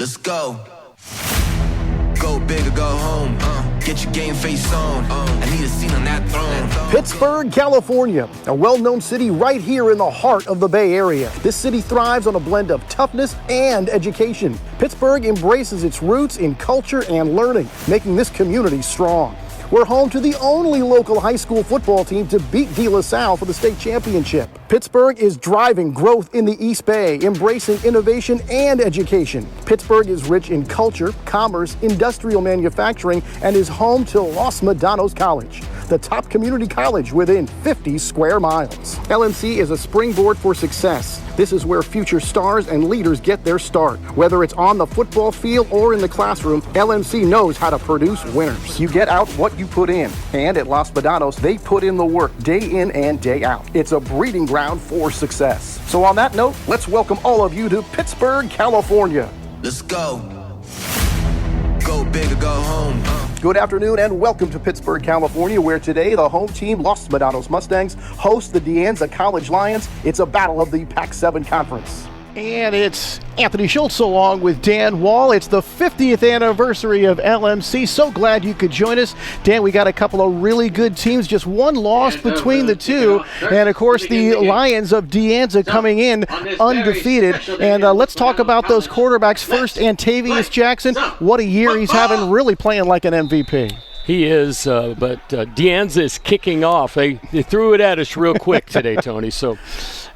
Let's go. Go big or go home. Get your game face on. I need a seat on that throne. Pittsburg, California, a well-known city right here in the heart of the Bay Area. This city thrives on a blend of toughness and education. Pittsburg embraces its roots in culture and learning, making this community strong. We're home to the only local high school football team to beat De La Salle for the state championship. Pittsburg is driving growth in the East Bay, embracing innovation and education. Pittsburg is rich in culture, commerce, industrial manufacturing, and is home to Los Medanos College, the top community college within 50 square miles. LMC is a springboard for success. This is where future stars and leaders get their start. Whether it's on the football field or in the classroom, LMC knows how to produce winners. You get out what you put in, and at Los Medanos, they put in the work day in and day out. It's a breeding ground for success. So on that note, let's welcome all of you to Pittsburg, California. Let's go. Go big or go home. Good afternoon and welcome to Pittsburg, California, where today the home team, Los Medanos Mustangs, host the Anza College Lions. It's a battle of the Pac-7 Conference. And it's Anthony Schultz along with Dan Wall. It's the 50th anniversary of LMC. So glad you could join us. Dan, we got a couple of really good teams, just one loss between the two. And, of course, the Lions of De Anza coming in undefeated. And let's talk about those quarterbacks first. Antavius Jackson, what a year he's having, really playing like an MVP. He is, but De Anza is kicking off. They threw it at us real quick today, Tony. So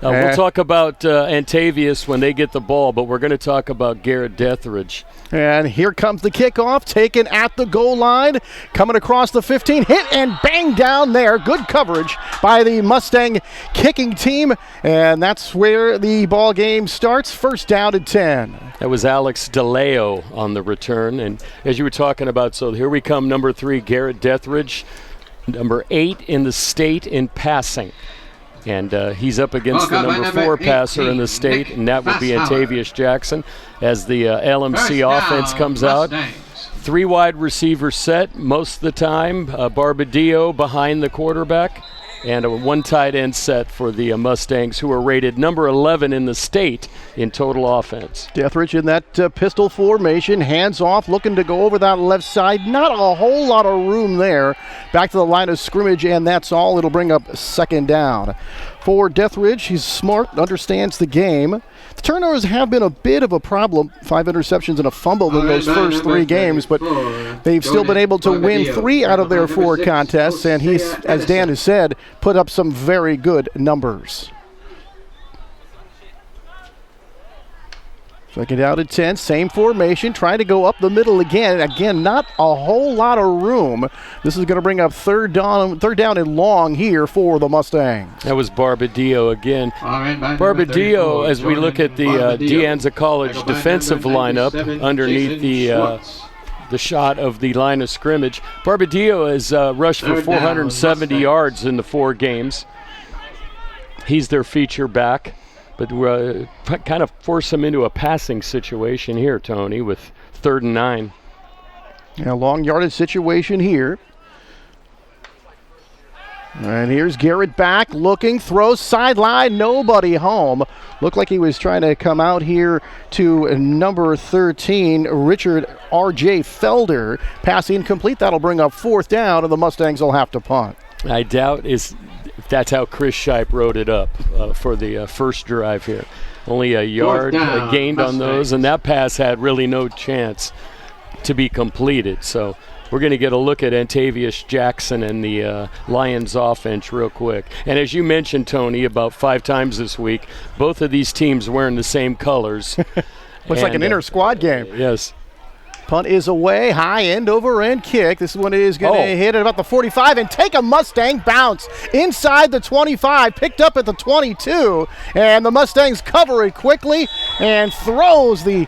we'll talk about Antavius when they get the ball, but we're going to talk about Garrett Deathridge. And here comes the kickoff, taken at the goal line, coming across the 15, hit and bang down there. Good coverage by the Mustang kicking team, and that's where the ball game starts. First down and 10. That was Alex DeLeo on the return, and as you were talking about, so here we come, number 3, Garrett Deathridge, number 8 in the state in passing. And he's up against the number 4 passer in the state, and that would be Antavius Jackson as the LMC offense comes out. 3 wide receiver set most of the time. Barbadillo behind the quarterback, and a 1 tight end set for the Mustangs, who are rated number 11 in the state in total offense. Deathridge in that pistol formation, hands off, looking to go over that left side. Not a whole lot of room there. Back to the line of scrimmage, and that's all. It'll bring up second down. For Deathridge, he's smart, understands the game. The turnovers have been a bit of a problem. 5 interceptions and a fumble in those first 3 games, but they've still been able to win 3 out of their 4 contests, and he's, as Dan has said, put up some very good numbers. Second down at 10, same formation, trying to go up the middle again. Again, not a whole lot of room. This is going to bring up third down and long here for the Mustangs. That was Barbadillo again. Barbadillo, as we look at the De Anza College defensive lineup underneath the shot of the line of scrimmage, Barbadillo has rushed for 470 yards in the 4 games. He's their feature back. But we're kind of force him into a passing situation here, Tony, with 3rd and 9. Yeah, long yardage situation here. And here's Garrett back, looking, throws sideline, nobody home. Looked like he was trying to come out here to number 13, Richard R.J. Felder. Pass incomplete, that'll bring up 4th down, and the Mustangs will have to punt. I doubt that's how Chris Shipe wrote it up for the first drive here. Only a yard gained on those, and that pass had really no chance to be completed. So we're going to get a look at Antavius Jackson and the Lions offense real quick. And as you mentioned, Tony, about 5 times this week, both of these teams wearing the same colors. Looks like an inter-squad game. Yes. Punt is away, high end over end kick. This one is going to hit at about the 45 and take a Mustang bounce inside the 25, picked up at the 22, and the Mustangs cover it quickly and throws the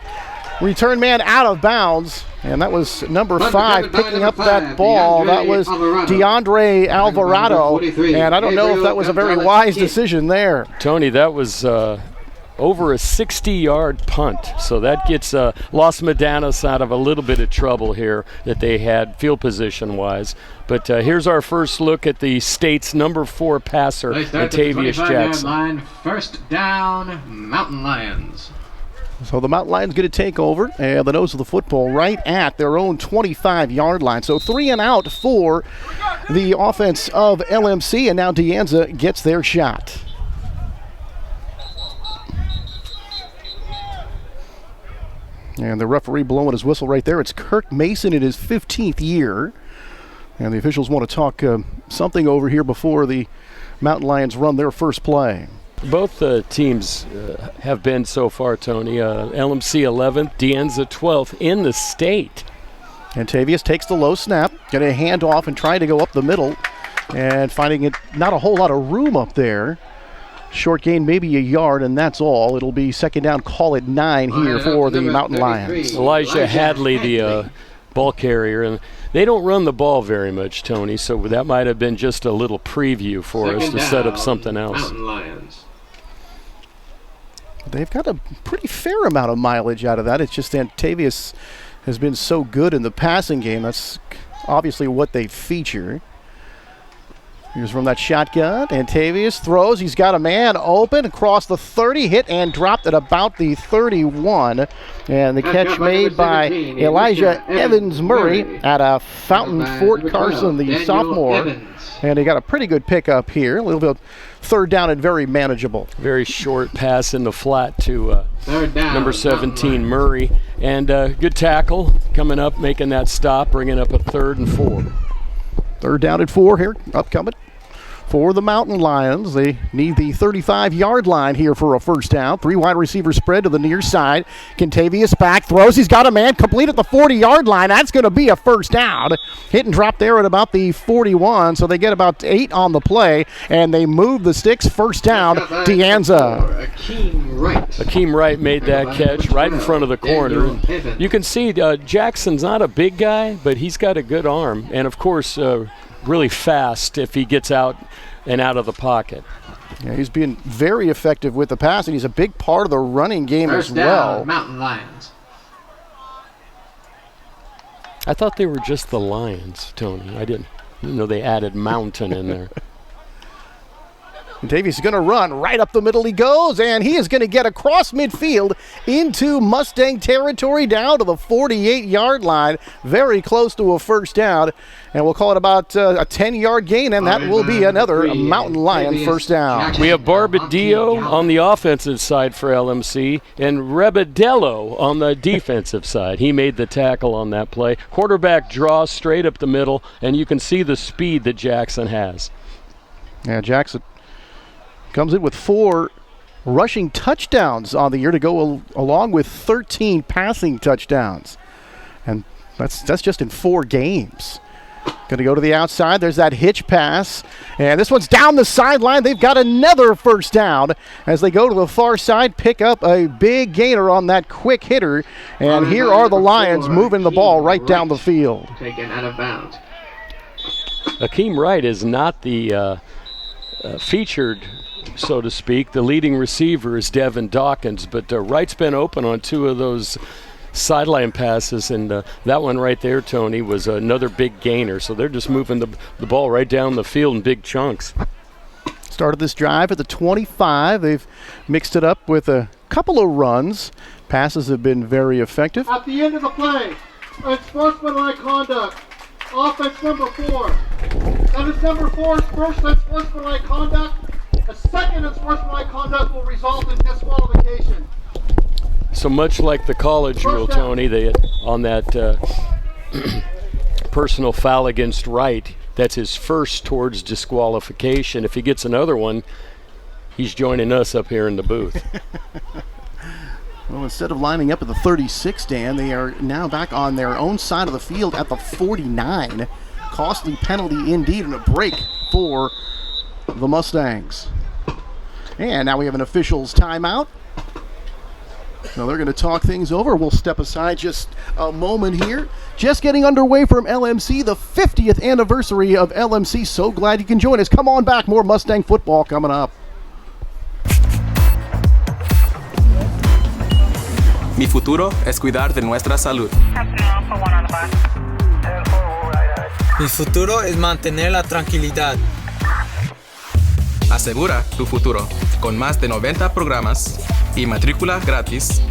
return man out of bounds. And that was number 5 picking up that ball. That was DeAndre Alvarado, and I don't know if that was a very wise decision there. Tony, that was over a 60-yard punt. So that gets Los Medanos out of a little bit of trouble here that they had field position-wise. But here's our first look at the state's number 4 passer, Antavius Jackson. Line, first down, Mountain Lions. So the Mountain Lions going to take over, and the nose of the football right at their own 25-yard line. So 3 and out for the offense of LMC, and now De Anza gets their shot. And the referee blowing his whistle right there. It's Kirk Mason in his 15th year. And the officials want to talk something over here before the Mountain Lions run their first play. Both teams have been so far, Tony. LMC 11th, De Anza 12th in the state. Antavius takes the low snap, going to hand off and try to go up the middle, and finding it not a whole lot of room up there. Short gain, maybe a yard, and that's all. It'll be second down, call it 9 here for the Mountain Lions. Elijah Hadley, the ball carrier, and they don't run the ball very much, Tony, so that might have been just a little preview for us to set up something else. Mountain Lions. They've got a pretty fair amount of mileage out of that. It's just Antavius has been so good in the passing game. That's obviously what they feature. Here's from that shotgun. Antavius throws. He's got a man open across the 30, hit and dropped at about the 31. And the catch made by Elijah Evans Murray at a Fountain Fort Carson, the sophomore. And he got a pretty good pickup here. A little bit third down and very manageable. Very short pass in the flat to number 17, Murray. And good tackle coming up, making that stop, bringing up a 3rd and 4. Third down and 4 here, upcoming for the Mountain Lions. They need the 35-yard line here for a first down. 3 wide receiver spread to the near side. Contavious back, throws. He's got a man complete at the 40-yard line. That's going to be a first down. Hit and drop there at about the 41, so they get about 8 on the play, and they move the sticks. First down, De Anza. Akeem Wright made that catch right in front of the corner. You can see Jackson's not a big guy, but he's got a good arm, and of course really fast if he gets out and out of the pocket. Yeah, he's been very effective with the pass, and he's a big part of the running game First as well. Down, Mountain Lions. I thought they were just the Lions, Tony. I didn't know they added mountain in there. Davies is going to run right up the middle. He goes, and he is going to get across midfield into Mustang territory down to the 48-yard line, very close to a first down. And we'll call it about a 10-yard gain, and that will be another Mountain Lion first down. We have Barbadillo on the offensive side for LMC and Rebedello on the defensive side. He made the tackle on that play. Quarterback draw straight up the middle, and you can see the speed that Jackson has. Yeah, Jackson comes in with 4 rushing touchdowns on the year to go along with 13 passing touchdowns. And that's just in 4 games. Going to go to the outside. There's that hitch pass. And this one's down the sideline. They've got another first down as they go to the far side, pick up a big gainer on that quick hitter. And here are the Lions moving the ball right down the field. Taken out of bounds. Akeem Wright is not the featured, so to speak. The leading receiver is Devin Dawkins, but Wright's been open on 2 of those sideline passes, and that one right there, Tony, was another big gainer. So they're just moving the ball right down the field in big chunks. Started this drive at the 25. They've mixed it up with a couple of runs. Passes have been very effective. At the end of the play, unsportsmanlike conduct. Offense number 4. That is number 4's first unsportsmanlike conduct. A second unsportsmanlike conduct will result in disqualification. So much like the college rule, Tony, they on that personal foul against Wright, that's his first towards disqualification. If he gets another one, he's joining us up here in the booth. Well, instead of lining up at the 36, Dan, they are now back on their own side of the field at the 49. Costly penalty indeed, and a break for the Mustangs. And now we have an official's timeout. So they're going to talk things over. We'll step aside just a moment here. Just getting underway from LMC, the 50th anniversary of LMC. So glad you can join us. Come on back. More Mustang football coming up. Mi futuro es cuidar de nuestra salud. Mi futuro es mantener la tranquilidad. Asegura tu futuro con más de 90 programas y matrícula gratis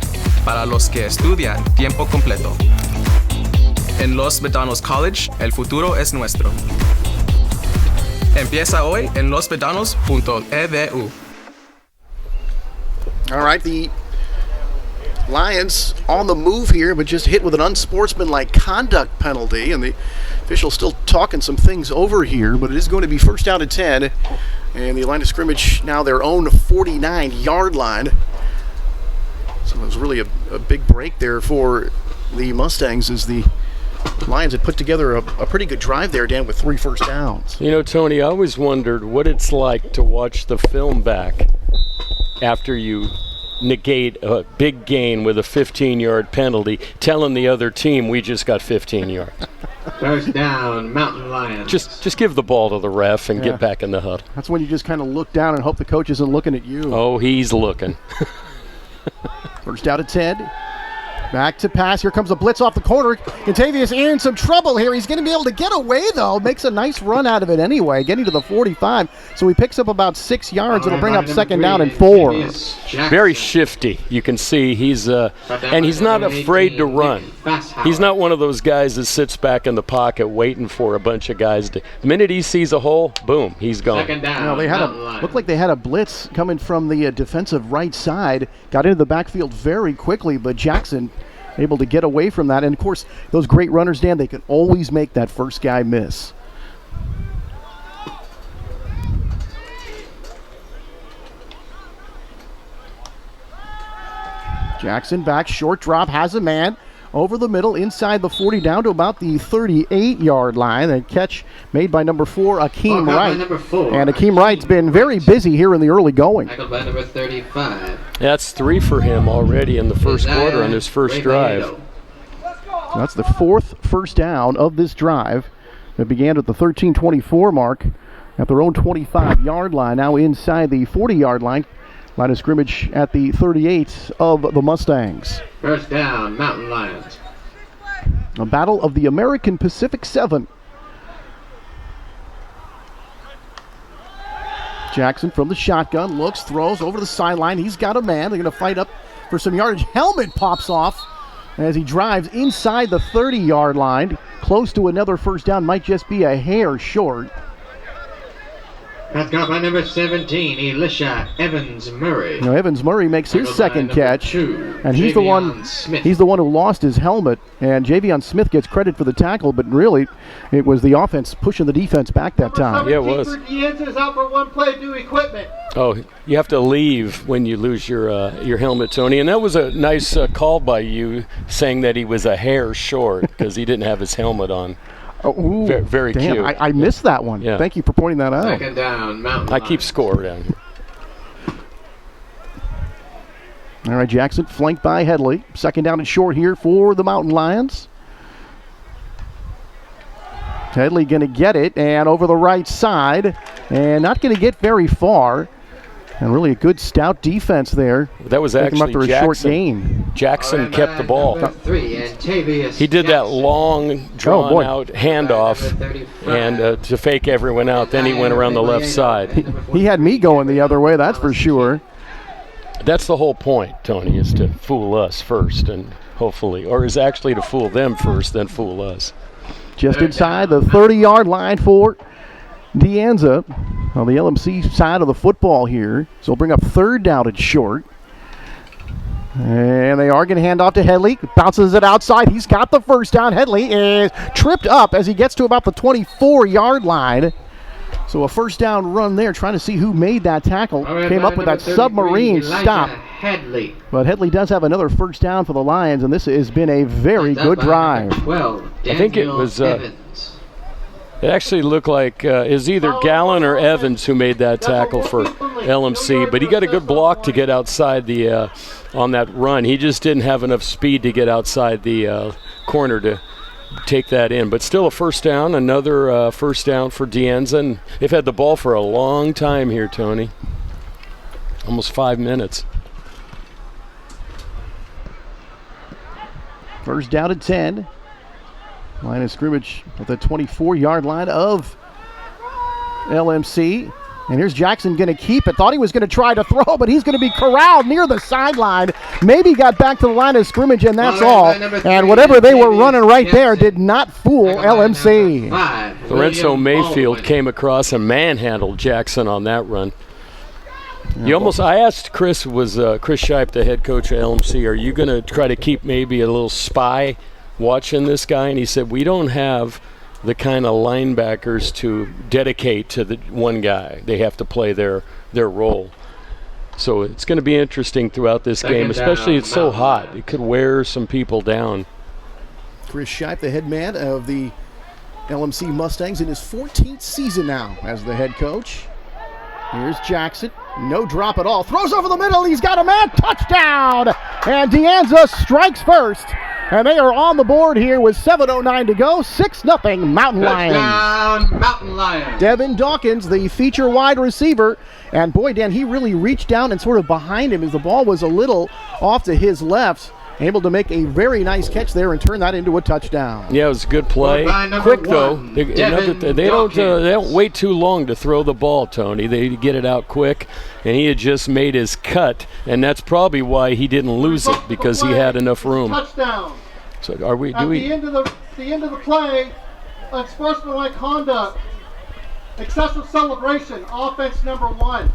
para los que estudian tiempo completo. En Los Medanos College, el futuro es nuestro. Empieza hoy en losmedanos.edu. All right, the Lions on the move here, but just hit with an unsportsmanlike conduct penalty, and the official still talking some things over here, but it is going to be first down and 10, and the line of scrimmage now their own 49-yard line. So it was really a big break there for the Mustangs as the Lions had put together a pretty good drive there, Dan, with 3 first downs. You know, Tony, I always wondered what it's like to watch the film back after you negate a big gain with a 15-yard penalty, telling the other team we just got 15 yards. First down, Mountain Lions. Just give the ball to the ref and get back in the huddle. That's when you just kind of look down and hope the coach isn't looking at you. Oh, he's looking. First down at 10. Back to pass. Here comes a blitz off the corner. Contavious in some trouble here. He's going to be able to get away, though. Makes a nice run out of it anyway, getting to the 45. So he picks up about 6 yards. It'll bring up second down and 4. Very shifty. You can see he's and he's not afraid to run. He's not one of those guys that sits back in the pocket waiting for a bunch of guys to. The minute he sees a hole, boom, he's gone. Second down, they had looked like they had a blitz coming from the defensive right side. Got into the backfield very quickly, but Jackson able to get away from that. And, of course, those great runners, Dan, they can always make that first guy miss. Jackson back, short drop, has a man. Over the middle, inside the 40, down to about the 38-yard line. A catch made by number 4, Akeem Wright. And Akeem Wright's been very busy here in the early going. Tackled by number 35. That's 3 for him already in the first quarter on his first drive. So that's the 4th first down of this drive. It began at the 13:24 mark at their own 25-yard line. Now inside the 40-yard line. Line of scrimmage at the 38 of the Mustangs. First down, Mountain Lions. A battle of the American Pacific 7. Jackson from the shotgun, looks, throws over the sideline. He's got a man. They're going to fight up for some yardage. Helmet pops off as he drives inside the 30-yard line. Close to another first down. Might just be a hair short. That's got by number 17, Elisha Evans Murray. Now Evans Murray makes his second catch, and he's the one who lost his helmet. And Javion Smith gets credit for the tackle, but really, it was the offense pushing the defense back that time. Yeah, it was. Anza is out for one play, new equipment. Oh, you have to leave when you lose your helmet, Tony. And that was a nice call by you, saying that he was a hair short because he didn't have his helmet on. Oh, very damn, cute. I missed that one. Yeah. Thank you for pointing that out. Second down, Mountain I keep score down here. All right, Jackson flanked by Headley. Second down and short here for the Mountain Lions. Headley going to get it, and over the right side, and not going to get very far. And really a good stout defense there. That was actually after a short gain. Jackson kept the ball. He did that long, drawn-out handoff and to fake everyone out. Then he went around the left side. He had me going the other way, that's for sure. That's the whole point, Tony, is to fool us first, and hopefully, or is actually to fool them first, then fool us. Just inside the 30-yard line for Anza on the LMC side of the football here. So we'll bring up third down and short. And they are going to hand off to Headley. Bounces it outside. He's got the first down. Headley is tripped up as he gets to about the 24-yard line. So a first down run there, trying to see who made that tackle. Came up with that submarine stop. Headley. But Headley does have another first down for the Lions, and this has been a very good drive. 12, I think it was... It actually looked like it was either Gallen or Evans who made that tackle for LMC, but he got a good block to get outside the on that run. He just didn't have enough speed to get outside the corner to take that in. But still a first down, another first down for Anza, and they've had the ball for a long time here, Tony. Almost 5 minutes. First down at 10. Line of scrimmage at the 24-yard line of LMC. And here's Jackson going to keep it. Thought he was going to try to throw, but he's going to be corralled near the sideline maybe got back to the line of scrimmage, and that's all. And whatever they were running right there did not fool LMC. Lorenzo Mayfield came across and manhandled Jackson on that run. I asked Chris Shipe, the head coach of LMC, are you going to try to keep maybe a little spy watching this guy? And he said, we don't have the kind of linebackers to dedicate to the one guy. They have to play their role. So it's going to be interesting throughout this game, especially it's so hot. It could wear some people down. Chris Shipe, the head man of the LMC Mustangs, in his 14th season now as the head coach. Here's Jackson. No drop at all. Throws over the middle. He's got a man. Touchdown! And Anza strikes first. And they are on the board here with 7:09 to go. 6-0 Mountain Lions. Touchdown, Mountain Lions. Devin Dawkins, the feature wide receiver. And boy, Dan, he really reached down and sort of behind him as the ball was a little off to his left. Able to make a very nice catch there and turn that into a touchdown. Yeah, it was a good play. Quick though. They don't wait too long to throw the ball, Tony. They get it out quick, and he had just made his cut, and that's probably why he didn't lose it, because he had enough room. Touchdown. So At the end of the play, unsportsmanlike conduct, excessive celebration, offense number 1.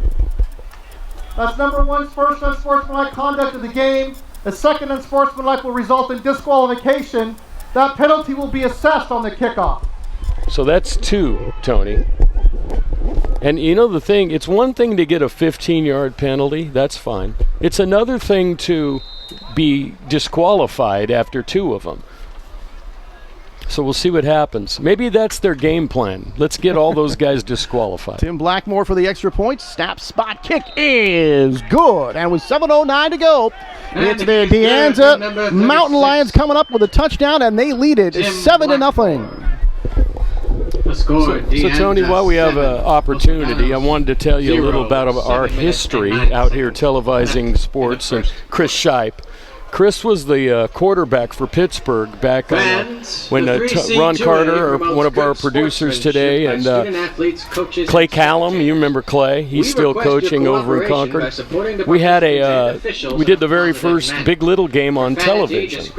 That's number 1's first unsportsmanlike conduct of the game. The second unsportsmanlike will result in disqualification. That penalty will be assessed on the kickoff. So that's 2, Tony. And you know the thing, it's one thing to get a 15-yard penalty. That's fine. It's another thing to be disqualified after 2 of them. So we'll see what happens. Maybe that's their game plan. Let's get all those guys disqualified. Tim Blackmore for the extra point. Snap, spot, kick is good. And with 7:09 to go, it's the Anza Mountain Lions coming up with a touchdown, and they lead it 7-0. So Tony, while we have an opportunity, I wanted to tell you a little about our history out here televising sports. And Chris Shipe. Chris was the quarterback for Pittsburg back when Ron Carter, one of our producers today, and Clay Callum. You remember Clay? He's still coaching over in Concord. We did the very first Big Little game on television,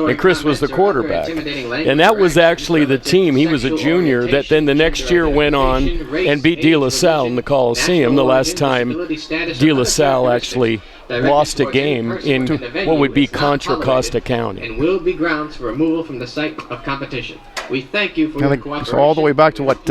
and Chris was the quarterback. And that was actually the team. He was a junior that then the next year went on and beat De La Salle in the Coliseum. The last time De La Salle actually lost a game in what would be Contra Costa County. And will be grounds for removal from the site of competition. We thank you for your cooperation. So all the way back to what,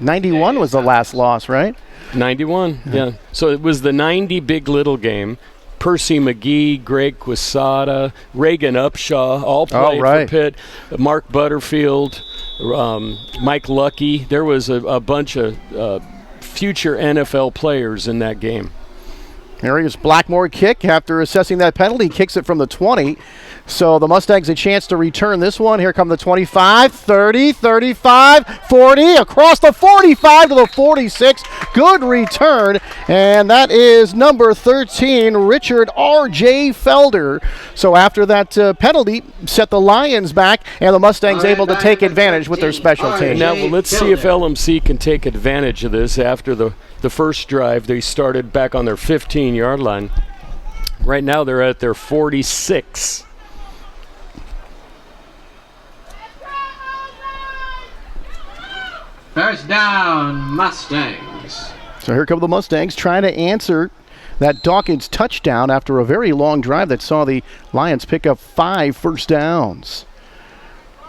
91 was the last loss, right? 91, yeah. So it was the 90 Big Little game. Percy McGee, Greg Quesada, Reagan Upshaw, all played for Pitt. Mark Butterfield, Mike Lucky. There was a bunch of future NFL players in that game. Here is Blackmore kick after assessing that penalty. Kicks it from the 20. So the Mustangs a chance to return this one. Here come the 25, 30, 35, 40, across the 45 to the 46. Good return. And that is number 13, Richard R.J. Felder. So after that penalty, set the Lions back, and the Mustangs able to take advantage with their special team. Now, let's see if LMC can take advantage of this after the first drive. They started back on their 15-yard line. Right now they're at their 46. First down, Mustangs. So here come the Mustangs trying to answer that Dawkins touchdown after a very long drive that saw the Lions pick up 5 first downs.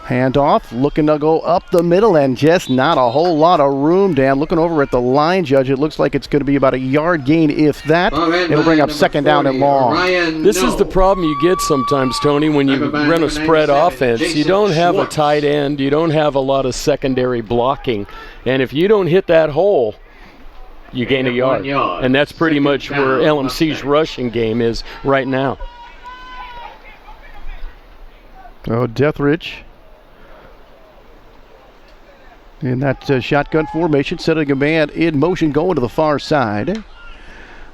Handoff, looking to go up the middle, and just not a whole lot of room, Dan. Looking over at the line judge, it looks like it's going to be about a yard gain, if that. It'll bring up second down and long. This is the problem you get sometimes, Tony, when you run a spread offense. You don't have a tight end. You don't have a lot of secondary blocking. And if you don't hit that hole, you gain a yard. And that's pretty much where LMC's rushing game is right now. Oh, Deathridge in that shotgun formation, setting a man in motion going to the far side.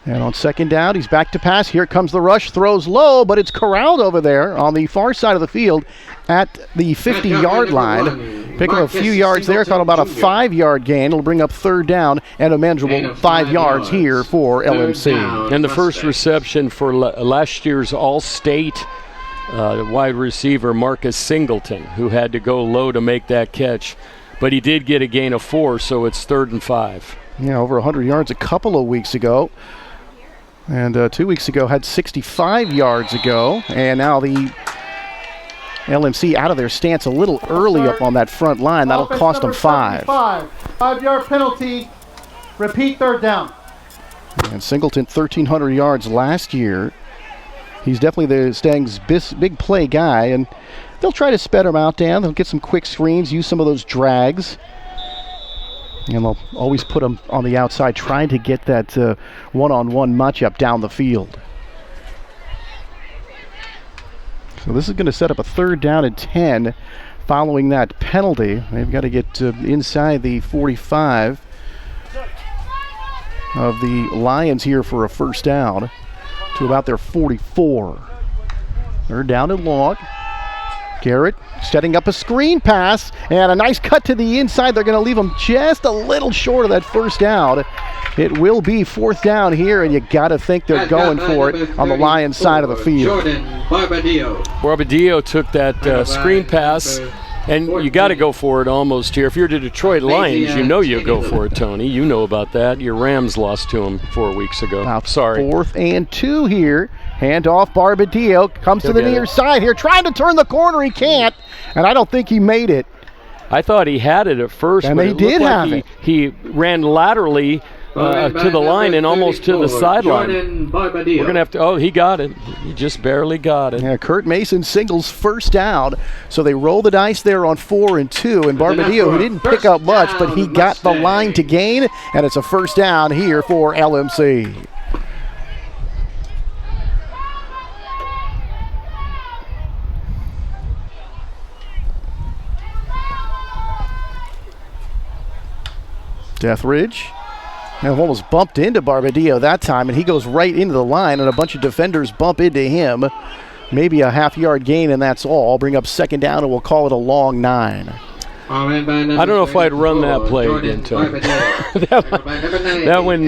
And on second down, he's back to pass. Here comes the rush, throws low, but it's corralled over there on the far side of the field at the 50-yard line. Pick up a few yards there, caught about a 5-yard gain. It'll bring up third down and a manageable 5 yards here for LMC. And the first reception for last year's All-State wide receiver Marcus Singleton, who had to go low to make that catch. But he did get a gain of 4, so it's 3rd and 5. Yeah, over 100 yards a couple of weeks ago. And 2 weeks ago had 65 yards ago. And now the LMC out of their stance a little early up on that front line. That'll cost them 5. 5-yard penalty. Repeat, third down. And Singleton, 1,300 yards last year. He's definitely the Mustangs' big play guy, and they'll try to sped him out, Dan. They'll get some quick screens, use some of those drags, and they'll always put him on the outside, trying to get that one-on-one matchup down the field. So this is going to set up a 3rd down and 10 following that penalty. They've got to get inside the 45 of the Lions here for a 1st down to about their 44. They're down and long. Garrett setting up a screen pass and a nice cut to the inside. They're going to leave them just a little short of that 1st down. It will be 4th down here, and you got to think they're going for it on the Lions side of the field. Jordan Barbadillo. Barbadillo took that screen pass, and you got to go for it almost here. If you're the Detroit Lions, you know you go for it, Tony. You know about that. Your Rams lost to them 4 weeks ago. Sorry. 4th and 2 here. Handoff, Barbadillo comes to the near side here, trying to turn the corner. He can't, and I don't think he made it. I thought he had it at first, and but he did have it. He ran laterally to the line and almost to the sideline. We're going to have to, he got it. He just barely got it. Yeah, Kurt Mason singles 1st down, so they roll the dice there on 4 and 2, and Barbadillo, who didn't pick up much, but he got the line to gain, and it's a 1st down here for LMC. Deathridge. And almost bumped into Barbadillo that time, and he goes right into the line, and a bunch of defenders bump into him. Maybe a half-yard gain, and that's all. Bring up 2nd down, and we'll call it a long 9. I don't know if I'd run that play again, Tony. that one,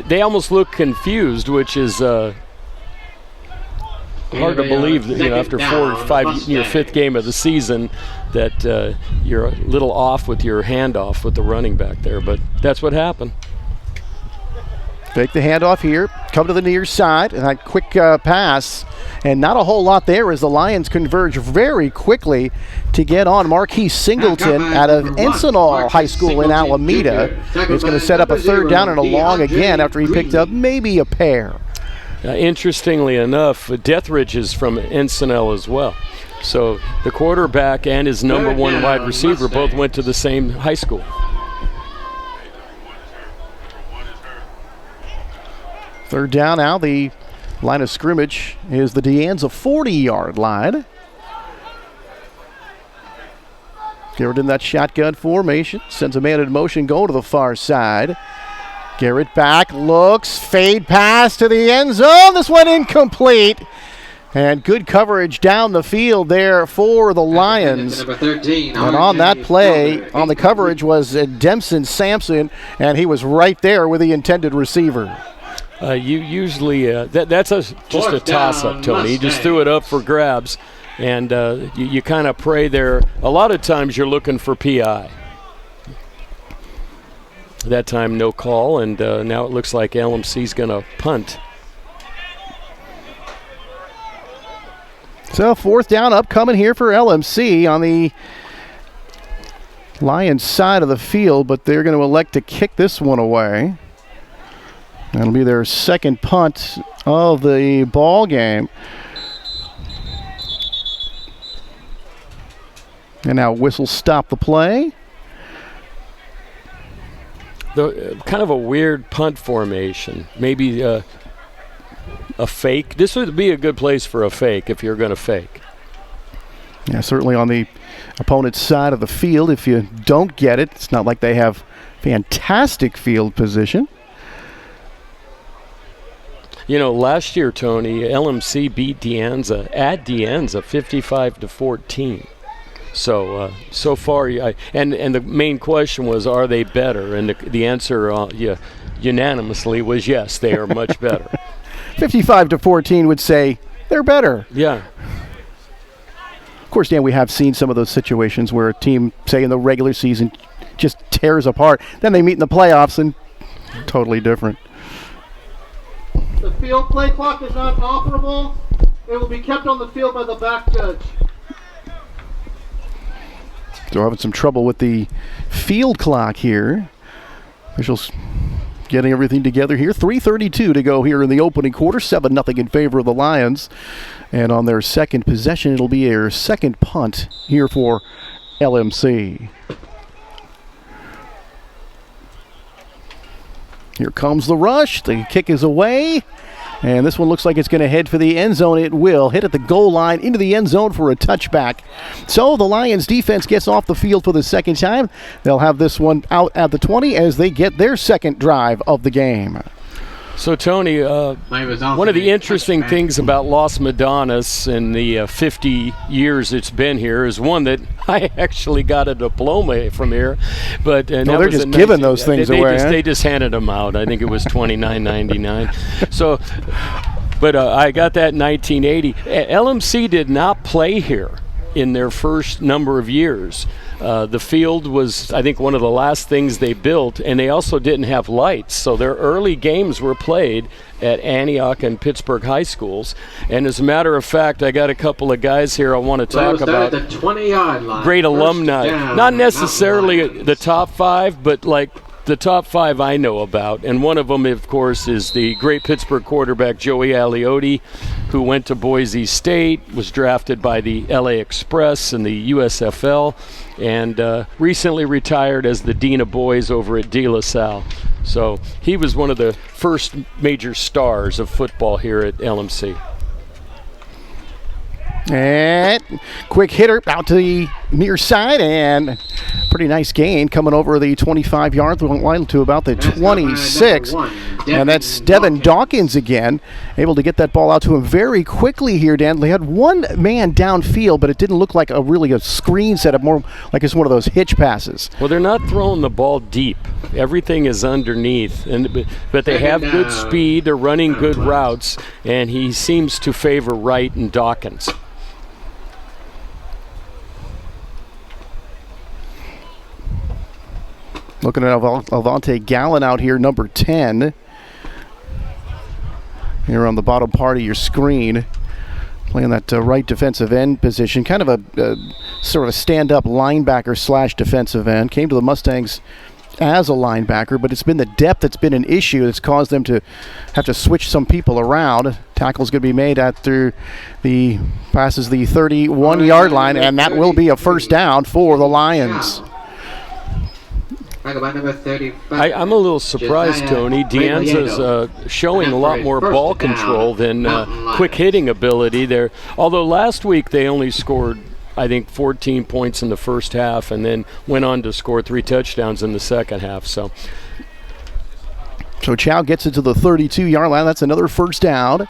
they almost look confused, which is hard to believe that, after 4 or 5, your 5th game of the season, that you're a little off with your handoff with the running back there, but that's what happened. Fake the handoff here, come to the near side, and that quick pass, and not a whole lot there as the Lions converge very quickly to get on Marquis Singleton out of Encinal High School in Alameda. It's going to set up a 3rd down and a long again after he picked up maybe a pair. Interestingly enough, Deathridge is from Encinal as well. So the quarterback and his number 1 wide receiver both went to the same high school. Third down now. The line of scrimmage is the De Anza 40-yard line. Garrett in that shotgun formation. Sends a man in motion going to the far side. Garrett back, looks, fade pass to the end zone. This one incomplete. And good coverage down the field there for the Lions. Number 13, and on that play, on the coverage was Dempson Sampson, and he was right there with the intended receiver. You usually, that's just a toss-up, Tony. You just threw it up for grabs, and you kind of pray there. A lot of times you're looking for PI. That time no call, and now it looks like LMC's going to punt. So 4th down upcoming here for LMC on the Lions side of the field, but they're going to elect to kick this one away. That'll be their 2nd punt of the ball game. And now whistle stop the play. Kind of a weird punt formation. Maybe a fake. This would be a good place for a fake if you're going to fake. Yeah, certainly on the opponent's side of the field. If you don't get it, it's not like they have fantastic field position. Last year, Tony, LMC beat De Anza at De Anza 55-14. So so far, and the main question was, are they better? And the answer, unanimously, was yes, they are much better. 55-14 would say they're better. Yeah. Of course, Dan, we have seen some of those situations where a team, say in the regular season, just tears apart. Then they meet in the playoffs and totally different. The field play clock is not operable. It will be kept on the field by the back judge. So having some trouble with the field clock here. Officials getting everything together here. 3:32 to go here in the opening quarter. 7-0 in favor of the Lions. And on their second possession, it'll be their second punt here for LMC. Here comes the rush. The kick is away. And this one looks like it's going to head for the end zone. It will hit at the goal line into the end zone for a touchback. So the Lions defense gets off the field for the second time. They'll have this one out at the 20 as they get their second drive of the game. So, Tony, one of the interesting things about Los Medanos in the 50 years it's been here is one that I actually got a diploma from here. But they're just giving those things away. They just handed them out. I think it was $29.99. So, but I got that in 1980. LMC did not play here in their first number of years. The field was, I think, one of the last things they built, and they also didn't have lights. So their early games were played at Antioch and Pittsburg high schools. And as a matter of fact, I got a couple of guys here I want to talk about. At the 20-yard line. Great alumni. Not necessarily the top five, but like the top five I know about. And one of them, of course, is the great Pittsburgh quarterback Joey Aliotti, who went to Boise State, was drafted by the LA Express and the USFL, and recently retired as the Dean of Boys over at De La Salle. So he was one of the first major stars of football here at LMC. And quick hitter out to the near side, and pretty nice gain coming over the 25-yard line to about the 26. And that's Devin Dawkins again, able to get that ball out to him very quickly here, Dan. They had one man downfield, but it didn't look like a screen setup, more like it's one of those hitch passes. Well, they're not throwing the ball deep. Everything is underneath, but they have good speed. They're running good routes, and he seems to favor Wright and Dawkins. Looking at Avante Gallen out here, number 10. Here on the bottom part of your screen. Playing that right defensive end position. Kind of a sort of a stand-up linebacker / defensive end. Came to the Mustangs as a linebacker, but it's been the depth that's been an issue that's caused them to have to switch some people around. Tackle's going to be made after the passes the 31-yard line, and that will be a first down for the Lions. I'm a little surprised, Tony. Deanza's showing a lot more ball control than quick hitting ability there. Although last week they only scored, I think, 14 points in the first half and then went on to score 3 touchdowns in the second half. So Chow gets it to the 32-yard line. That's another first down.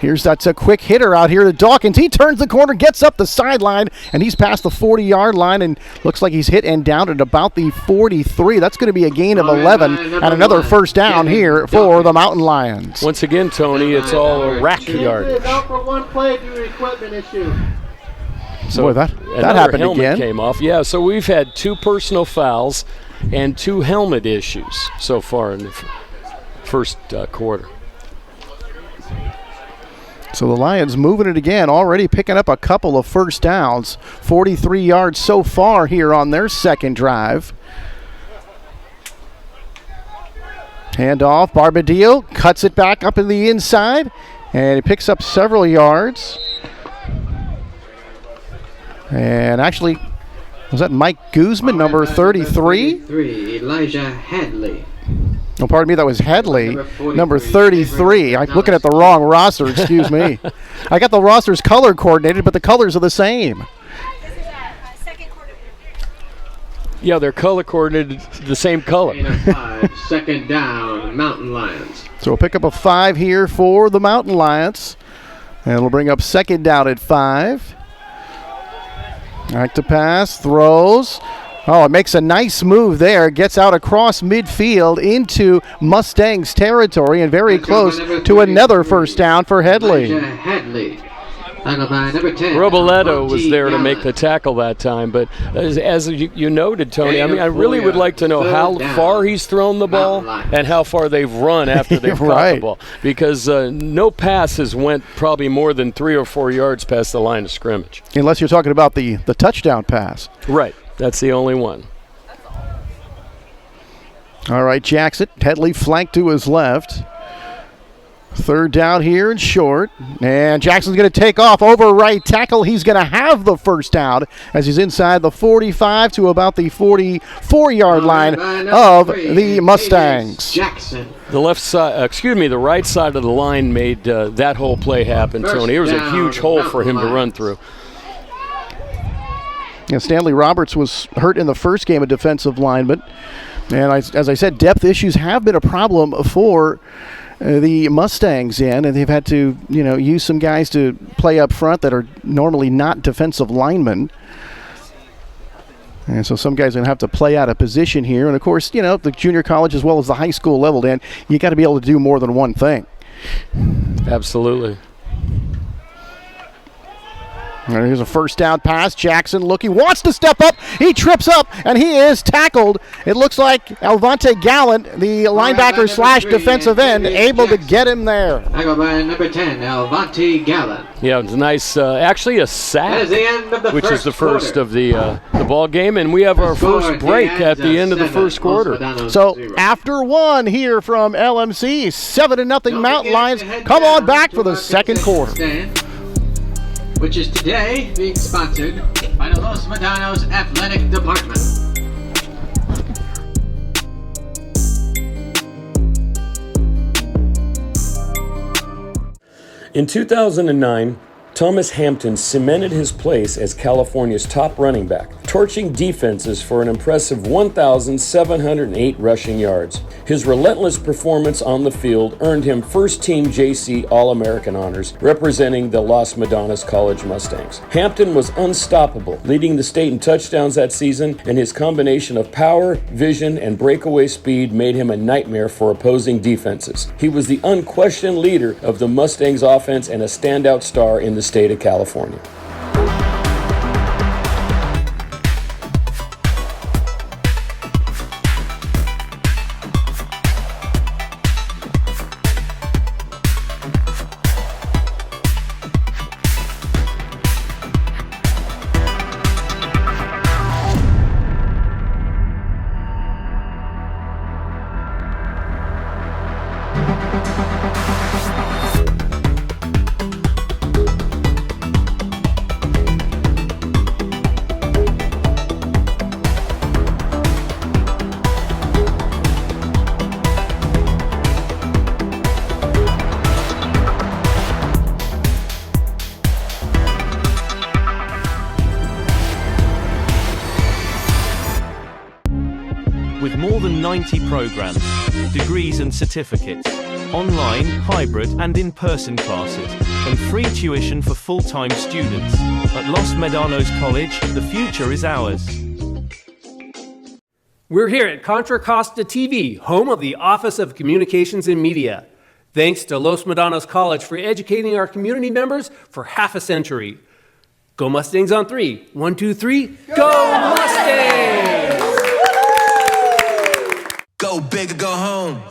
That's a quick hitter out here to Dawkins. He turns the corner, gets up the sideline, and he's past the 40-yard line and looks like he's hit and down at about the 43. That's going to be a gain of 11 and another first down here for the Mountain Lions. Once again, Tony, it's all a rack yardage. Out for one play due to equipment issue. So boy, that happened again. Came off. Yeah, so we've had 2 personal fouls and 2 helmet issues so far in the first quarter. So the Lions moving it again, already picking up a couple of first downs. 43 yards so far here on their second drive. Handoff, Barbadillo cuts it back up in the inside, and he picks up several yards. And actually, was that Mike Guzman, number 33? Elijah Hadley. Oh, pardon me, that was Headley, number 33. I'm looking at the wrong roster, excuse me. I got the rosters color coordinated, but the colors are the same. Yeah, they're color coordinated the same color. 5, second down, Mountain Lions. So we'll pick up a 5 here for the Mountain Lions. And we'll bring up second down at 5. Back to pass, throws. Oh, it makes a nice move there. Gets out across midfield into Mustangs territory and very close to another first down for Headley. Robledo was there to make the tackle that time, but as you noted, Tony, I mean, I really would like to know how far he's thrown the ball and how far they've run after they've caught the ball, because no passes went probably more than 3 or 4 yards past the line of scrimmage. Unless you're talking about the touchdown pass. Right, that's the only one. All right, Jackson, Headley flanked to his left. Third down here and short. And Jackson's going to take off over right tackle. He's going to have the first down as he's inside the 45 to about the 44-yard line of the Mustangs. Jackson. The left side, the right side of the line made that whole play happen, Tony. It was a huge hole for him to run through. Yeah, Stanley Roberts was hurt in the first game, a defensive lineman. And as I said, depth issues have been a problem for the Mustangs and they've had to, use some guys to play up front that are normally not defensive linemen. And so some guys are going to have to play out of position here. And, of course, the junior college as well as the high school level, Dan, you got to be able to do more than one thing. Absolutely. Here's a first down pass. Jackson looking, wants to step up. He trips up, and he is tackled. It looks like Alvante Gallant, the linebacker / defensive end, able to get him there. Tackled by number 10, Alvante Gallant. Yeah, it's nice. Actually, a sack, That is the end of the which is the first quarter. of the ball game, and we have our first break at the end of the first quarter. So after one here from LMC, 7-0 Mountain Lions. Come on back for the second quarter. Which is today being sponsored by the Los Medanos Athletic Department. In 2009, Thomas Hampton cemented his place as California's top running back, torching defenses for an impressive 1,708 rushing yards. His relentless performance on the field earned him first-team JC All-American honors, representing the Los Medanos College Mustangs. Hampton was unstoppable, leading the state in touchdowns that season, and his combination of power, vision, and breakaway speed made him a nightmare for opposing defenses. He was the unquestioned leader of the Mustangs offense and a standout star in the state of California. With more than 90 programs, degrees and certificates, online, hybrid and in-person classes, and free tuition for full-time students. At Los Medanos College, the future is ours. We're here at Contra Costa TV, home of the Office of Communications and Media. Thanks to Los Medanos College for educating our community members for half a century. Go Mustangs on 3. 1, 2, 3. Go Mustangs! Go big or go home.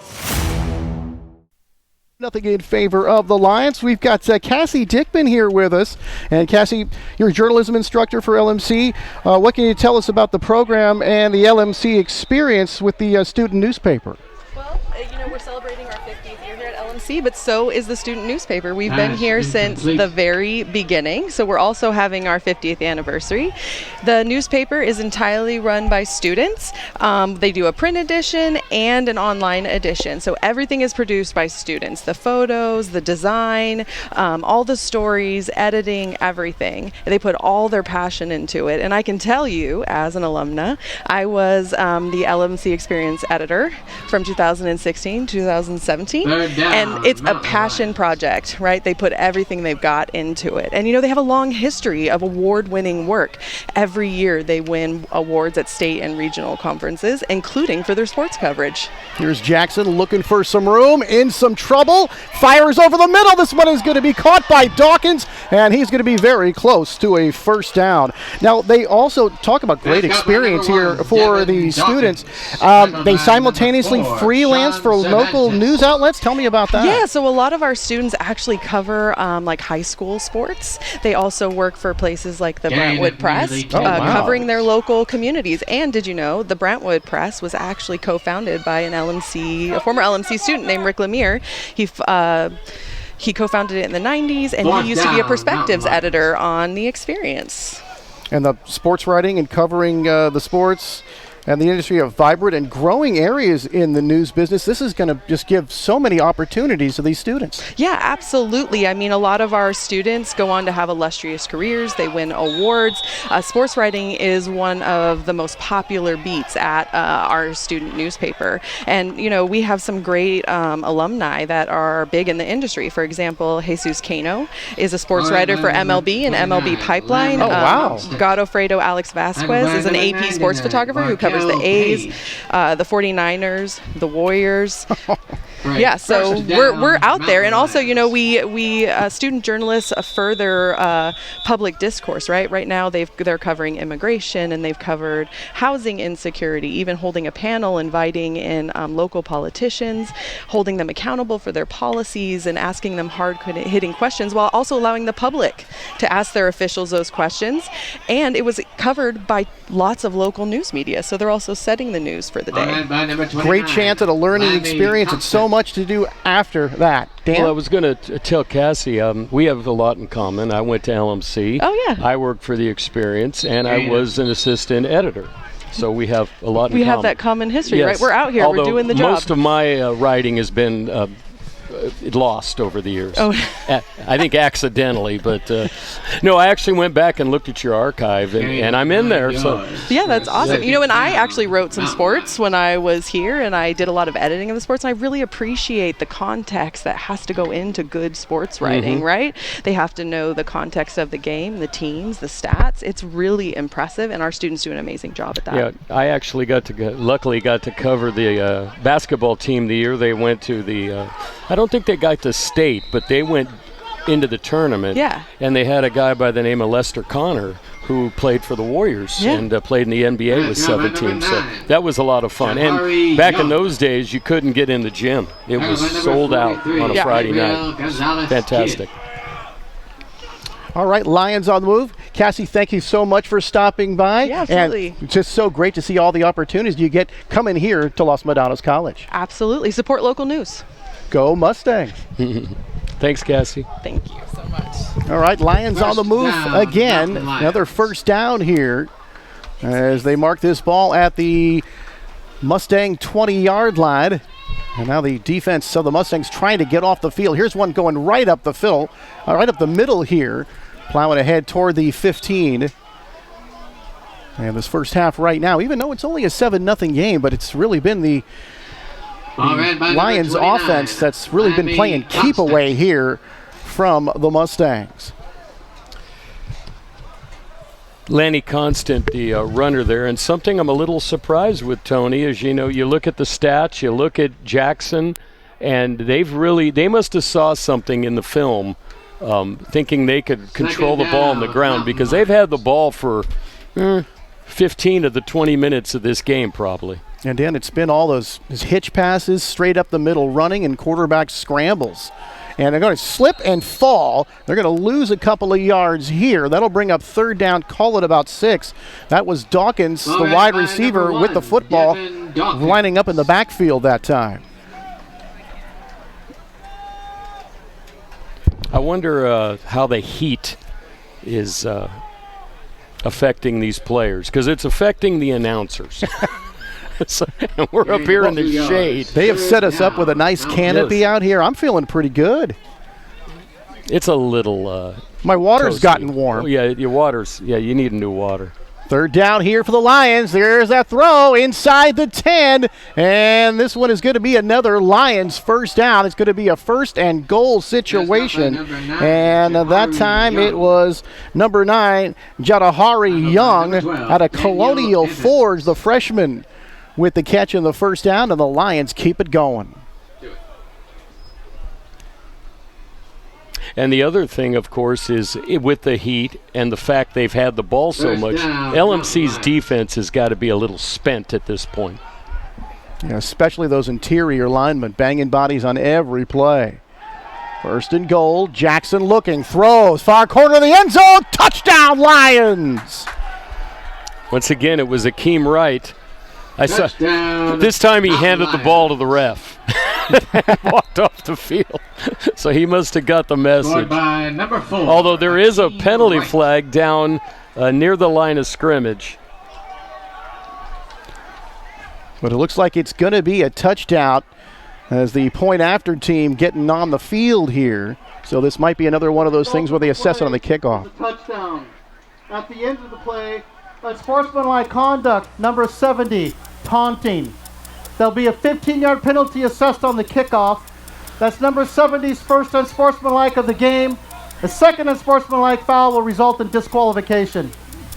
Nothing in favor of the Lions. We've got Cassie Dickman here with us. And Cassie, you're a journalism instructor for LMC. What can you tell us about the program and the LMC experience with the student newspaper? Well, we're celebrating our 50th year here at LMC, but so is the student newspaper. We've been here since the very beginning, so we're also having our 50th anniversary. The newspaper is entirely run by students. They do a print edition and an online edition, so everything is produced by students. The photos, the design, all the stories, editing, everything. They put all their passion into it, and I can tell you, as an alumna, I was the LMC Experience editor from 2016 2017, and it's a passion project, right? They put everything they've got into it. And, they have a long history of award-winning work. Every year they win awards at state and regional conferences, including for their sports coverage. Here's Jackson looking for some room, in some trouble, fires over the middle. This one is going to be caught by Dawkins, and he's going to be very close to a first down. Now, they also talk about great experience here for the students. They simultaneously freelance for local news outlets. Tell me about that. Yeah, so a lot of our students actually cover like high school sports. They also work for places like the Brentwood Press, covering their local communities. And did you know the Brentwood Press was actually co-founded by a former LMC student named Rick Lemire. He co-founded it in the 90s, and he used to be a perspectives editor on The Experience. And the sports writing and covering the sports and the industry of vibrant and growing areas in the news business. This is going to just give so many opportunities to these students. Yeah, absolutely. I mean, a lot of our students go on to have illustrious careers. They win awards. Sports writing is one of the most popular beats at our student newspaper. And, we have some great alumni that are big in the industry. For example, Jesus Cano is a sports writer for MLB and MLB Pipeline. Oh, wow. Godofredo Alex Vasquez is an AP sports photographer who covers the A's, the 49ers, the Warriors. Yeah, so we're out there. And also, we student journalists further public discourse, right? Right now they're covering immigration, and they've covered housing insecurity, even holding a panel, inviting in local politicians, holding them accountable for their policies and asking them hard-hitting questions, while also allowing the public to ask their officials those questions. And it was covered by lots of local news media, so they're also setting the news for the day. Great chance at a learning experience. It's so much to do after that. Dan? Well, I was going to tell Cassie, we have a lot in common. I went to LMC. Oh, yeah. I worked for The Experience, and I was an assistant editor. So we have a lot in common. We have that common history, yes. Right? We're out here. Although we're doing the job. Most of my writing has been lost over the years. Oh. I think accidentally, but no, I actually went back and looked at your archive, and I'm in there. So yeah, that's awesome. And I actually wrote some sports when I was here, and I did a lot of editing of the sports, and I really appreciate the context that has to go into good sports writing, right? They have to know the context of the game, the teams, the stats. It's really impressive, and our students do an amazing job at that. Yeah, I actually luckily got to cover the basketball team the year they went to the I don't think they got to state, but they went into the tournament. Yeah. And they had a guy by the name of Lester Connor who played for the Warriors and played in the NBA with 17. So that was a lot of fun. And back in those days, you couldn't get in the gym. It was sold out on a Friday night. Fantastic. All right, Lions on the move. Cassie, thank you so much for stopping by. Yeah, absolutely. And it's just so great to see all the opportunities you get coming here to Los Medanos College. Absolutely. Support local news. Go Mustangs. Thanks, Cassie. Thank you so much. All right, Lions on the move again. Another first down here as they mark this ball at the Mustang 20-yard line. And now the defense of the Mustangs trying to get off the field. Here's one going right up the middle here, plowing ahead toward the 15. And this first half right now, even though it's only a 7-0 game, but it's really been the Lions offense that's really been playing keep away here from the Mustangs. Lanny Constant, the runner there, and something I'm a little surprised with, Tony, is you look at the stats, you look at Jackson, and they must have saw something in the film, thinking they could control the ball on the ground, because they've had the ball for 15 of the 20 minutes of this game probably. And Dan, it's been all those hitch passes, straight up the middle running, and quarterback scrambles. And they're going to slip and fall. They're going to lose a couple of yards here. That'll bring up third down, call it about 6. That was Dawkins, the wide receiver, with the football, lining up in the backfield that time. I wonder how the heat is affecting these players, because it's affecting the announcers. So, we're up here in the shade. They have set us up with a nice canopy out here. I'm feeling pretty good. It's a little my water's toasty. gotten warm. Oh, yeah, your water's, you need a new water. Third down here for the Lions. There's that throw inside the 10. And this one is going to be another Lions first down. It's going to be a first and goal situation. And that time it was number 9, Jadahari Young out of Colonial Forge, the freshman, with the catch in the first down. And the Lions keep it going. And the other thing, of course, is with the heat and the fact they've had the ball so much, LMC's defense has got to be a little spent at this point. Yeah, especially those interior linemen banging bodies on every play. First and goal, Jackson looking, throws, far corner of the end zone, touchdown Lions! Once again, it was Akeem Wright. This time he handed the ball to the ref. Walked off the field. So he must have got the message. By number 4. Although there is a penalty flag down near the line of scrimmage. But it looks like it's going to be a touchdown as the point after team getting on the field here. So this might be another one of those things where they assess it on the kickoff. Touchdown. At the end of the play, sportsmanlike conduct, number 70, taunting. There'll be a 15-yard penalty assessed on the kickoff. That's number 70's first unsportsmanlike of the game. The second unsportsmanlike foul will result in disqualification.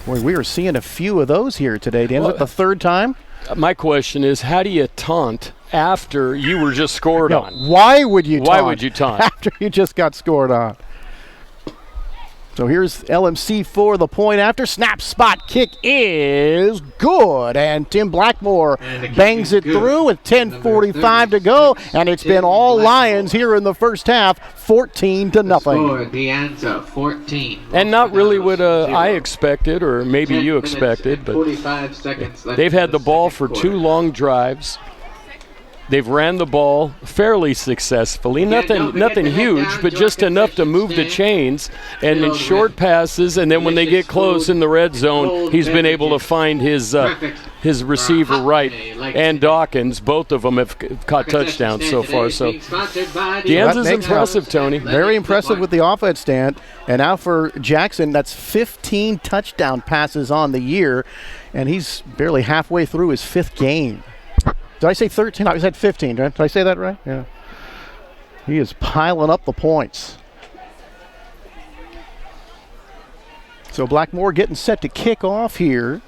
Boy, we are seeing a few of those here today, Dan. Is it the third time? My question is, how do you taunt after you were just scored on? Why would you taunt? Why would you taunt? After you just got scored on. So here's LMC for the point after. Snap, spot, kick is good. And Tim Blackmore bangs it through with 10:45 to go. And it's been all Lions here in the first half, 14-0. Score, the Anza, 14. And not really what I expected, or maybe you expected, but 45 seconds left. They've had the ball for 2 long drives. They've ran the ball fairly successfully. Nothing huge, but just enough to move the chains and in short passes. And then when they get close in the red zone, he's been able to find his receiver right and Dawkins. Both of them have caught touchdowns so far. So Anza's impressive, Tony. Very impressive with the offense stand. And now for Jackson, that's 15 touchdown passes on the year. And he's barely halfway through his 5th game. Did I say 13? I said 15. Did I say that right? Yeah. He is piling up the points. So Blackmore getting set to kick off here.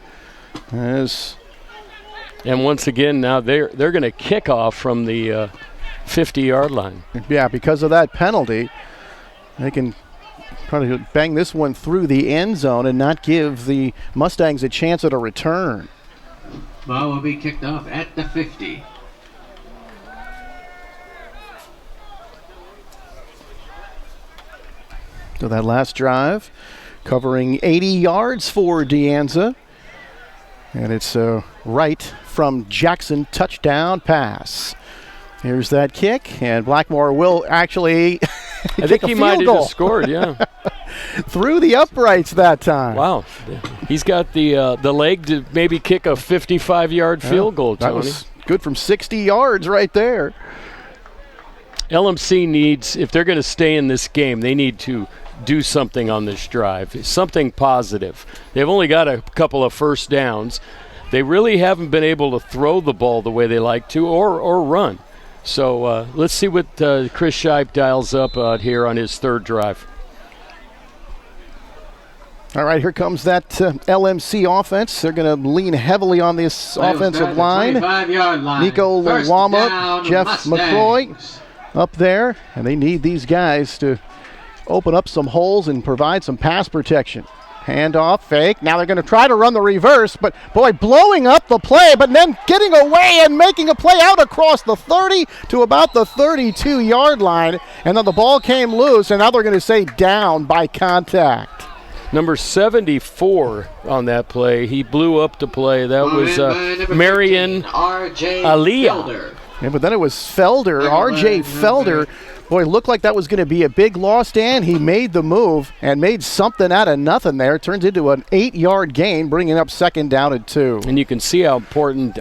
And once again, now they're going to kick off from the 50-yard line. Yeah, because of that penalty, they can probably bang this one through the end zone and not give the Mustangs a chance at a return. Ball will be kicked off at the 50. So that last drive covering 80 yards for Anza. And it's a right from Jackson touchdown pass. Here's that kick, and Blackmore will actually I think he might have just scored, yeah. Through the uprights that time. Wow. He's got the leg to maybe kick a 55-yard field goal, Tony. That was good from 60 yards right there. LMC needs, if they're going to stay in this game, they need to do something on this drive, something positive. They've only got a couple of first downs. They really haven't been able to throw the ball the way they like to or run. So let's see what Chris Shipe dials up out here on his third drive. All right, here comes that LMC offense. They're going to lean heavily on this offensive line. Nico Lawama, Jeff McCroy up there. And they need these guys to open up some holes and provide some pass protection. Handoff, fake. Now they're going to try to run the reverse, but boy, blowing up the play, but then getting away and making a play out across the 30 to about the 32-yard line. And then the ball came loose, and now they're going to say down by contact. Number 74 on that play. He blew up the play. That was Marion Aliyah. Yeah, but then it was Felder, R.J. Felder. Boy, looked like that was going to be a big loss, Dan. He made the move and made something out of nothing there. It turns into an 8-yard gain, bringing up second down at 2. And you can see how important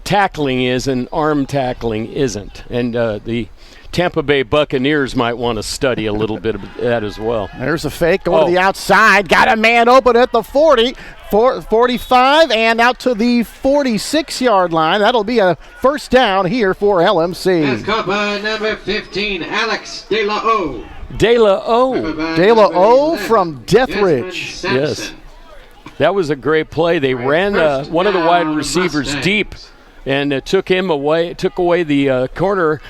tackling is and arm tackling isn't. And the Tampa Bay Buccaneers might want to study a little bit of that as well. There's a fake going to the outside. Got a man open at the 40. 45 and out to the 46-yard line. That'll be a first down here for LMC. That's caught by number 15, Alex De La O. De La O. De La O from Deathridge. Yes. That was a great play. They ran one of the wide receivers deep and took away the corner.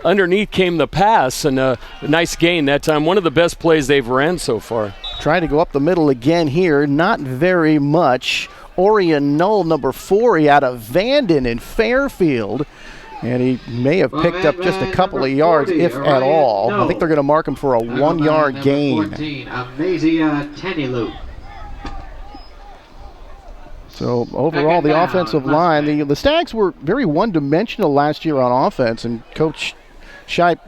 Underneath came the pass, and a nice gain that time. One of the best plays they've ran so far. Trying to go up the middle again here. Not very much. Orion Knoll, number 4, out of Vanden in Fairfield. And he may have picked up just a couple of yards, if at all. I think they're going to mark him for a 1-yard gain. 14, Amazia Tenilu. So overall, the offensive line, the Stags were very one-dimensional last year on offense, and Coach Shipe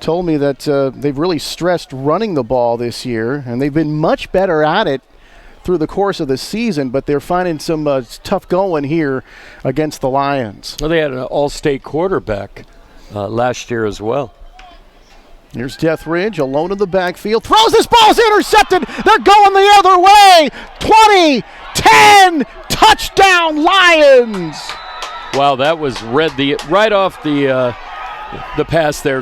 told me that they've really stressed running the ball this year, and they've been much better at it through the course of the season, but they're finding some tough going here against the Lions. Well, they had an all-state quarterback last year as well. Here's Deathridge alone in the backfield. Throws this ball's intercepted. They're going the other way. 20, 10, touchdown Lions. Wow, that was right off the pass there.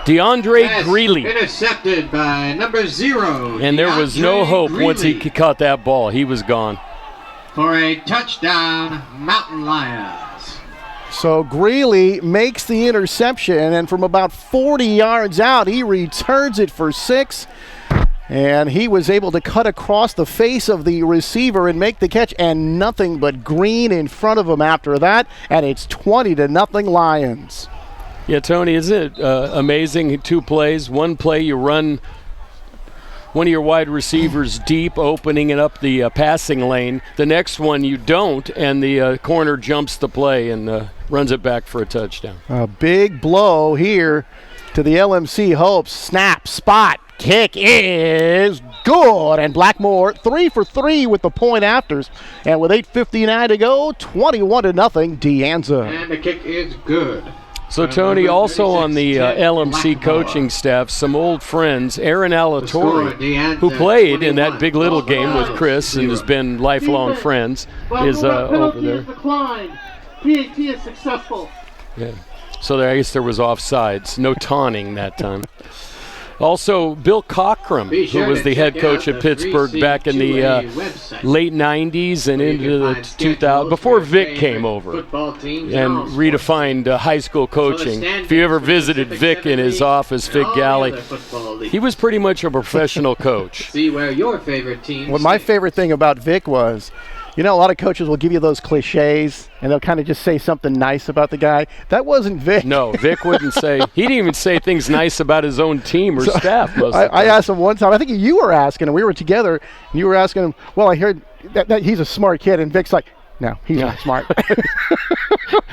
DeAndre Greeley. Intercepted by number 0. And there was no hope once he caught that ball. He was gone. For a touchdown, Mountain Lions. So Greeley makes the interception, and from about 40 yards out, he returns it for 6. And he was able to cut across the face of the receiver and make the catch, and nothing but green in front of him after that, and it's 20-0 Lions. Yeah, Tony, isn't it amazing? 2 plays. One play, you run one of your wide receivers deep, opening it up the passing lane. The next one you don't, and the corner jumps the play and runs it back for a touchdown. A big blow here to the LMC Hopes. Snap, spot, kick is good. And Blackmore 3 for 3 with the point afters. And with 8:59 to go, 21-0 De Anza. And the kick is good. So, Tony, also on the LMC coaching staff, some old friends, Aaron Alatorre, who played in that Big Little game with Chris and has been lifelong friends, is over there. PAT is successful. Yeah. So I guess there was offsides. No taunting that time. Also, Bill Cockrum, who was the head coach at Pittsburgh back in the late 90s and into the 2000s, before Vic came over and redefined high school coaching. If you ever visited Vic in his office, Vic Galley, he was pretty much a professional coach. See where your favorite team. What my favorite thing about Vic was, you know, a lot of coaches will give you those cliches, and they'll kind of just say something nice about the guy. That wasn't Vic. No, Vic wouldn't say. He didn't even say things nice about his own team or staff. I asked him one time, I think you were asking him, we were together, and you were asking him, well, I heard that he's a smart kid, and Vic's like, no, he's not smart.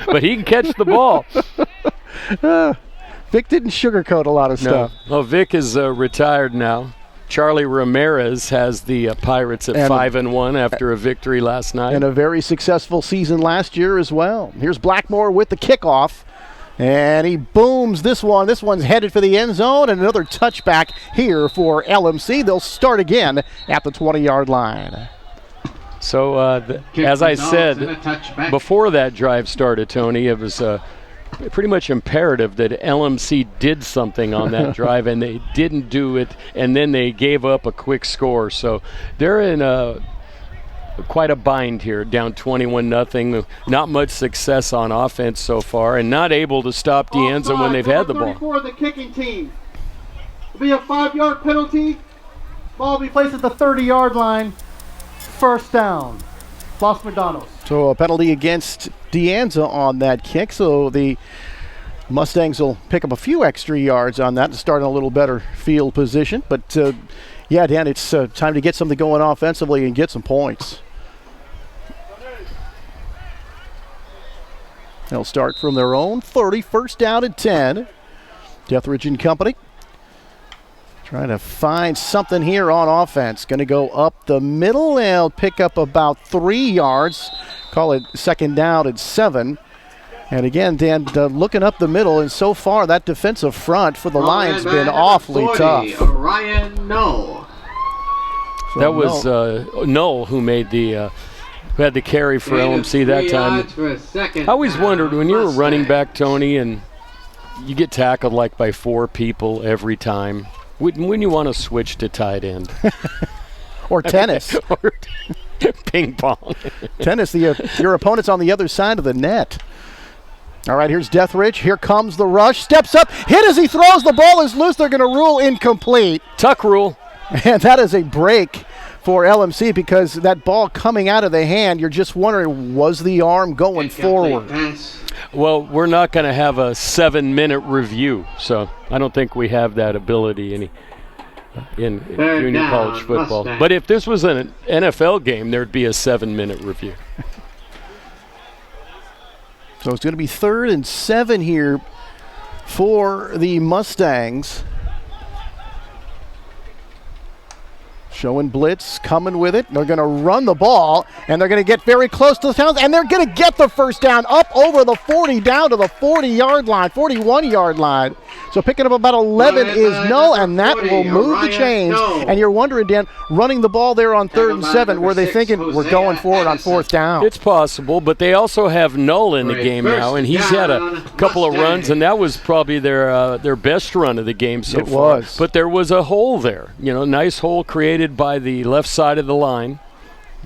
But he can catch the ball. Vic didn't sugarcoat a lot of stuff. No, Vic is retired now. Charlie Ramirez has the Pirates at 5-1 after a victory last night. And a very successful season last year as well. Here's Blackmore with the kickoff. And he booms this one. This one's headed for the end zone. And another touchback here for LMC. They'll start again at the 20-yard line. So, as I said, before that drive started, Tony, it was pretty much imperative that LMC did something on that drive, and they didn't do it, and then they gave up a quick score. So they're in quite a bind here, down 21-0. Not much success on offense so far, and not able to stop De Anza when they've had the ball. For the kicking team, it'll be a 5-yard penalty. Ball will be placed at the 30-yard line. First down, Los Medanos. So a penalty against De Anza on that kick. So the Mustangs will pick up a few extra yards on that to start in a little better field position. But, yeah, Dan, it's time to get something going offensively and get some points. They'll start from their own 30, first down and 10. Deathridge and company trying to find something here on offense. Going to go up the middle. They'll pick up about 3 yards. Call it second down and 7. And again, Dan, looking up the middle, and so far that defensive front for the Lions been awfully tough. Ryan Knoll. So that was Null who made the who had the carry for LMC that time. I always wondered when you were running back, Tony, and you get tackled like by 4 people every time. When you want to switch to tight end. Or tennis. Or ping pong. Tennis, your opponent's on the other side of the net. All right, here's Deathridge. Here comes the rush. Steps up, hit as he throws. The ball is loose. They're going to rule incomplete. Tuck rule. And that is a break for LMC because that ball coming out of the hand, you're just wondering, was the arm going forward? Well, we're not going to have a 7-minute review, so I don't think we have that ability in junior college football. Mustang. But if this was an NFL game, there'd be a 7-minute review. So it's going to be 3rd and 7 here for the Mustangs. Showing blitz, coming with it. They're going to run the ball, and they're going to get very close to the towns, and they're going to get the first down up over the 40, down to the 40-yard line, 41-yard line. So picking up about 11 is Null, and that will move the chains. And you're wondering, Dan, running the ball there on 3rd and 7, were they thinking we're going for it on 4th down? It's possible, but they also have Null in the game now, and he's had a couple of runs, and that was probably their best run of the game so far. It was. But there was a hole there, nice hole created by the left side of the line.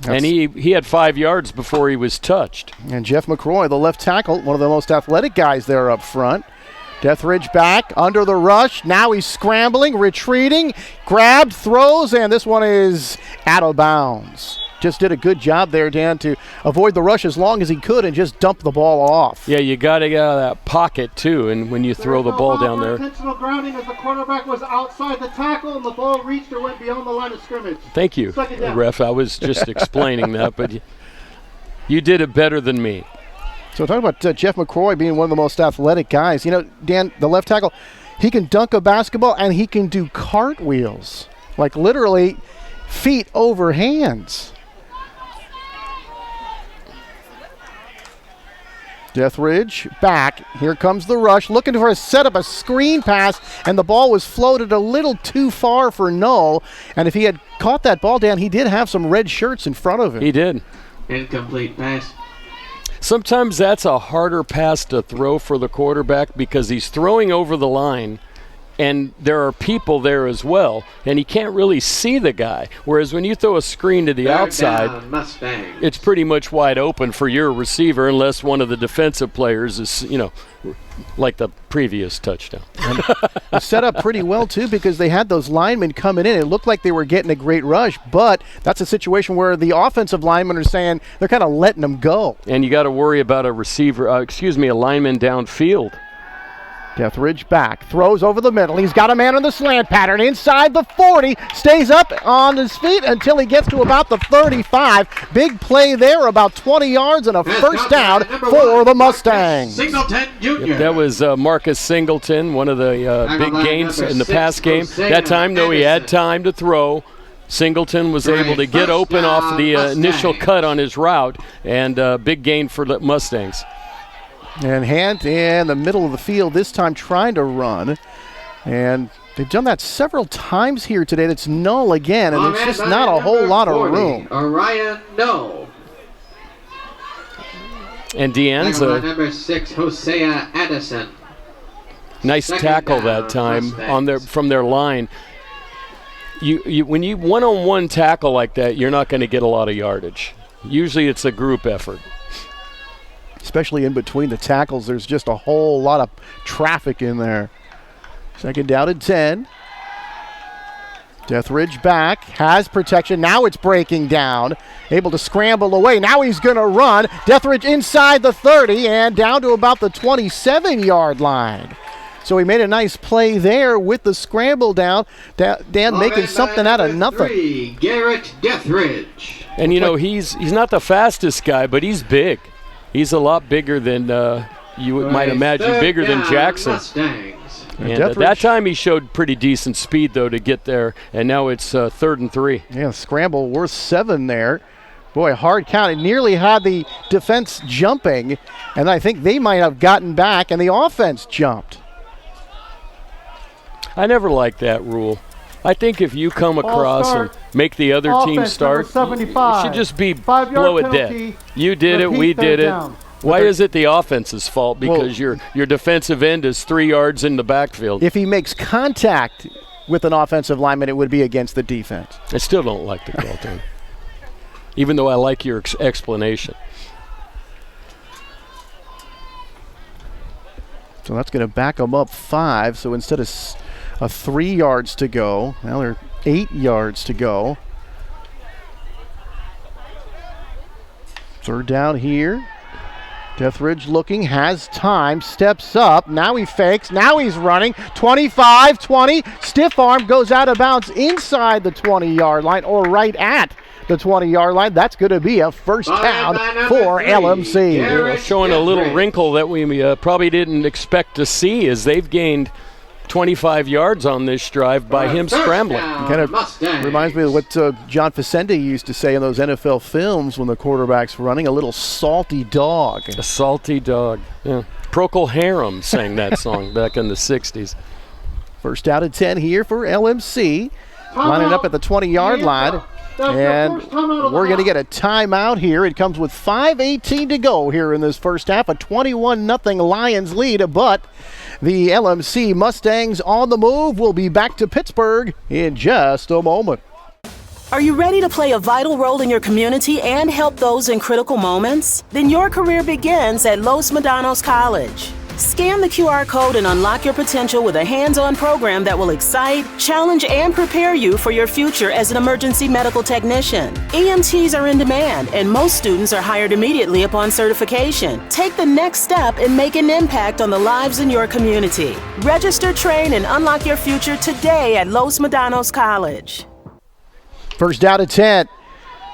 And he had 5 yards before he was touched. And Jeff McCroy, the left tackle, one of the most athletic guys there up front. Deathridge back under the rush. Now he's scrambling, retreating, grabbed, throws, and this one is out of bounds. Just did a good job there, Dan, to avoid the rush as long as he could and just dump the ball off. Yeah, you got to get out of that pocket, too, and when you throw the ball down there. Intentional grounding as the quarterback was outside the tackle and the ball reached or went beyond the line of scrimmage. Thank you, ref. I was just explaining that, but you did it better than me. So talking about Jeff McCroy being one of the most athletic guys. Dan, the left tackle, he can dunk a basketball and he can do cartwheels. Like literally feet over hands. Deathridge back. Here comes the rush. Looking for a setup, a screen pass, and the ball was floated a little too far for Null. And if he had caught that ball down, he did have some red shirts in front of him. He did. Incomplete pass. Sometimes that's a harder pass to throw for the quarterback because he's throwing over the line and there are people there as well, and he can't really see the guy. Whereas when you throw a screen to the outside, it's pretty much wide open for your receiver unless one of the defensive players is, like the previous touchdown. And set up pretty well, too, because they had those linemen coming in. It looked like they were getting a great rush, but that's a situation where the offensive linemen are saying they're kind of letting them go. And you got to worry about a lineman downfield. Deathridge back, throws over the middle. He's got a man in the slant pattern inside the 40, stays up on his feet until he gets to about the 35. Big play there, about 20 yards and a first down for the Mustangs. Singleton Jr. That was Marcus Singleton, one of the big gains in the pass game. That time, though, he had time to throw. Singleton was able to get open off the initial cut on his route, and big gain for the Mustangs. And Hand in the middle of the field, this time trying to run. And they've done that several times here today. That's Null again, and there's just not a whole lot of room. Orion Null. And Deanza. Number 6, Hosea Addison. Nice tackle that time from their line. When you one-on-one tackle like that, you're not going to get a lot of yardage. Usually it's a group effort. Especially in between the tackles, there's just a whole lot of traffic in there. Second down and 10. Deathridge back, has protection. Now it's breaking down. Able to scramble away. Now he's going to run. Deathridge inside the 30 and down to about the 27-yard line. So he made a nice play there with the scramble down. Dan making something out of nothing. 3, Garrett Deathridge. And he's not the fastest guy, but he's big. He's a lot bigger than you might imagine, bigger than Jackson. Mustangs. And at that time he showed pretty decent speed, though, to get there, and now it's 3rd and 3. Yeah, scramble worth 7 there. Boy, hard count. It nearly had the defense jumping, and I think they might have gotten back, and the offense jumped. I never liked that rule. I think if you come across and make the other team start, it should just be blow it dead. You did it, we did it. Why is it the offense's fault? Because your defensive end is 3 yards in the backfield. If he makes contact with an offensive lineman, it would be against the defense. I still don't like the call, Tony. Even though I like your explanation. So that's going to back them up 5. So instead of 3 yards to go, now they're 8 yards to go. Third down here. Deathridge looking, has time, steps up. Now he fakes. Now he's running. 25, 20. Stiff arm goes out of bounds inside the 20-yard line or right at the 20-yard line. That's going to be a first down for LMC. Yeah, showing a little wrinkle that we probably didn't expect to see as they've gained 25 yards on this drive by him scrambling. Kind of reminds me of what John Facenda used to say in those NFL films when the quarterback's running, a little salty dog. A salty dog, yeah. Procol Harum sang that song back in the 60s. First out of 10 here for LMC. Lining up at the 20-yard line. And we're going to get a timeout here. It comes with 5:18 to go here in this first half. A 21-0 Lions lead, but the LMC Mustangs on the move. We'll be back to Pittsburgh in just a moment. Are you ready to play a vital role in your community and help those in critical moments? Then your career begins at Los Medanos College. Scan the QR code and unlock your potential with a hands-on program that will excite, challenge, and prepare you for your future as an emergency medical technician. EMTs are in demand, and most students are hired immediately upon certification. Take the next step and make an impact on the lives in your community. Register, train, and unlock your future today at Los Medanos College. First down at 10.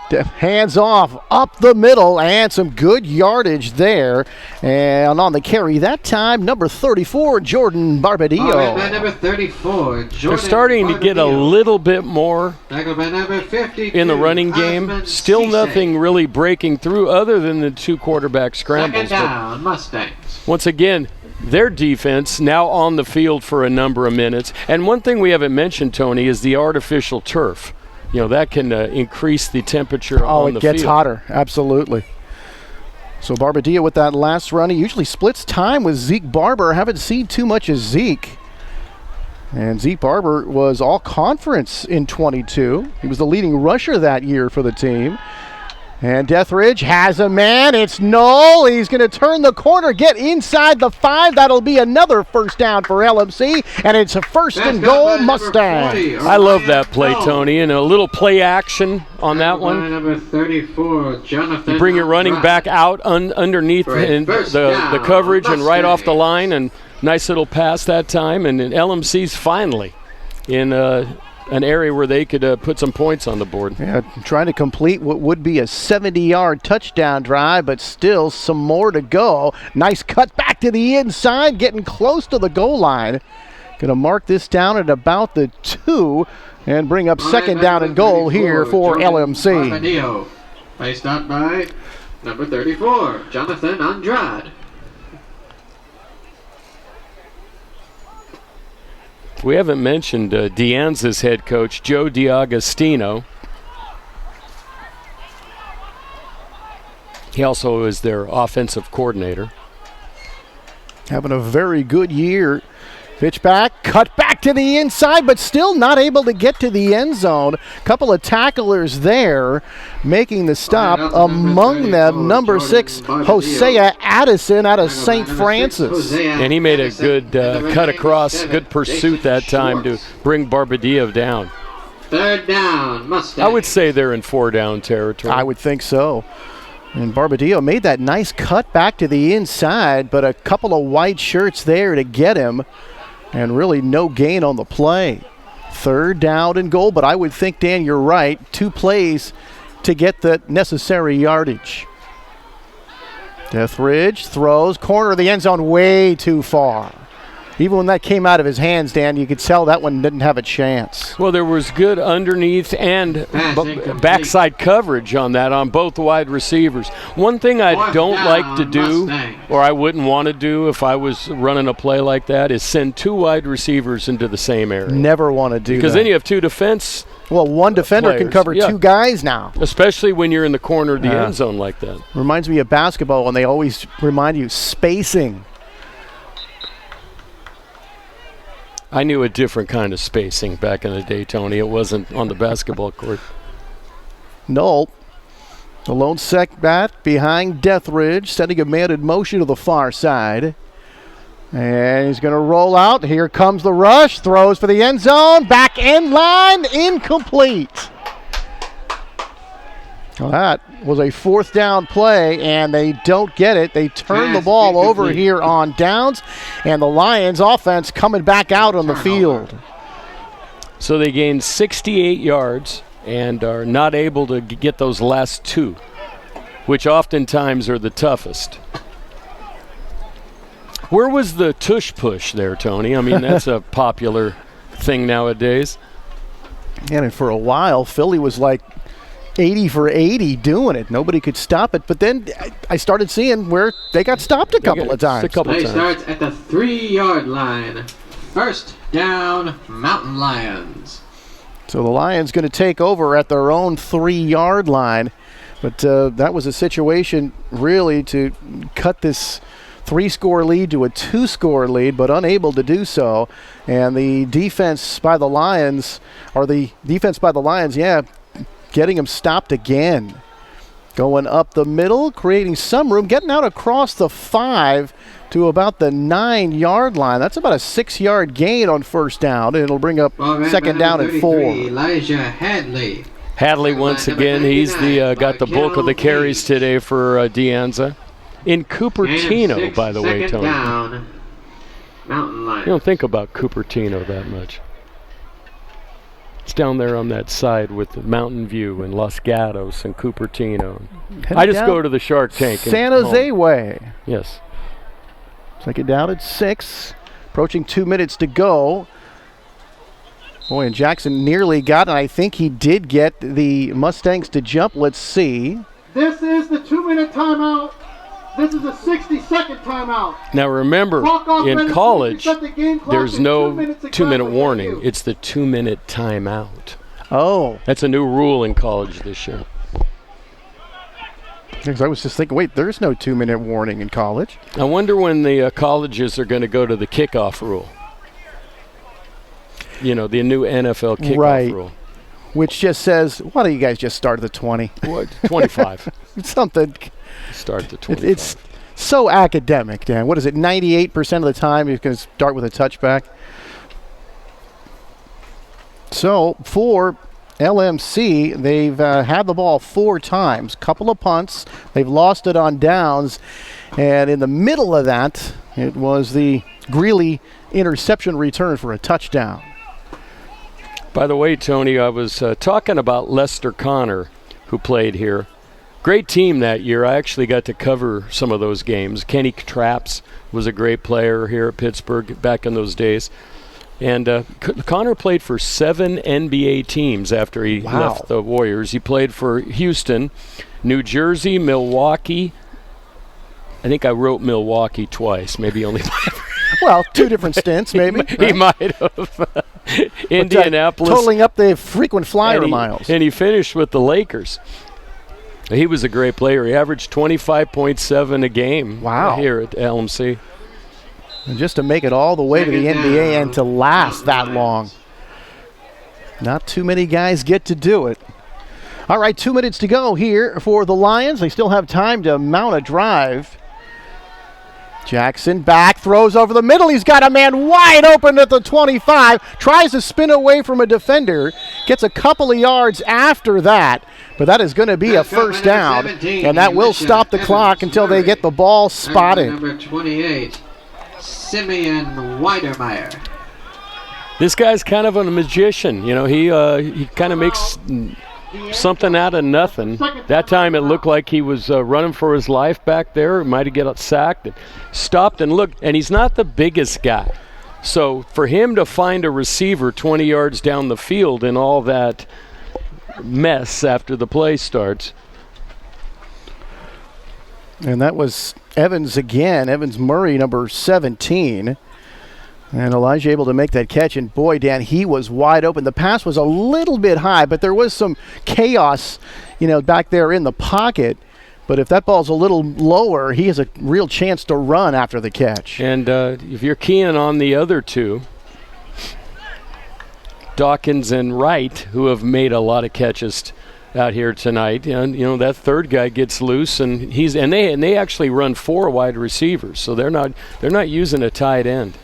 Hands off up the middle and some good yardage there. And on the carry that time, number 34, Jordan Barbadillo. Number 34, Jordan They're starting to get a little bit more number 52, in the running game. Still nothing really breaking through other than the 2 quarterback scrambles. Second down, Mustangs. Once again, their defense now on the field for a number of minutes. And one thing we haven't mentioned, Tony, is the artificial turf. You know, that can increase the temperature on the field. Oh, it gets hotter, absolutely. So Barbadillo with that last run. He usually splits time with Zeke Barber. Haven't seen too much of Zeke. And Zeke Barber was all conference in 22. He was the leading rusher that year for the team. And Deathridge has a man. It's Knoll. He's going to turn the corner, get inside the 5. That'll be another first down for LMC. And it's a first and goal Mustang. I love that play, Tony. And a little play action on that one. Number 34, Jonathan. You bring your running back out underneath the coverage and right off the line. And nice little pass that time. And LMC's finally in an area where they could put some points on the board. Yeah, trying to complete what would be a 70-yard touchdown drive, but still some more to go. Nice cut back to the inside, getting close to the goal line. Going to mark this down at about the 2 and bring up second down and goal here for LMC. Placed out by number 34, Jonathan Andrade. We haven't mentioned Deanza's head coach, Joe D'Agostino. He also is their offensive coordinator. Having a very good year. Pitch back, cut back to the inside, but still not able to get to the end zone. Couple of tacklers there making the stop. Among them, number 6, Hosea Addison out of St. Francis. And he made a good cut across, good pursuit that time to bring Barbadillo down. Third down, Mustang. I would say they're in 4-down territory. I would think so. And Barbadillo made that nice cut back to the inside, but a couple of white shirts there to get him. And really no gain on the play. Third down and goal, but I would think, Dan, you're right. 2 plays to get the necessary yardage. Deathridge throws, corner of the end zone, way too far. Even when that came out of his hands, Dan, you could tell that one didn't have a chance. Well, there was good underneath and backside coverage on that on both wide receivers. One thing I don't like to do, or I wouldn't want to do if I was running a play like that, is send 2 wide receivers into the same area. Never want to do that. Because then you have 2 defense. Well, one defender players. can cover 2 guys now. Especially when you're in the corner of the end zone like that. Reminds me of basketball when they always remind you spacing. I knew a different kind of spacing back in the day, Tony. It wasn't on the basketball court. Nope. The lone sec bat behind Deathridge, sending a man in motion to the far side. And he's going to roll out. Here comes the rush. Throws for the end zone. Back end line. Incomplete. Well, that was a 4th down play, and they don't get it. They turn the ball over here on downs, and the Lions offense coming back out on the field. So they gained 68 yards and are not able to get those last 2, which oftentimes are the toughest. Where was the tush push there, Tony? I mean, that's a popular thing nowadays. And for a while, Philly was like 80 for 80 doing it. Nobody could stop it. But then I started seeing where they got stopped a couple of times. Play starts at the 3-yard line. 1st down, Mountain Lions. So the Lions going to take over at their own 3-yard line. But that was a situation really to cut this 3-score lead to a 2-score lead, but unable to do so. And the defense by the Lions, getting them stopped again. Going up the middle, creating some room, getting out across the 5 to about the 9-yard line. That's about a 6-yard gain on 1st down. It'll bring up 2nd down and 4. Elijah Hadley. Hadley once again, he's got the bulk of the carries today for Anza. In Cupertino, by the way, Tony. Down, Mountain Lions. You don't think about Cupertino that much. It's down there on that side with the Mountain View and Los Gatos and Cupertino. I just go to the Shark Tank. San Jose way. Yes. 2nd down at 6. Approaching 2 minutes to go. Boy, and Jackson nearly got it. I think he did get the Mustangs to jump. Let's see. This is the 2-minute timeout. This is a 60-second timeout. Now remember, in college, there's no 2-minute warning. It's the 2-minute timeout. Oh. That's a new rule in college this year. Because I was just thinking, wait, there's no 2-minute warning in college. I wonder when the colleges are going to go to the kickoff rule. You know, the new NFL kickoff rule. Which just says, why don't you guys just start at the 20? What? 25. Something. Start the 25. It's so academic, Dan. What is it, 98% of the time you're going to start with a touchback? So for LMC, they've had the ball 4 times, couple of punts. They've lost it on downs. And in the middle of that, it was the Greeley interception return for a touchdown. By the way, Tony, I was talking about Lester Connor, who played here. Great team that year. I actually got to cover some of those games. Kenny Traps was a great player here at Pittsburgh back in those days. And Connor played for 7 NBA teams after he left the Warriors. He played for Houston, New Jersey, Milwaukee. I think I wrote Milwaukee twice, maybe only. Well, 2 different stints, maybe. He might have. Indianapolis. Totaling up the frequent flyer miles. And he finished with the Lakers. He was a great player. He averaged 25.7 a game here at LMC. And just to make it all the way to the NBA and to last that long. Not too many guys get to do it. All right, 2 minutes to go here for the Lions. They still have time to mount a drive. Jackson back, throws over the middle. He's got a man wide open at the 25. Tries to spin away from a defender. Gets a couple of yards after that. But that is going to be a 1st down. And that will stop the clock until they get the ball spotted. Number 28, Simeon Weidermeyer. This guy's kind of a magician. You know, he kind of makes something out of nothing. That time it looked like he was running for his life back there. He might have got sacked and stopped and looked. And he's not the biggest guy. So for him to find a receiver 20 yards down the field in all that mess after the play starts. And that was Evans again, Evans Murray, number 17. And Elijah able to make that catch, and boy, Dan, he was wide open. The pass was a little bit high, but there was some chaos, back there in the pocket. But if that ball's a little lower, he has a real chance to run after the catch. And if you're keying on the other two, Dawkins and Wright, who have made a lot of catches out here tonight, and that third guy gets loose, and they actually run 4 wide receivers, so they're not using a tight end.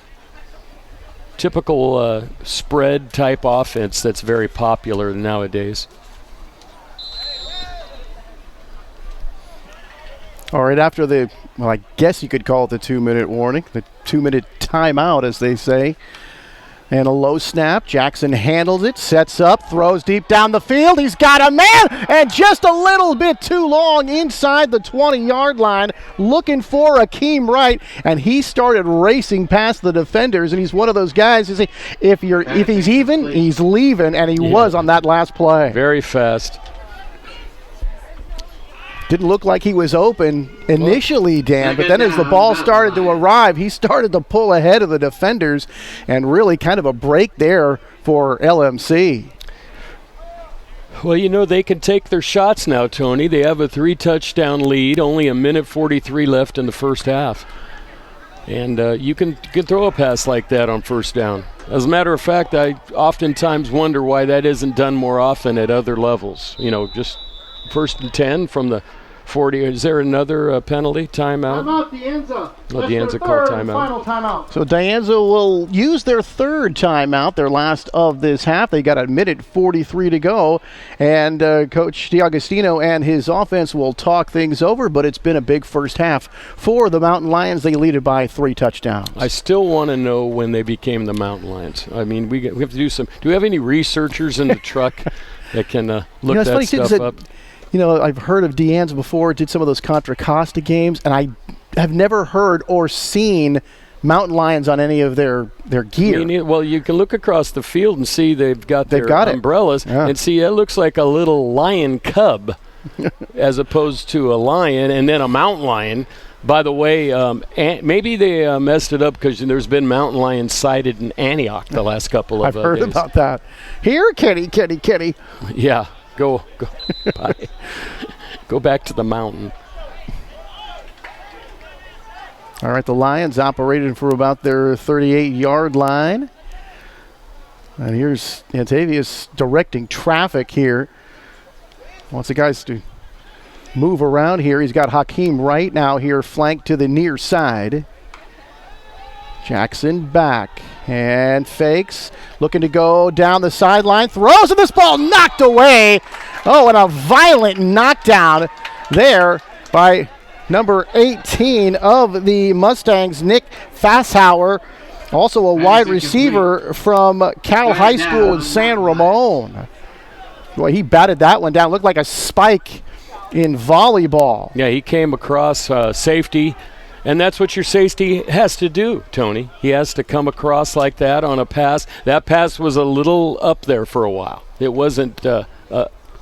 Typical spread type offense that's very popular nowadays. All right, after I guess you could call it the 2-minute warning, the 2-minute timeout, as they say. And a low snap. Jackson handles it, sets up, throws deep down the field. He's got a man, and just a little bit too long inside the 20-yard line, looking for Akeem Wright, and he started racing past the defenders. And he's one of those guys. If he's even, he's leaving, and he was on that last play. Very fast. Didn't look like he was open initially, Dan, but then as the ball started to arrive, he started to pull ahead of the defenders, and really kind of a break there for LMC. Well, they can take their shots now, Tony. They have a 3-touchdown lead, only a minute 43 left in the first half. And you can throw a pass like that on first down. As a matter of fact, I oftentimes wonder why that isn't done more often at other levels. Just 1st and 10 from the 40. Is there another penalty? Timeout? Timeout, De Anza. De Anza called timeout. Final timeout. So De Anza will use their 3rd timeout, their last of this half. They got a minute 43 to go. And Coach D'Agostino and his offense will talk things over, but it's been a big first half for the Mountain Lions. They lead it by 3 touchdowns. I still want to know when they became the Mountain Lions. I mean, we have to do some. Do we have any researchers in the truck that can look that stuff up? I've heard of De Anza before, did some of those Contra Costa games, and I have never heard or seen Mountain Lions on any of their gear. Well, you can look across the field and see they've got their umbrellas, and see it looks like a little lion cub as opposed to a lion, and then a mountain lion. By the way, maybe they messed it up because there's been mountain lions sighted in Antioch the last couple of days. I've heard about that. Here, kitty. Yeah. Go go back to the mountain. All right, the Lions operated for about their 38-yard line. And here's Antavius directing traffic here. Wants the guys to move around here. He's got Hakeem Wright now here flanked to the near side. Jackson back and fakes, looking to go down the sideline, throws, and this ball knocked away. Oh, and a violent knockdown there by number 18 of the Mustangs, Nick Fasshauer, also a wide receiver from Cal High School in San Ramon. Boy, he batted that one down. Looked like a spike in volleyball. Yeah, he came across safety. And that's what your safety has to do, Tony. He has to come across like that on a pass. That pass was a little up there for a while. It wasn't a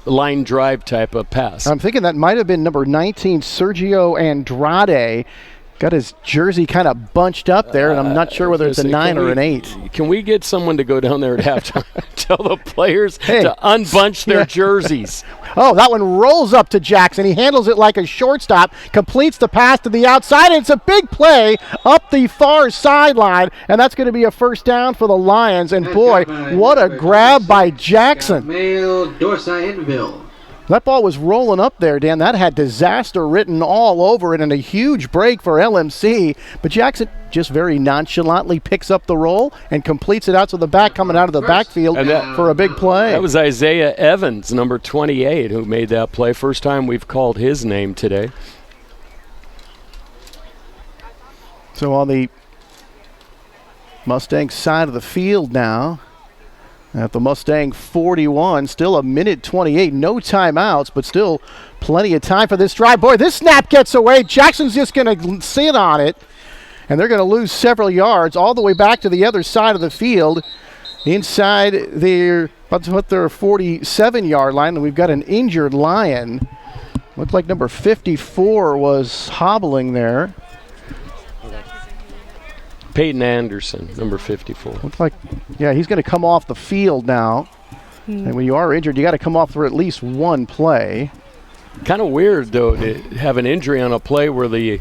line drive type of pass. I'm thinking that might have been number 19, Sergio Andrade. Got his jersey kind of bunched up there, and I'm not sure whether it's a 9 or an 8. Can we get someone to go down there at halftime and tell the players to unbunch their jerseys? Oh, that one rolls up to Jackson. He handles it like a shortstop, completes the pass to the outside, and it's a big play up the far sideline, and that's going to be a first down for the Lions. And boy, what a grab by Jackson. That ball was rolling up there, Dan. That had disaster written all over it and a huge break for LMC. But Jackson just very nonchalantly picks up the roll and completes it out to the back, coming out of the backfield for a big play. That was Isaiah Evans, number 28, who made that play. First time we've called his name today. So on the Mustang side of the field now, at the Mustang 41, still a minute 28, no timeouts, but still plenty of time for this drive. Boy, this snap gets away. Jackson's just going to sit on it. and they're going to lose several yards all the way back to the other side of the field inside their 47-yard line, and we've got an injured Lion. Looked like number 54 was hobbling there. Peyton Anderson, number 54. Looks like, yeah, he's going to come off the field now. And when you are injured, you got to come off for at least one play. Kind of weird, though, to have an injury on a play where the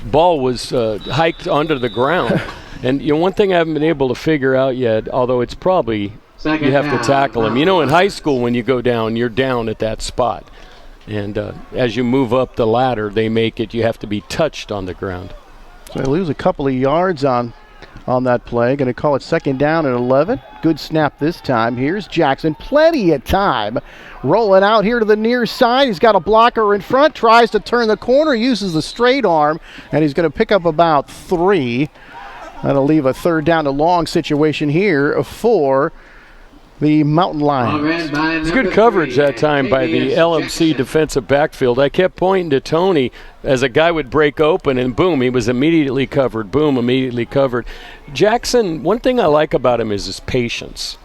ball was hiked onto the ground. And one thing I haven't been able to figure out yet, although it's probably you have to tackle him. In high school, when you go down, you're down at that spot. And as you move up the ladder, they make it you have to be touched on the ground. So they lose a couple of yards on that play. Going to call it 2nd down and 11. Good snap this time. Here's Jackson. Plenty of time. Rolling out here to the near side. He's got a blocker in front. Tries to turn the corner. Uses the straight arm. And he's going to pick up about 3. That'll leave a 3rd down and long situation here for the Mountain Lions. It's good coverage that time by the LMC defensive backfield. I kept pointing to Tony as a guy would break open, and boom, he was immediately covered. Boom, immediately covered. Jackson, one thing I like about him is his patience.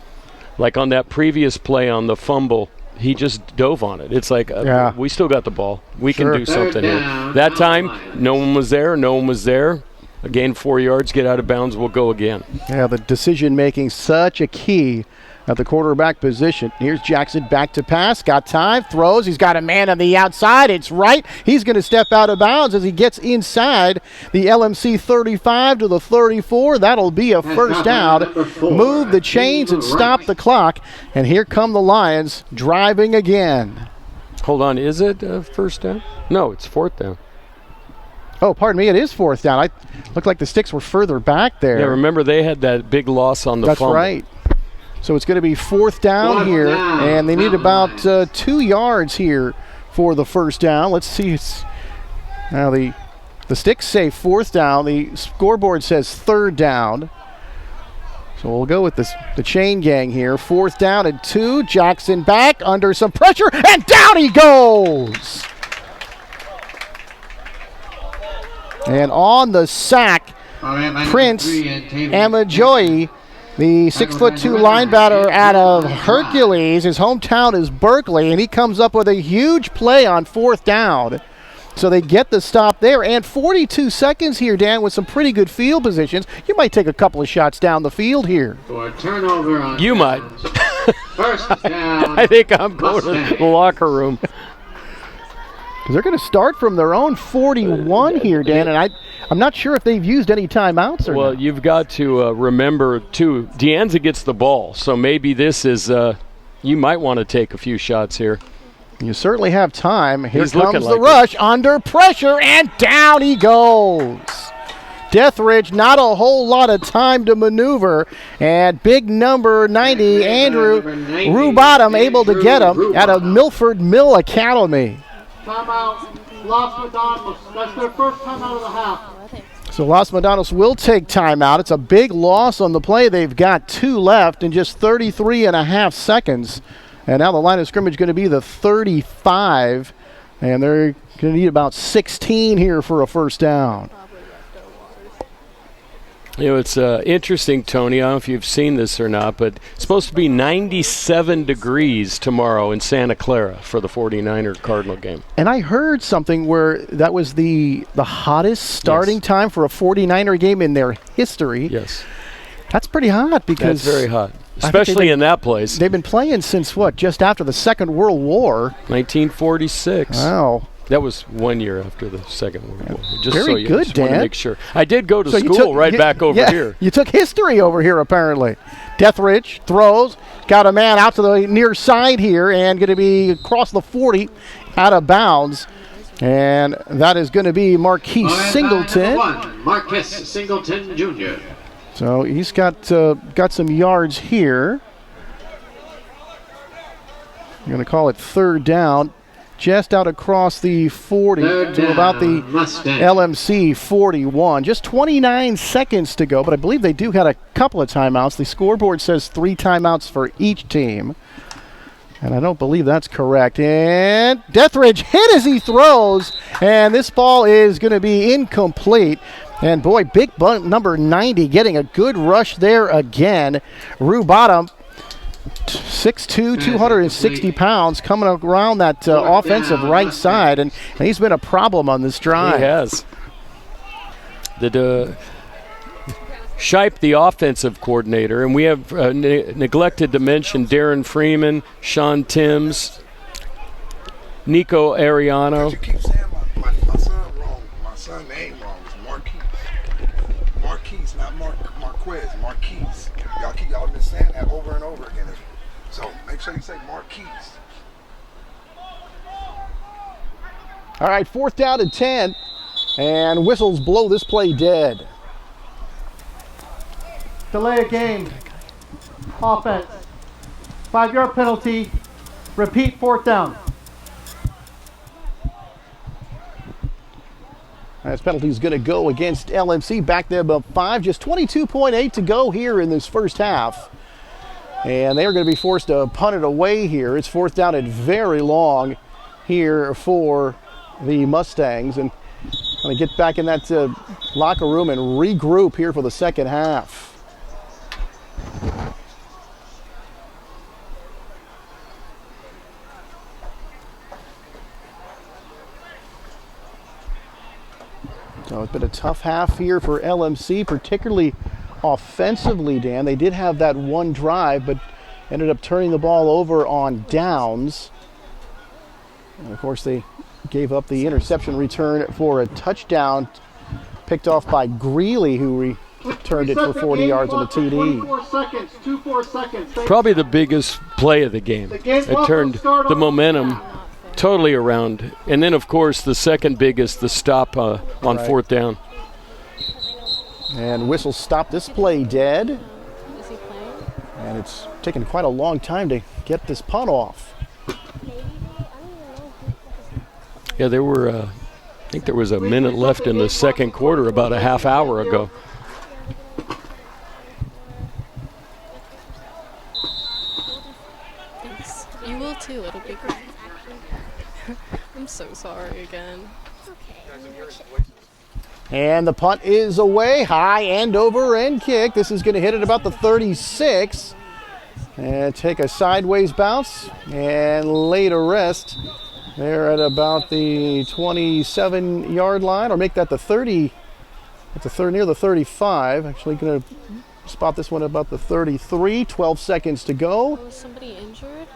Like on that previous play on the fumble, he just dove on it. It's like, we still got the ball. We can do something here. That time, no one was there. Again, 4 yards, get out of bounds, we'll go again. Yeah, the decision-making, such a key at the quarterback position. Here's Jackson back to pass. Got time. Throws. He's got a man on the outside. It's right. He's going to step out of bounds as he gets inside the LMC 35 to the 34. That'll be a 1st down. Move the chains and stop the clock. And here come the Lions driving again. Hold on. Is it 1st down? No, it's 4th down. Oh, pardon me. It is 4th down. I looked like the sticks were further back there. Yeah, remember they had that big loss on the fumble. That's right. So it's going to be 4th down here, and they need about 2 yards here for the 1st down. Let's see. Now the sticks say 4th down. The scoreboard says 3rd down. So we'll go with the chain gang here. 4th down and 2. Jackson back under some pressure, and down he goes. And on the sack, Prince Amajoyi, the 6'2" linebacker out of Hercules. His hometown is Berkeley, and he comes up with a huge play on 4th down. So they get the stop there, and 42 seconds here, Dan, with some pretty good field positions. You might take a couple of shots down the field here. For a turnover on you might. 1st down. I think I'm going to the locker room. Because they're going to start from their own 41 here, Dan, and I'm not sure if they've used any timeouts or Well, not. You've got to remember, too, Deanza gets the ball, so maybe this is you might want to take a few shots here. You certainly have time. Here He's comes the like rush under pressure, and down he goes. Deathridge, not a whole lot of time to maneuver, and big number 90, Andrew Rubottom, able to get him out of Milford Mill Academy. Timeout, Los Medanos. That's their 1st timeout of the half. So Los Medanos will take timeout. It's a big loss on the play. They've got 2 left in just 33 and a half seconds. And now the line of scrimmage is going to be the 35. And they're going to need about 16 here for a 1st down. It's interesting, Tony. I don't know if you've seen this or not, but it's supposed to be 97 degrees tomorrow in Santa Clara for the 49er Cardinal game. And I heard something where that was the hottest starting time for a 49er game in their history. Yes. That's pretty hot because... That's very hot, especially in that place. They've been playing since, just after the Second World War? 1946. Wow. That was 1 year after the Second World War. Just Very good, just Dan. Want to make sure. I did go to school back over here. You took history over here, apparently. Deathridge throws, got a man out to the near side here, and going to be across the 40, out of bounds. And that is going to be Marquise Singleton. Marquise Singleton, Jr. So he's got some yards here. I'm going to call it 3rd down. Just out across the 40 to about the LMC 41. Just 29 seconds to go, but I believe they do have a couple of timeouts. The scoreboard says 3 timeouts for each team, and I don't believe that's correct. And Deathridge hit as he throws, and this ball is going to be incomplete. And boy, big bunt number 90 getting a good rush there again. Rue Bottom, 6'2", 260 pounds, coming around that offensive right side, and he's been a problem on this drive. He has. Shipe, the offensive coordinator, and we have neglected to mention Darren Freeman, Sean Timms, Nico Ariano. You keep saying my son wrong. My son's name wrong. It's Marquise. Marquise, not Marquez. Marquise. Y'all been saying that over and over again. So make sure you say Marquise. All right, 4th down and 10, and whistles blow this play dead. Delay a game. Offense. 5-yard penalty. Repeat 4th down. This penalty is going to go against LMC. Back there above 5. Just 22.8 to go here in this first half. And they're going to be forced to punt it away here. It's 4th down and very long here for the Mustangs. And going to get back in that locker room and regroup here for the second half. So it's been a tough half here for LMC, particularly offensively, Dan. They did have that one drive, but ended up turning the ball over on downs. And of course, they gave up the interception return for a touchdown, picked off by Greeley, who returned it for 40 yards on the TD. 24 seconds. Probably the biggest play of the game. It turned the momentum totally around. And then, of course, the second biggest, the stop on 4th down. And whistle stopped this play dead. And it's taken quite a long time to get this punt off. Yeah, there were, I think there was a minute left in the second quarter about a half hour ago. Thanks. You will too, it'll be great. I'm so sorry again. And the punt is away, high end over end kick. This is going to hit at about the 36 and take a sideways bounce and lay to rest. They're at about the 27-yard line, or make that the 30. It's near the 35. Actually going to spot this one about the 33. 12 seconds to go. Was somebody injured?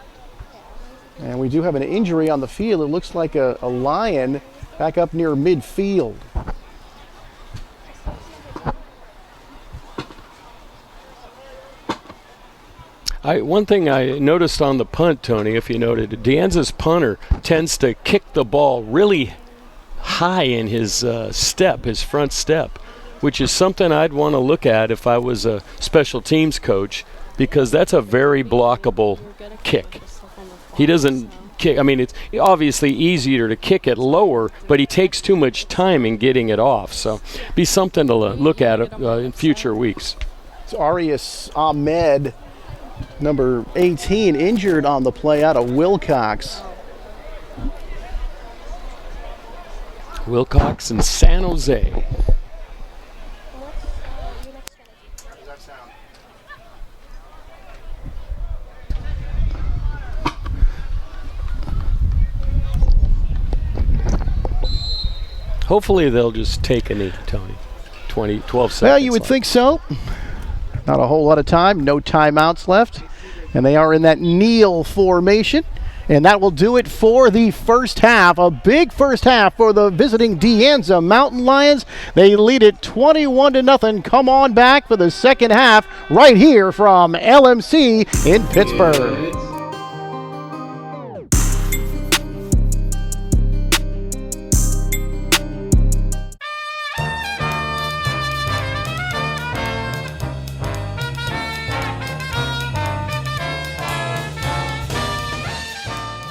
And we do have an injury on the field. It looks like a lion back up near midfield. One thing I noticed on the punt, Tony, if you noted, Deanza's punter tends to kick the ball really high in his his front step, which is something I'd want to look at if I was a special teams coach, because that's a very blockable kick. He doesn't kick. I mean, it's obviously easier to kick it lower, but he takes too much time in getting it off. So be something to look at in future weeks. It's Arias Ahmed, number 18, injured on the play out of Wilcox. Wilcox and San Jose. Hopefully they'll just take a knee, Tony. 12 seconds. Well, you would think so. Not a whole lot of time. No timeouts left. And they are in that kneel formation. And that will do it for the first half. A big first half for the visiting De Anza Mountain Lions. They lead it 21-0. Come on back for the second half right here from LMC in Pittsburgh.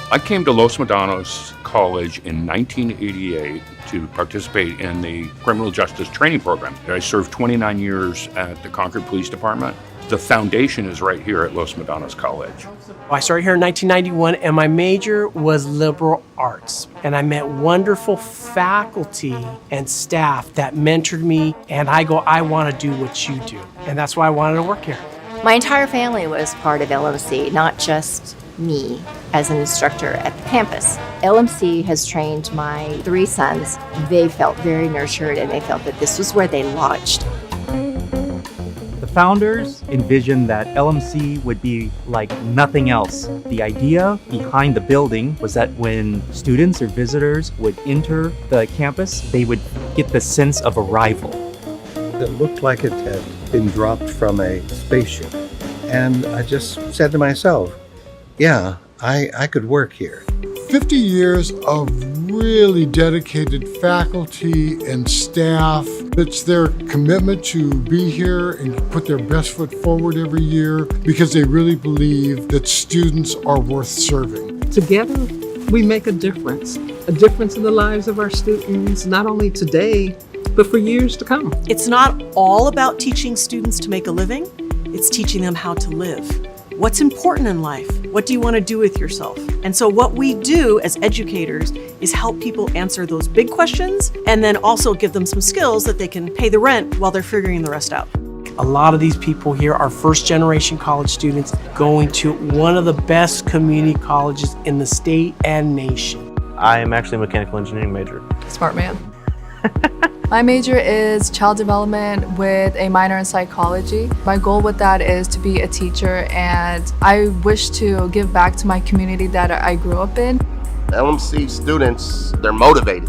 I came to Los Medanos College in 1988 to participate in the criminal justice training program. I served 29 years at the Concord Police Department, The foundation is right here at Los Medanos College. I started here in 1991, and my major was liberal arts. And I met wonderful faculty and staff that mentored me, and I want to do what you do. And that's why I wanted to work here. My entire family was part of LMC, not just me as an instructor at the campus. LMC has trained my 3 sons. They felt very nurtured, and they felt that this was where they launched. The founders envisioned that LMC would be like nothing else. The idea behind the building was that when students or visitors would enter the campus, they would get the sense of arrival. It looked like it had been dropped from a spaceship. And I just said to myself, yeah, I could work here. 50 years of really dedicated faculty and staff. It's their commitment to be here and put their best foot forward every year because they really believe that students are worth serving. Together, we make a difference in the lives of our students, not only today, but for years to come. It's not all about teaching students to make a living, it's teaching them how to live. What's important in life? What do you want to do with yourself? And so what we do as educators is help people answer those big questions and then also give them some skills that they can pay the rent while they're figuring the rest out. A lot of these people here are first-generation college students going to one of the best community colleges in the state and nation. I am actually a mechanical engineering major. Smart man. My major is child development with a minor in psychology. My goal with that is to be a teacher, and I wish to give back to my community that I grew up in. LMC students, they're motivated.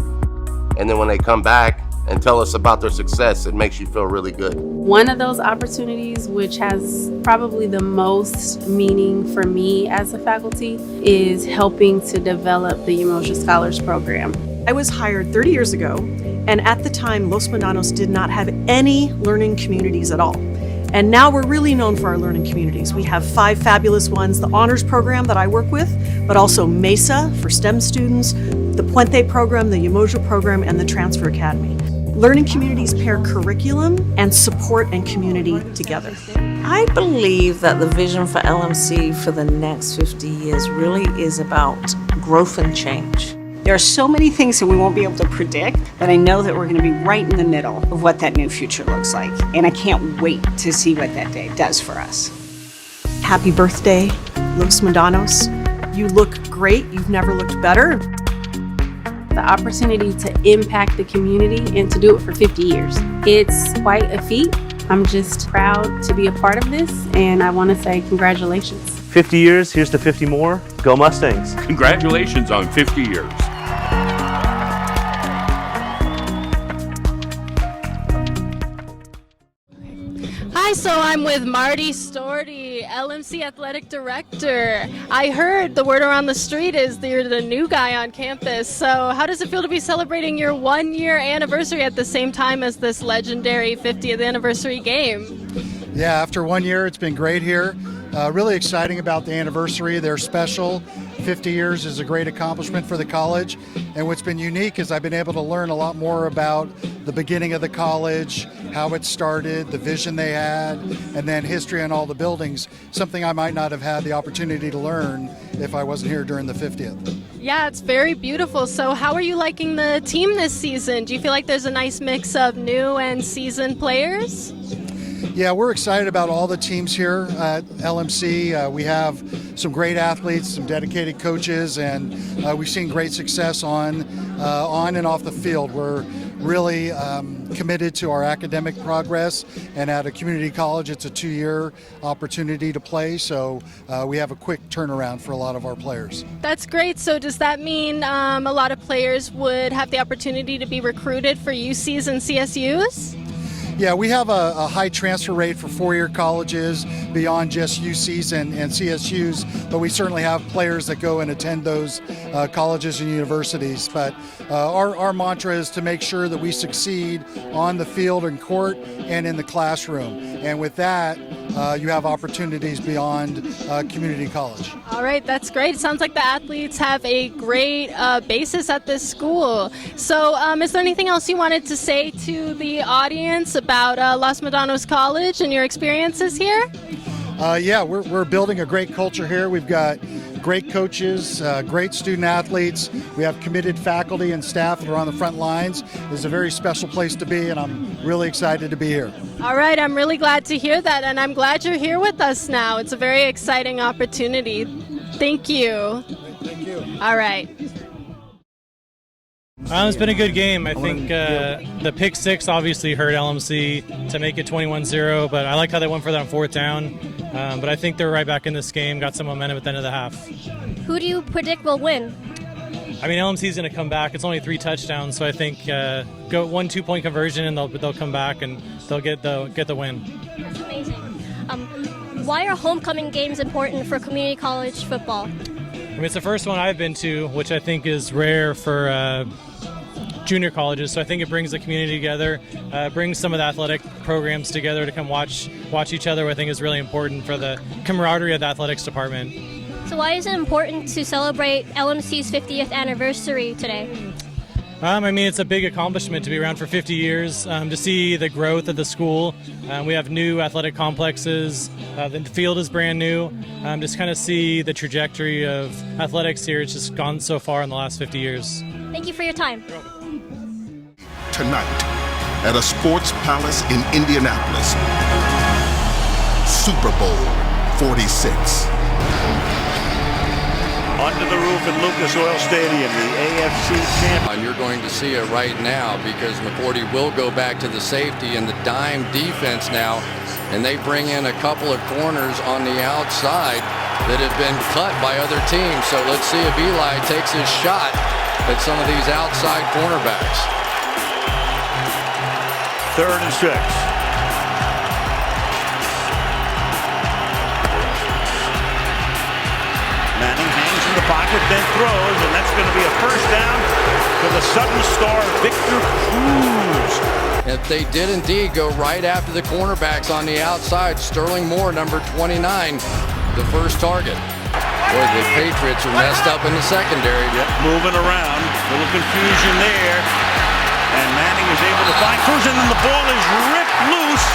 And then when they come back and tell us about their success, it makes you feel really good. One of those opportunities, which has probably the most meaning for me as a faculty, is helping to develop the Umoja Scholars Program. I was hired 30 years ago, and at the time, Los Medanos did not have any learning communities at all. And now we're really known for our learning communities. We have 5 fabulous ones, the honors program that I work with, but also MESA for STEM students, the Puente program, the Umoja program, and the Transfer Academy. Learning communities pair curriculum and support and community together. I believe that the vision for LMC for the next 50 years really is about growth and change. There are so many things that we won't be able to predict, but I know that we're going to be right in the middle of what that new future looks like. And I can't wait to see what that day does for us. Happy birthday, Los Medanos. You look great. You've never looked better. The opportunity to impact the community and to do it for 50 years. It's quite a feat. I'm just proud to be a part of this, and I want to say congratulations. 50 years, here's to 50 more. Go Mustangs. Congratulations on 50 years. Hi, so I'm with Marty Storty, LMC Athletic Director. I heard the word around the street is that you're the new guy on campus. So how does it feel to be celebrating your 1-year anniversary at the same time as this legendary 50th anniversary game? Yeah, after 1 year, it's been great here. Really exciting about the anniversary. They're special. 50 years is a great accomplishment for the college. And what's been unique is I've been able to learn a lot more about the beginning of the college, how it started, the vision they had, and then history on all the buildings, something I might not have had the opportunity to learn if I wasn't here during the 50th. Yeah, it's very beautiful. So how are you liking the team this season? Do you feel like there's a nice mix of new and seasoned players? Yeah, we're excited about all the teams here at LMC. We have some great athletes, some dedicated coaches, and we've seen great success on and off the field. We're really committed to our academic progress, and at a community college, it's a 2-year opportunity to play, so we have a quick turnaround for a lot of our players. That's great. So does that mean a lot of players would have the opportunity to be recruited for UCs and CSUs? Yeah, we have a high transfer rate for 4-year colleges beyond just UCs and CSUs, but we certainly have players that go and attend those colleges and universities. But our mantra is to make sure that we succeed on the field and court and in the classroom. And with that, you have opportunities beyond community college. All right, that's great. It sounds like the athletes have a great basis at this school. So is there anything else you wanted to say to the audience about Los Medanos College and your experiences here? Yeah, we're building a great culture here. We've got great coaches, great student athletes. We have committed faculty and staff that are on the front lines. It's a very special place to be, and I'm really excited to be here. All right, I'm really glad to hear that, and I'm glad you're here with us now. It's a very exciting opportunity. Thank you. Thank you. All right. It's been a good game. I think the pick six obviously hurt LMC to make it 21-0, but I like how they went for that on fourth down. But I think they're right back in this game, got some momentum at the end of the half. Who do you predict will win? I mean, LMC's going to come back. It's only 3 touchdowns, so I think go 1 2-point conversion and they'll come back and they'll get the win. That's amazing. Why are homecoming games important for community college football? I mean, it's the first one I've been to, which I think is rare for junior colleges. So I think it brings the community together, brings some of the athletic programs together to come watch each other, which I think is really important for the camaraderie of the athletics department. So why is it important to celebrate LMC's 50th anniversary today? I mean, it's a big accomplishment to be around for 50 years, to see the growth of the school. We have new athletic complexes. The field is brand new. Just kind of see the trajectory of athletics here. It's just gone so far in the last 50 years. Thank you for your time. Tonight at a sports palace in Indianapolis, Super Bowl 46. Under the roof at Lucas Oil Stadium, the AFC champion. And you're going to see it right now because McCourty will go back to the safety and the dime defense now, and they bring in a couple of corners on the outside that have been cut by other teams. So let's see if Eli takes his shot at some of these outside cornerbacks. 3rd and 6. Manning hangs in the pocket, then throws, and that's going to be a first down to the Southern star, Victor Cruz. If they did indeed go right after the cornerbacks on the outside, Sterling Moore, number 29, the first target. Boy, the Patriots are messed up in the secondary. Yep, moving around, little confusion there. And Manning is able to find Cruz, and then the ball is ripped loose.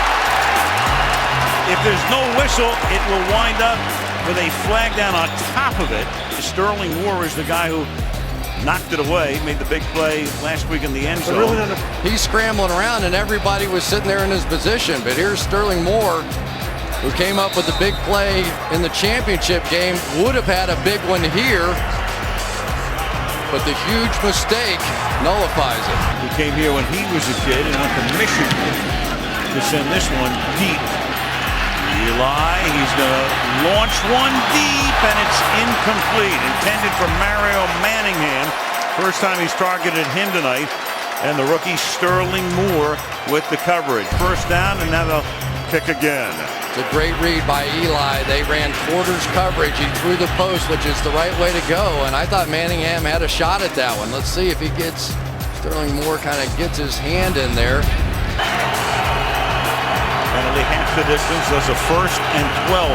If there's no whistle, it will wind up with a flag down on top of it. Sterling Moore is the guy who knocked it away, made the big play last week in the end zone. He's scrambling around, and everybody was sitting there in his position. But here's Sterling Moore, who came up with the big play in the championship game, would have had a big one here, but the huge mistake nullifies it. He came here when he was a kid and went to Michigan to send this one deep. Eli, he's going to launch one deep, and it's incomplete. Intended for Mario Manningham. First time he's targeted him tonight. And the rookie Sterling Moore with the coverage. First down, and now they'll kick again. It's a great read by Eli. They ran quarters coverage. He threw the post, which is the right way to go. And I thought Manningham had a shot at that one. Let's see if he gets, Sterling Moore kind of gets his hand in there. Penalty half the distance. That's a 1st and 12.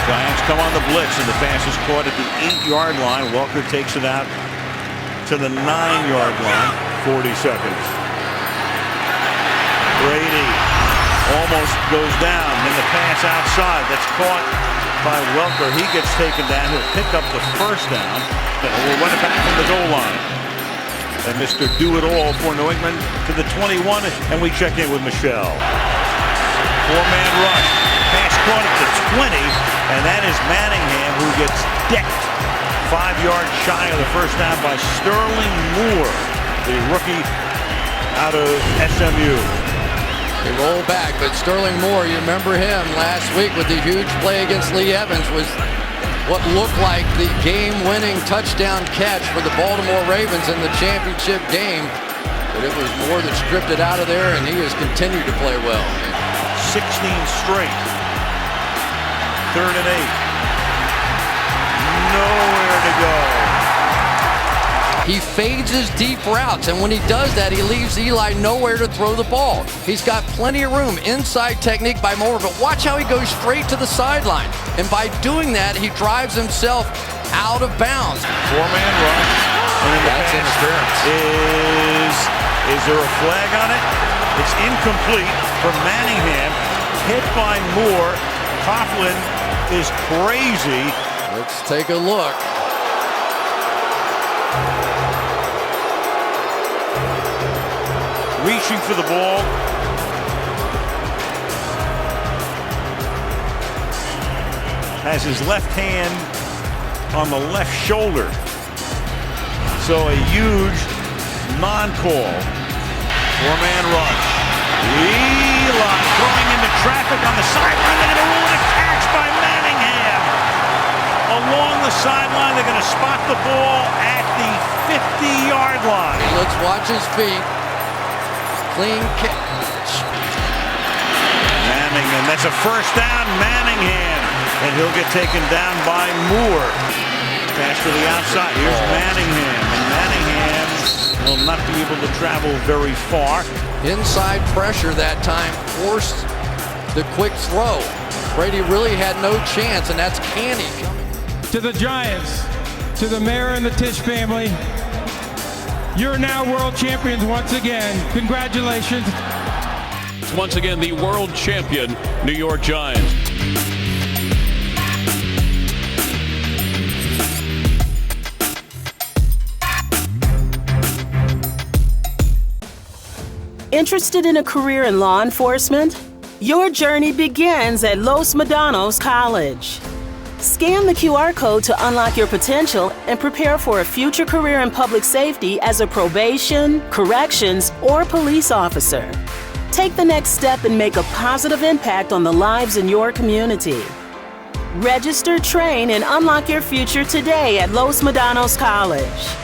Giants come on the blitz, and the pass is caught at the 8-yard line. Walker takes it out to the 9-yard line. 40 seconds. Brady almost goes down. Then the pass outside. That's caught by Welker. He gets taken down. He'll pick up the first down. And we'll run it back from the goal line. And Mr. Do-It-All for New England to the 21, and we check in with Michelle. 4-man rush. Pass caught at the 20, and that is Manningham, who gets decked 5 yards shy of the first down by Sterling Moore, the rookie out of SMU. They roll back, but Sterling Moore, you remember him last week with the huge play against Lee Evans, was what looked like the game-winning touchdown catch for the Baltimore Ravens in the championship game. But it was Moore that stripped it out of there, and he has continued to play well. 16 straight. 3rd and 8. Nowhere to go. He fades his deep routes, and when he does that, he leaves Eli nowhere to throw the ball. He's got plenty of room. Inside technique by Moore, but watch how he goes straight to the sideline. And by doing that, he drives himself out of bounds. Four-man rush. And that's interference. Is there a flag on it? It's incomplete from Manningham. Hit by Moore. Coughlin is crazy. Let's take a look. Reaching for the ball. Has his left hand on the left shoulder. So a huge non-call. Four-man rush. Eli throwing into traffic on the sideline. They're going to rule it a catch by Manningham. Along the sideline, they're going to spot the ball at the 50-yard line. Let's watch his feet. Clean catch. Manningham, that's a first down, Manningham. And he'll get taken down by Moore. Pass to the outside. Here's Manningham. And Manningham will not be able to travel very far. Inside pressure that time forced the quick throw. Brady really had no chance, and that's Canny. To the Giants, to the mayor and the Tisch family, you're now world champions once again. Congratulations. Once again, the world champion New York Giants. Interested in a career in law enforcement? Your journey begins at Los Medanos College. Scan the QR code to unlock your potential and prepare for a future career in public safety as a probation, corrections, or police officer. Take the next step and make a positive impact on the lives in your community. Register, train, and unlock your future today at Los Medanos College.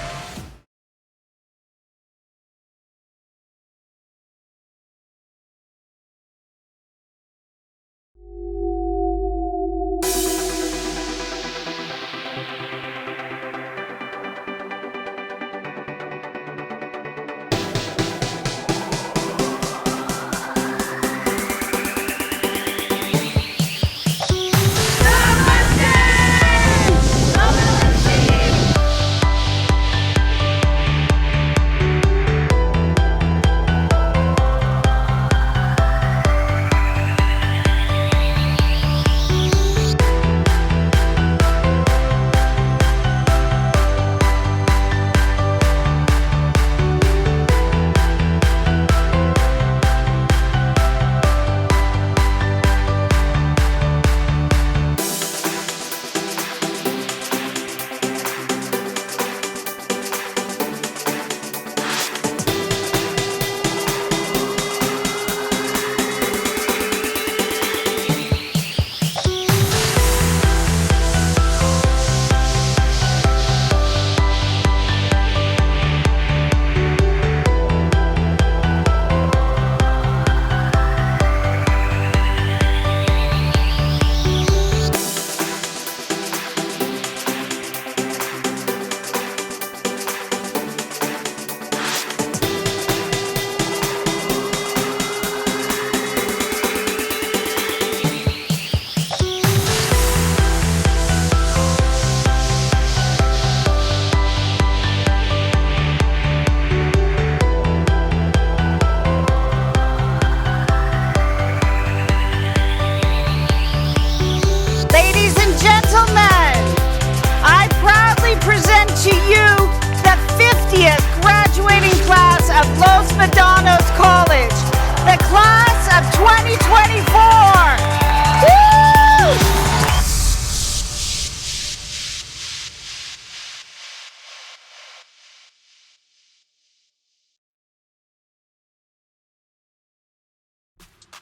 to you the 50th graduating class of Los Medanos College, the class of 2024. Woo!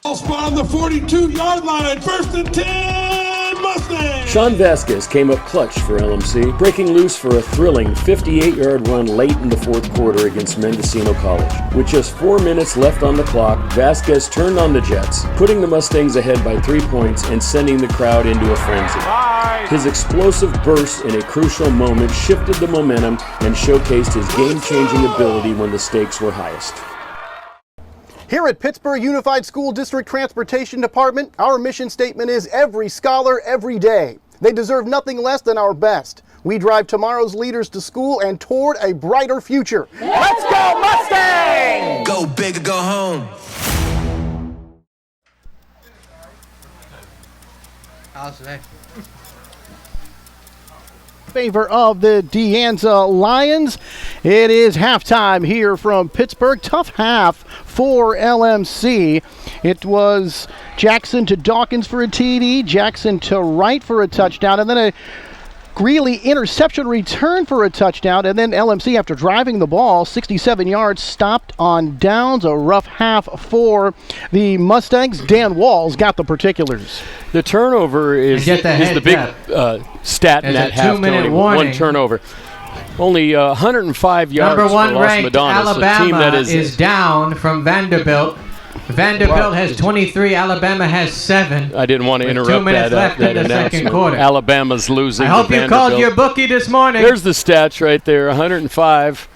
Ball spot on the 42-yard line, 1st and 10, Sean Vasquez came up clutch for LMC, breaking loose for a thrilling 58-yard run late in the fourth quarter against Mendocino College. With just 4 minutes left on the clock, Vasquez turned on the Jets, putting the Mustangs ahead by 3 points and sending the crowd into a frenzy. His explosive burst in a crucial moment shifted the momentum and showcased his game-changing ability when the stakes were highest. Here at Pittsburg Unified School District Transportation Department, our mission statement is every scholar, every day. They deserve nothing less than our best. We drive tomorrow's leaders to school and toward a brighter future. Let's go Mustangs! Go big or go home. Favor of the Anza Lions. It is halftime here from Pittsburgh. Tough half for LMC. It was Jackson to Dawkins for a TD, Jackson to Wright for a touchdown, and then a Greeley interception return for a touchdown, and then LMC, after driving the ball 67 yards, stopped on downs. A rough half for the Mustangs. Dan Walls got the particulars. The turnover is the big stat in that half. Only one turnover. Only 105 yards Number one for Los ranked Medanos, a team that is down from Vanderbilt. Vanderbilt has 23, Alabama has 7. I didn't want to interrupt 2 minutes left in the announcement. second quarter. Alabama's losing. I hope you called your bookie this morning. There's the stats right there. 105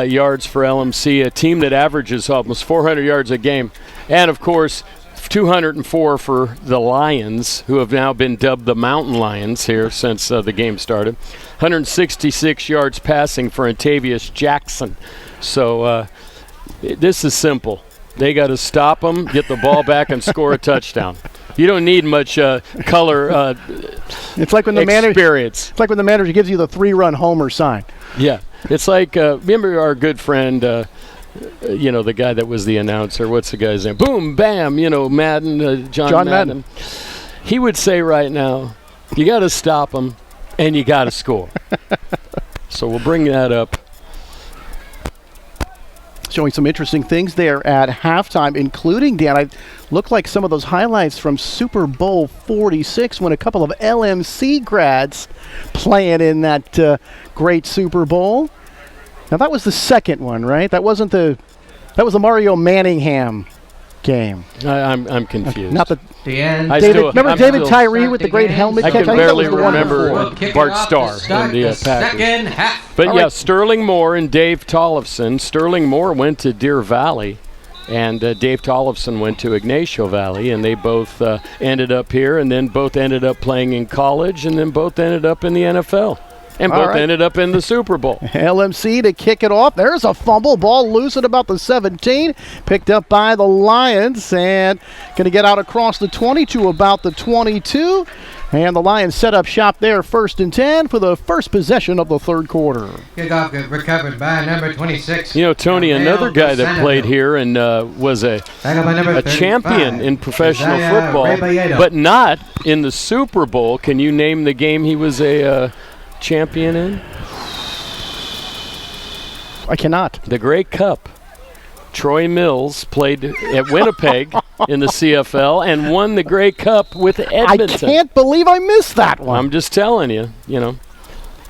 yards for LMC, a team that averages almost 400 yards a game. And, of course, 204 for the Lions, who have now been dubbed the Mountain Lions here since the game started. 166 yards passing for Antavius Jackson. So this is simple. They got to stop them, get the ball back, and score a touchdown. You don't need much color It's like when the experience. It's like when the manager gives you the 3-run homer sign. Yeah. It's like, remember our good friend, the guy that was the announcer. What's the guy's name? Boom, bam, Madden, John Madden. He would say right now, you got to stop them, and you got to score. So we'll bring that up. Showing some interesting things there at halftime, including, Dan, I look like some of those highlights from Super Bowl 46 when a couple of LMC grads playing in that great Super Bowl. Now that was the second one, right? That was the Mario Manningham game. I'm confused. Not the David David Tyree with the great helmet I catch? can barely remember Bart Starr in the Packers. But Sterling Moore and Dave Tollefson. Sterling Moore went to Deer Valley, and Dave Tollefson went to Ignacio Valley, and they both ended up here, and then both ended up playing in college, and then both ended up in the NFL. And both ended up in the Super Bowl. LMC to kick it off. There's a fumble. Ball loose at about the 17. Picked up by the Lions. And going to get out across the 20 to about the 22. And the Lions set up shop there, 1st and 10 for the first possession of the third quarter. Kickoff recovered by number 26. Tony, another guy that played here and was a champion in professional football, but not in the Super Bowl. Can you name the game he was a champion in? I cannot. The Grey Cup. Troy Mills played at Winnipeg in the CFL and won the Grey Cup with Edmonton. I can't believe I missed that one. I'm just telling you,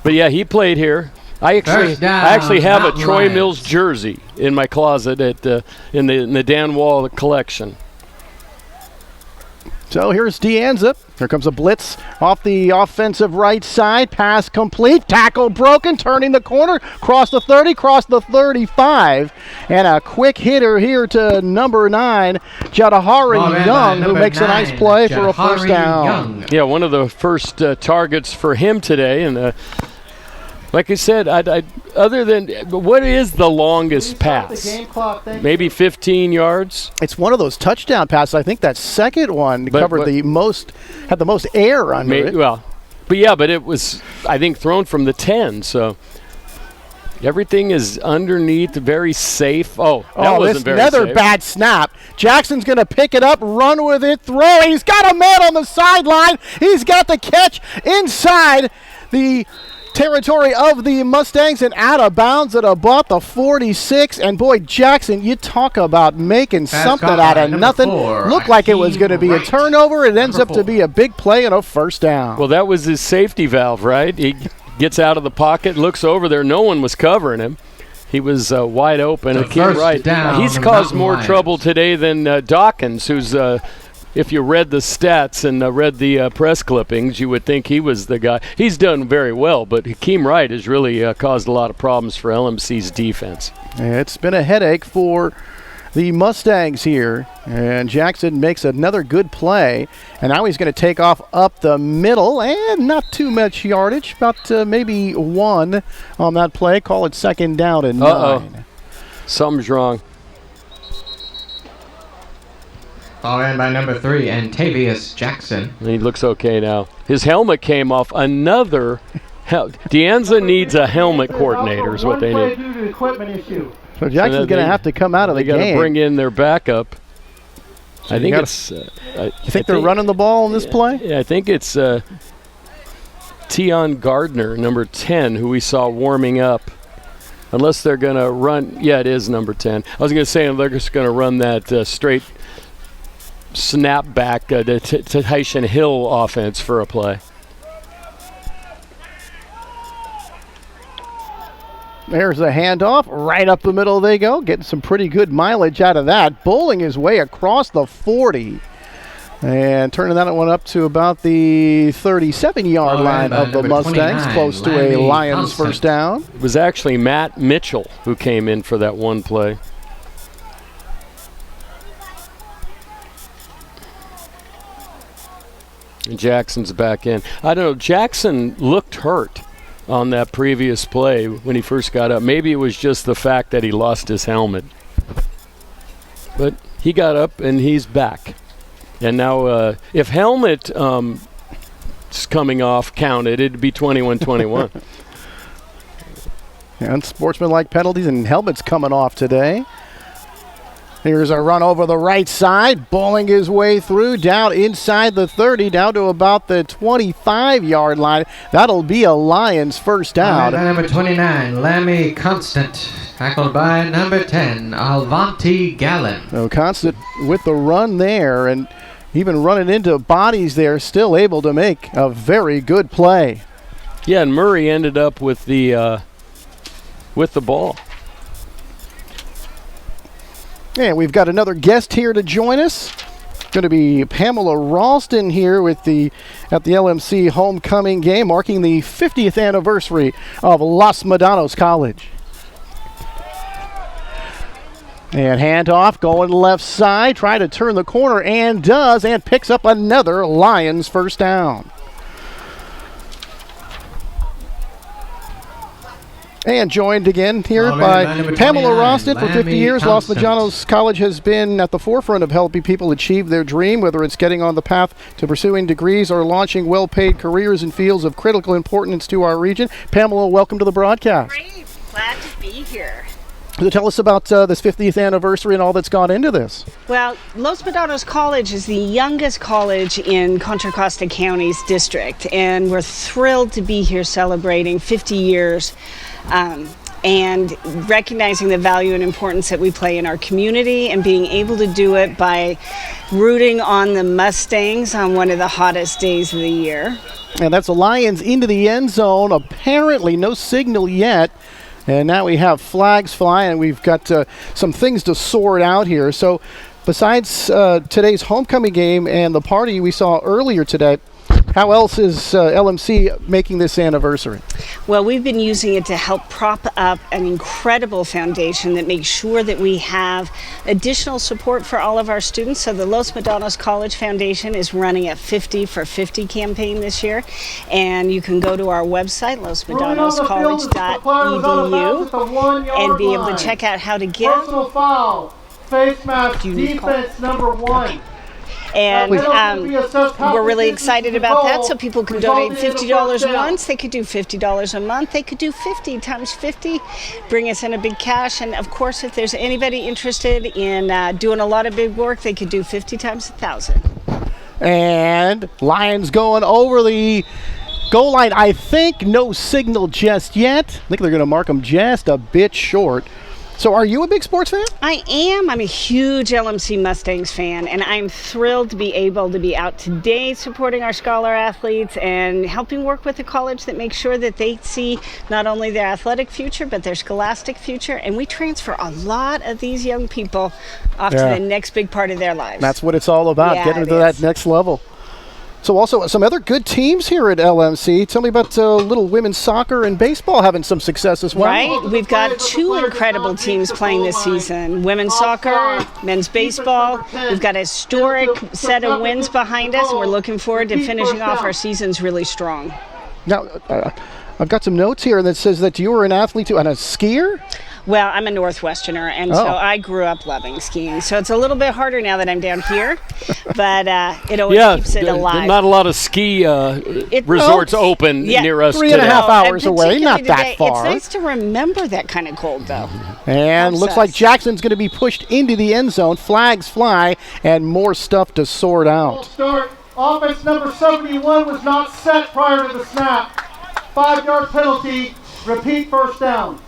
But yeah, he played here. I actually have a Troy Mills jersey in my closet in the Dan Wall collection. So here's Anza. Here comes a blitz off the offensive right side. Pass complete. Tackle broken. Turning the corner. Cross the 30. Cross the 35. And a quick hitter here to number 9, Jadahari Young, who makes a nice play for a first down. Yeah, one of the first targets for him today. And like I said, other than what is the longest pass? The game clock, maybe 15 yards. It's one of those touchdown passes. I think that second one covered the most, had the most air under it. Well, but it was, I think, thrown from the 10. So everything is underneath, very safe. That wasn't very safe. Another bad snap. Jackson's going to pick it up, run with it, throw. He's got a man on the sideline. He's got the catch inside the territory of the Mustangs and out of bounds at about the 46. And boy, Jackson, you talk about making something out of nothing. Looked like it was going to be a turnover. It ends up to be a big play and a first down. Well, that was his safety valve, right? He gets out of the pocket, looks over there. No one was covering him. He was wide open. Hakeem Wright, he's caused more trouble today than Dawkins, who's if you read the stats and read the press clippings, you would think he was the guy. He's done very well, but Hakeem Wright has really caused a lot of problems for LMC's defense. It's been a headache for the Mustangs here, and Jackson makes another good play, and now he's going to take off up the middle, and not too much yardage, about maybe 1 on that play. Call it second down and 9. Something's wrong. Ball in by number 3, Antavius Jackson. He looks okay now. His helmet came off. Another. Deanza needs a helmet coordinator is what they need. Due to equipment issue. So Jackson's going to have to come out of the game. They got to bring in their backup. So I think it's. You think they're running the ball in this play? Yeah, I think it's Tion Gardner, number 10, who we saw warming up. Unless they're going to run. Yeah, it is number 10. I was going to say they're just going to run that straight snap back to Tyson Hill offense for a play. There's a handoff. Right up the middle they go. Getting some pretty good mileage out of that. Bowling his way across the 40. And turning that one up to about the 37-yard line of the Mustangs. Close to a Lions first down. It was actually Matt Mitchell who came in for that one play. And Jackson's back in. I don't know. Jackson looked hurt on that previous play when he first got up. Maybe it was just the fact that he lost his helmet. But he got up and he's back. And now if helmet coming off counted, it'd be 21-21. And sportsmanlike penalties and helmets coming off today. Here's a run over the right side, bowling his way through, down inside the 30, down to about the 25-yard line. That'll be a Lions first down. Number 29, Lammy Constant, tackled by number 10, Alvanti Gallen. So Constant with the run there, and even running into bodies there, still able to make a very good play. Yeah, and Murray ended up with the ball. And we've got another guest here to join us. Going to be Pamela Ralston here at the LMC homecoming game, marking the 50th anniversary of Los Medanos College. And handoff going left side, trying to turn the corner, and does, and picks up another Lions first down. And joined again here by Pamela Ralston. For 50 years, Los Medanos College has been at the forefront of helping people achieve their dream, whether it's getting on the path to pursuing degrees or launching well-paid careers in fields of critical importance to our region. Pamela, welcome to the broadcast. Great. Glad to be here. So tell us about this 50th anniversary and all that's gone into this. Well, Los Medanos College is the youngest college in Contra Costa County's district, and we're thrilled to be here celebrating 50 years and recognizing the value and importance that we play in our community, and being able to do it by rooting on the Mustangs on one of the hottest days of the year. And that's the Lions into the end zone. Apparently no signal yet. And now we have flags flying, and we've got some things to sort out here. So besides today's homecoming game and the party we saw earlier today, how else is LMC making this anniversary? Well, we've been using it to help prop up an incredible foundation that makes sure that we have additional support for all of our students. So the Los Medanos College Foundation is running a 50 for 50 campaign this year. And you can go to our website, losmedanoscollege.edu, and be able to check out how to give. Personal foul, face mask, defense number 1. And we're really excited about that, so people can donate $50 once. They could do $50 a month. They could do 50 times 50, bring us in a big cash. And of course, if there's anybody interested in doing a lot of big work, they could do 50 times 1,000. And Lions going over the Goal line, I think, no signal just yet. I think they're going to mark them just a bit short. So are you a big sports fan? I am. I'm a huge LMC Mustangs fan, and I'm thrilled to be able to be out today supporting our scholar athletes and helping work with the college that makes sure that they see not only their athletic future, but their scholastic future. And we transfer a lot of these young people off to the next big part of their lives. That's what it's all about, getting to that next level. So also some other good teams here at LMC. Tell me about little women's soccer and baseball having some success as well. Right. We've got 2 incredible teams playing this season. Women's soccer, men's baseball. We've got a historic set of wins behind us, and we're looking forward to finishing off our seasons really strong. Now, I've got some notes here that says that you were an athlete too, and a skier? Well, I'm a Northwesterner, and so I grew up loving skiing. So it's a little bit harder now that I'm down here, but it always keeps it alive. Not a lot of ski resorts open near us today. 3.5 hours away, not that far. It's nice to remember that kind of cold, though. And looks like Jackson's going to be pushed into the end zone. Flags fly, and more stuff to sort out. Start. Offense number 71 was not set prior to the snap. 5-yard penalty. Repeat first down.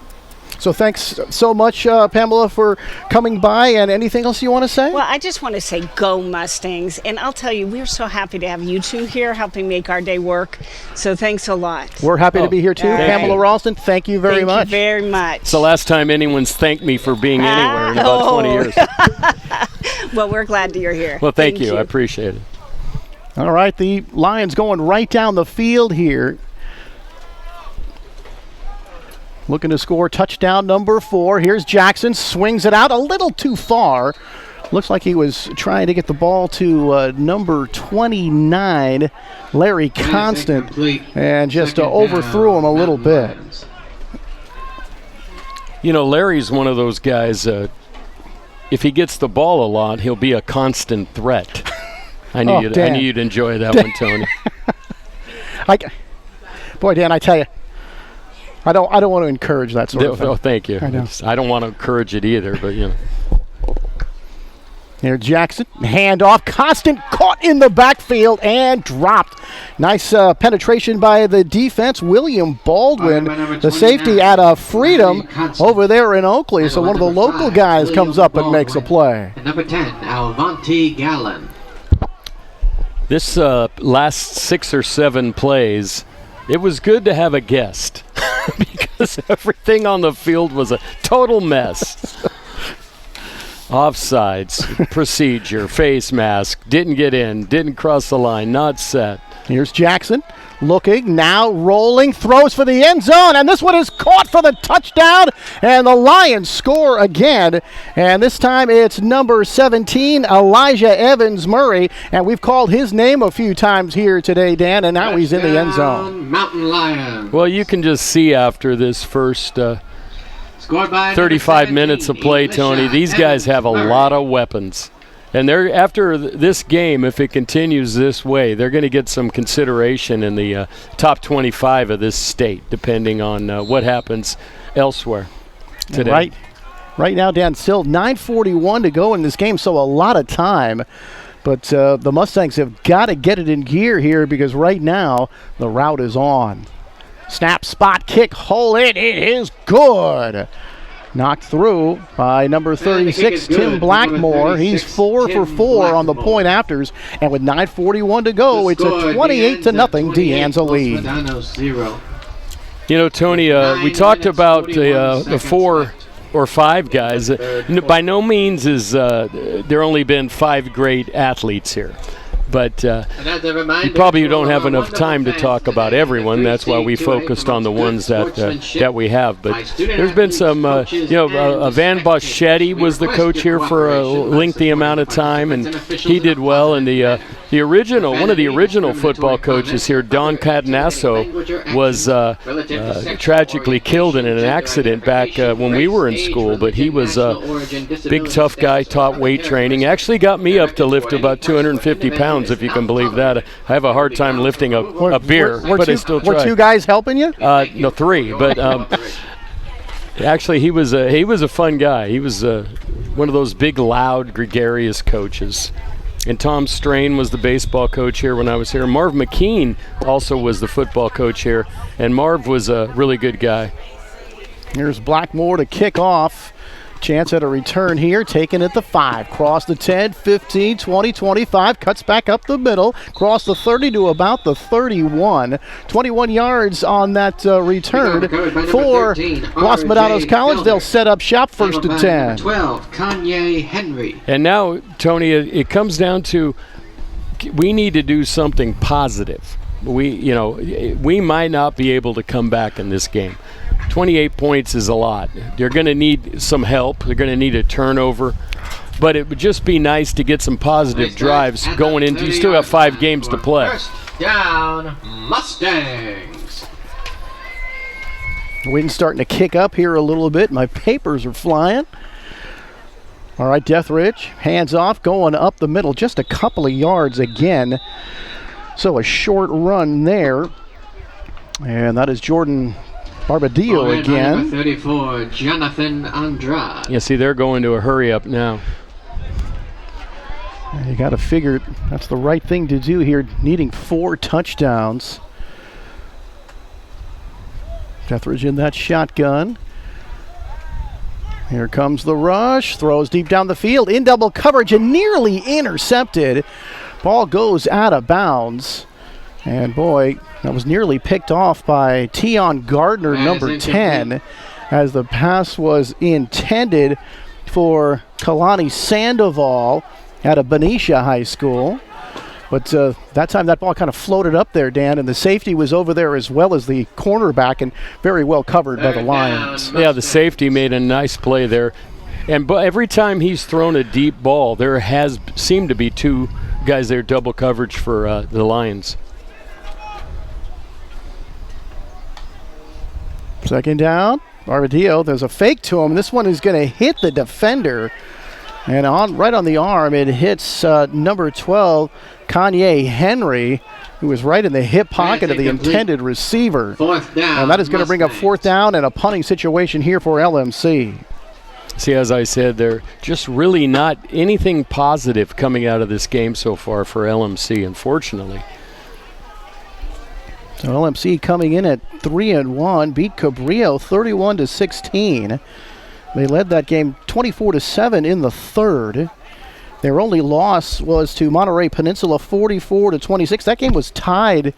So thanks so much, Pamela, for coming by. And anything else you want to say? Well, I just want to say go Mustangs. And I'll tell you, we're so happy to have you two here helping make our day work. So thanks a lot. We're happy to be here, too. Pamela Ralston, thank you very much. Thank you very much. It's the last time anyone's thanked me for being anywhere in about 20 years. Well, we're glad that you're here. Well, thank you. I appreciate it. All right, the Lions going right down the field here. Looking to score touchdown number 4. Here's Jackson, swings it out a little too far. Looks like he was trying to get the ball to number 29, Larry Constant, and just overthrew him a little bit. You know, Larry's one of those guys, if he gets the ball a lot, he'll be a constant threat. I knew you'd enjoy that one, Tony. Boy, Dan, I tell you, I don't want to encourage that sort of thing. Oh, thank you. I don't want to encourage it either, but you know. Here, Jackson, handoff, Constant caught in the backfield and dropped. Nice penetration by the defense. William Baldwin, the safety out of Freedom over there in Oakley. So one of the local guys comes up and makes a play. And number 10, Alvanti Gallen. This last 6 or 7 plays, it was good to have a guest because everything on the field was a total mess. Offsides, procedure, face mask, didn't get in, didn't cross the line, not set. Here's Jackson looking, now rolling, throws for the end zone, and this one is caught for the touchdown, and the Lions score again. And this time it's number 17, Elijah Evans Murray, and we've called his name a few times here today, Dan, and now he's in the end zone. Mountain Lions. Well, you can just see after this first 35 minutes of play, Tony, these guys have a lot of weapons. And they're after this game, if it continues this way, they're going to get some consideration in the top 25 of this state, depending on what happens elsewhere today. Right now, Dan, still 9:41 to go in this game, so a lot of time. But the Mustangs have got to get it in gear here because right now the route is on. Snap, spot, kick, hole it. It is good. Knocked through by number 36, Tim Blackmore. He's 4 for 4 on the point afters. And with 9:41 to go, it's a 28-0 De Anza lead. You know, Tony, we talked about the 4 or 5 guys. By no means is there only been 5 great athletes here. But you probably don't have enough time to talk about everyone. That's why we focused on the ones that we have. But there's been some, Van Boschetti was the coach here for a lengthy amount of time, and he did well. And one of the original football coaches here, Don Catanasso, was tragically killed in an accident back when we were in school. But he was a big, tough guy, taught weight training. Actually got me up to lift about 250 pounds. If you can believe that. I have a hard time lifting a beer, but I still try. Were 2 guys helping you? No, 3. But actually, he was a fun guy. He was one of those big, loud, gregarious coaches. And Tom Strain was the baseball coach here when I was here. Marv McKean also was the football coach here. And Marv was a really good guy. Here's Blackmore to kick off. Chance at a return here, taken at the 5. Cross the 10, 15, 20, 25. Cuts back up the middle. Cross the 30 to about the 31. 21 yards on that return for Los Medanos College. They'll set up shop first and 10. 12, Kanye Henry. And now, Tony, it comes down to we need to do something positive. We might not be able to come back in this game. 28 points is a lot. They're going to need some help. They're going to need a turnover. But it would just be nice to get some positive drives going into. You still have 5 games to play. First down, Mustangs. Wind's starting to kick up here a little bit. My papers are flying. All right, Deathridge, hands off, going up the middle, just a couple of yards again. So a short run there. And that is Jordan Barbadillo again. Number 34, Jonathan Andrade. Yeah, see, they're going to a hurry up now. You got to figure that's the right thing to do here, needing 4 touchdowns. Deathridge in that shotgun. Here comes the rush. Throws deep down the field in double coverage and nearly intercepted. Ball goes out of bounds. And boy, that was nearly picked off by Tion Gardner, number 10, as the pass was intended for Kalani Sandoval out of Benicia High School. But that time that ball kind of floated up there, Dan, and the safety was over there as well as the cornerback and very well covered by the Lions. Yeah, the safety made a nice play there. And every time he's thrown a deep ball, there has seemed to be 2 guys there double coverage for the Lions. Second down, Barbadillo, there's a fake to him. This one is going to hit the defender. And right on the arm, it hits number 12, Kanye Henry, who is right in the hip pocket of the intended receiver. Fourth down, and that is going to bring up 4th down and a punting situation here for LMC. See, as I said, they're just really not anything positive coming out of this game so far for LMC, unfortunately. So LMC coming in at 3-1, beat Cabrillo 31-16. They led that game 24-7 in the third. Their only loss was to Monterey Peninsula 44-26. That game was tied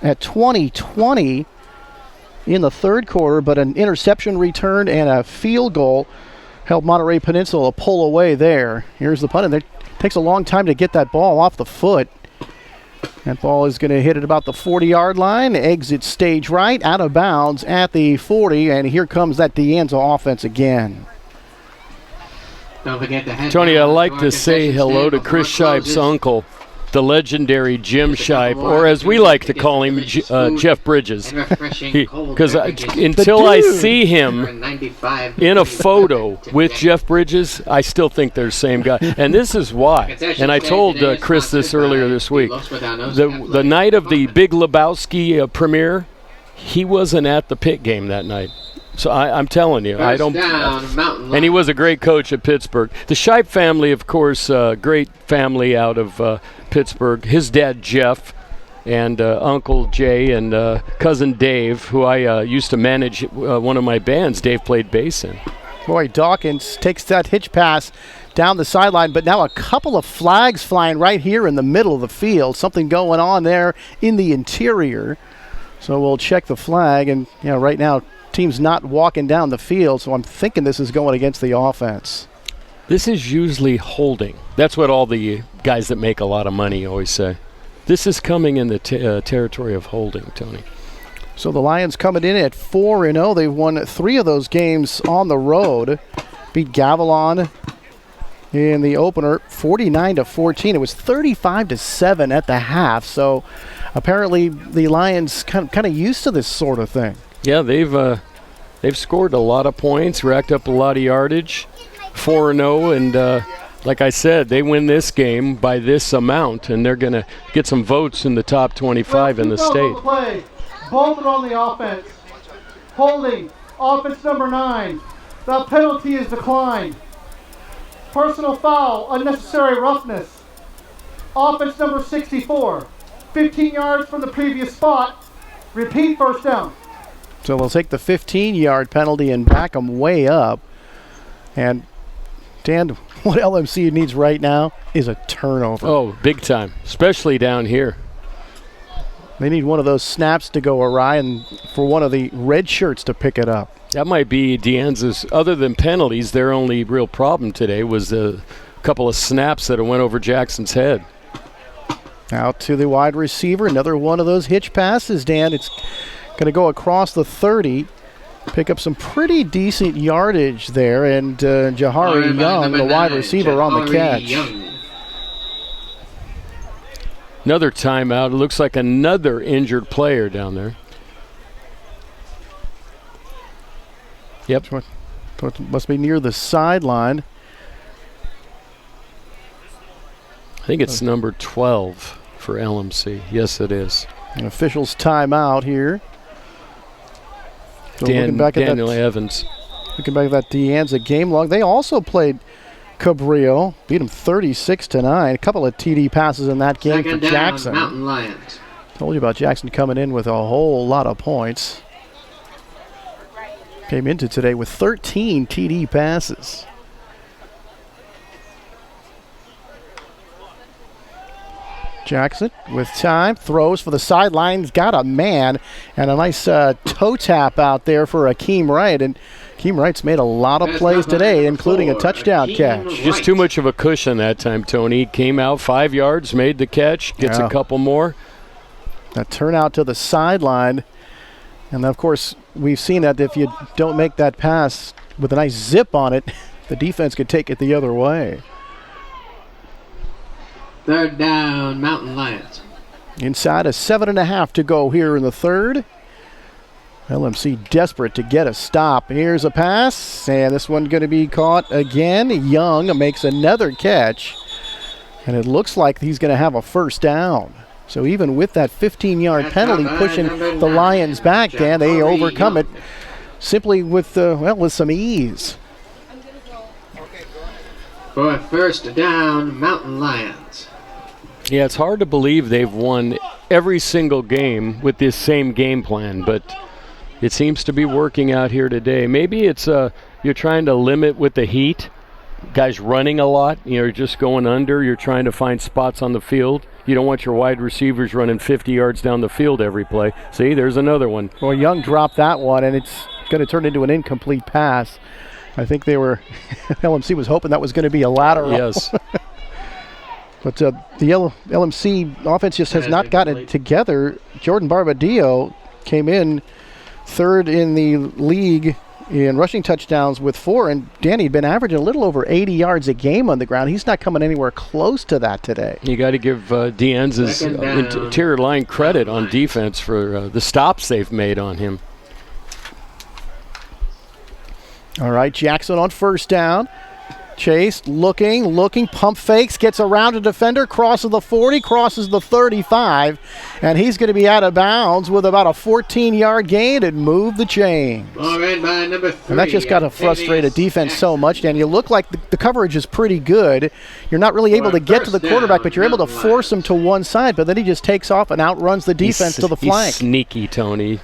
at 20-20 in the third quarter, but an interception return and a field goal helped Monterey Peninsula pull away there. Here's the punt, and it takes a long time to get that ball off the foot. That ball is going to hit at about the 40-yard line, exit stage right, out of bounds at the 40, and here comes that De Anza offense again. Don't forget to head Tony, down I'd like our to say concession hello stand to before Chris it closes. Shipe's uncle, the legendary Jim Shipe, or as we like to call him, Jeff Bridges. Because until I see him in a photo with Jeff Bridges, I still think they're the same guy. And this is why. And I told Chris this earlier this week. The night of the Big Lebowski premiere, he wasn't at the Pitt game that night. So I'm telling you, I don't. And he was a great coach at Pittsburg. The Shipe family, of course, great family out of Pittsburg. His dad, Jeff, and Uncle Jay and cousin Dave, who I used to manage one of my bands. Dave played bass in. Boy, Dawkins takes that hitch pass down the sideline, but now a couple of flags flying right here in the middle of the field. Something going on there in the interior. So we'll check the flag, and right now, team's not walking down the field, so I'm thinking this is going against the offense. This is usually holding. That's what all the guys that make a lot of money always say. This is coming in the territory of holding, Tony. So the Lions coming in at 4-0. They've won 3 of those games on the road. Beat Gavilan in the opener 49-14. It was 35-7 at the half. So apparently the Lions kind of used to this sort of thing. Yeah, they've scored a lot of points, racked up a lot of yardage, 4-0, and like I said, they win this game by this amount, and they're going to get some votes in the top 25 in the state. Play. Bolton on the offense. Holding. Offense number 9. The penalty is declined. Personal foul. Unnecessary roughness. Offense number 64. 15 yards from the previous spot. Repeat, first down. So they'll take the 15-yard penalty and back them way up. And, Dan, what LMC needs right now is a turnover. Oh, big time, especially down here. They need one of those snaps to go awry and for one of the red shirts to pick it up. That might be Deanza's, other than penalties, their only real problem today was a couple of snaps that went over Jackson's head. Out to the wide receiver, another one of those hitch passes, Dan. It's going to go across the 30, pick up some pretty decent yardage there, and Jahari Young, the wide receiver, on the catch. Another timeout. It looks like another injured player down there. Yep. Must be near the sideline. I think it's number 12 for LMC. Yes, it is. An official's timeout here. So Daniel Evans. Looking back at that De Anza game log, they also played Cabrillo, beat them 36-9. A couple of TD passes in that game for Jackson. Mountain Lions. Told you about Jackson coming in with a whole lot of points. Came into today with 13 TD passes. Jackson with time, throws for the sidelines, got a man, and a nice toe tap out there for Akeem Wright. And Akeem Wright's made a lot of plays today, including a touchdown catch. Just too much of a cushion that time, Tony. Came out 5 yards, made the catch, gets a couple more. That turnout to the sideline. And, of course, we've seen that if you don't make that pass with a nice zip on it, the defense could take it the other way. Third down, Mountain Lions. Inside, a 7.5 to go here in the third. LMC desperate to get a stop. Here's a pass, and this one going to be caught again. Young makes another catch, and it looks like he's going to have a first down. So even with that 15-yard penalty pushing the Lions back, Dan, they overcome it simply with some ease. For first down, Mountain Lions. Yeah, it's hard to believe they've won every single game with this same game plan, but it seems to be working out here today. Maybe it's you're trying to limit with the heat, guys running a lot, you're just going under, you're trying to find spots on the field. You don't want your wide receivers running 50 yards down the field every play. See, there's another one. Well, Young dropped that one, and it's going to turn into an incomplete pass. I think LMC was hoping that was going to be a lateral. Yes. But the LMC offense just has not gotten it together. Jordan Barbadillo came in third in the league in rushing touchdowns with 4, and Danny had been averaging a little over 80 yards a game on the ground. He's not coming anywhere close to that today. You got to give Deanza's interior line credit on defense for the stops they've made on him. All right, Jackson on first down. Chase looking, pump fakes, gets around a defender, crosses the 40, crosses the 35, and he's going to be out of bounds with about a 14-yard gain and move the chains. By number 3, and that just got to frustrate a defense so much, Dan. You look like the coverage is pretty good. You're not really able to get to the quarterback, but you're able to force him to one side, but then he just takes off and outruns the defense to the flank. He's sneaky, Tony.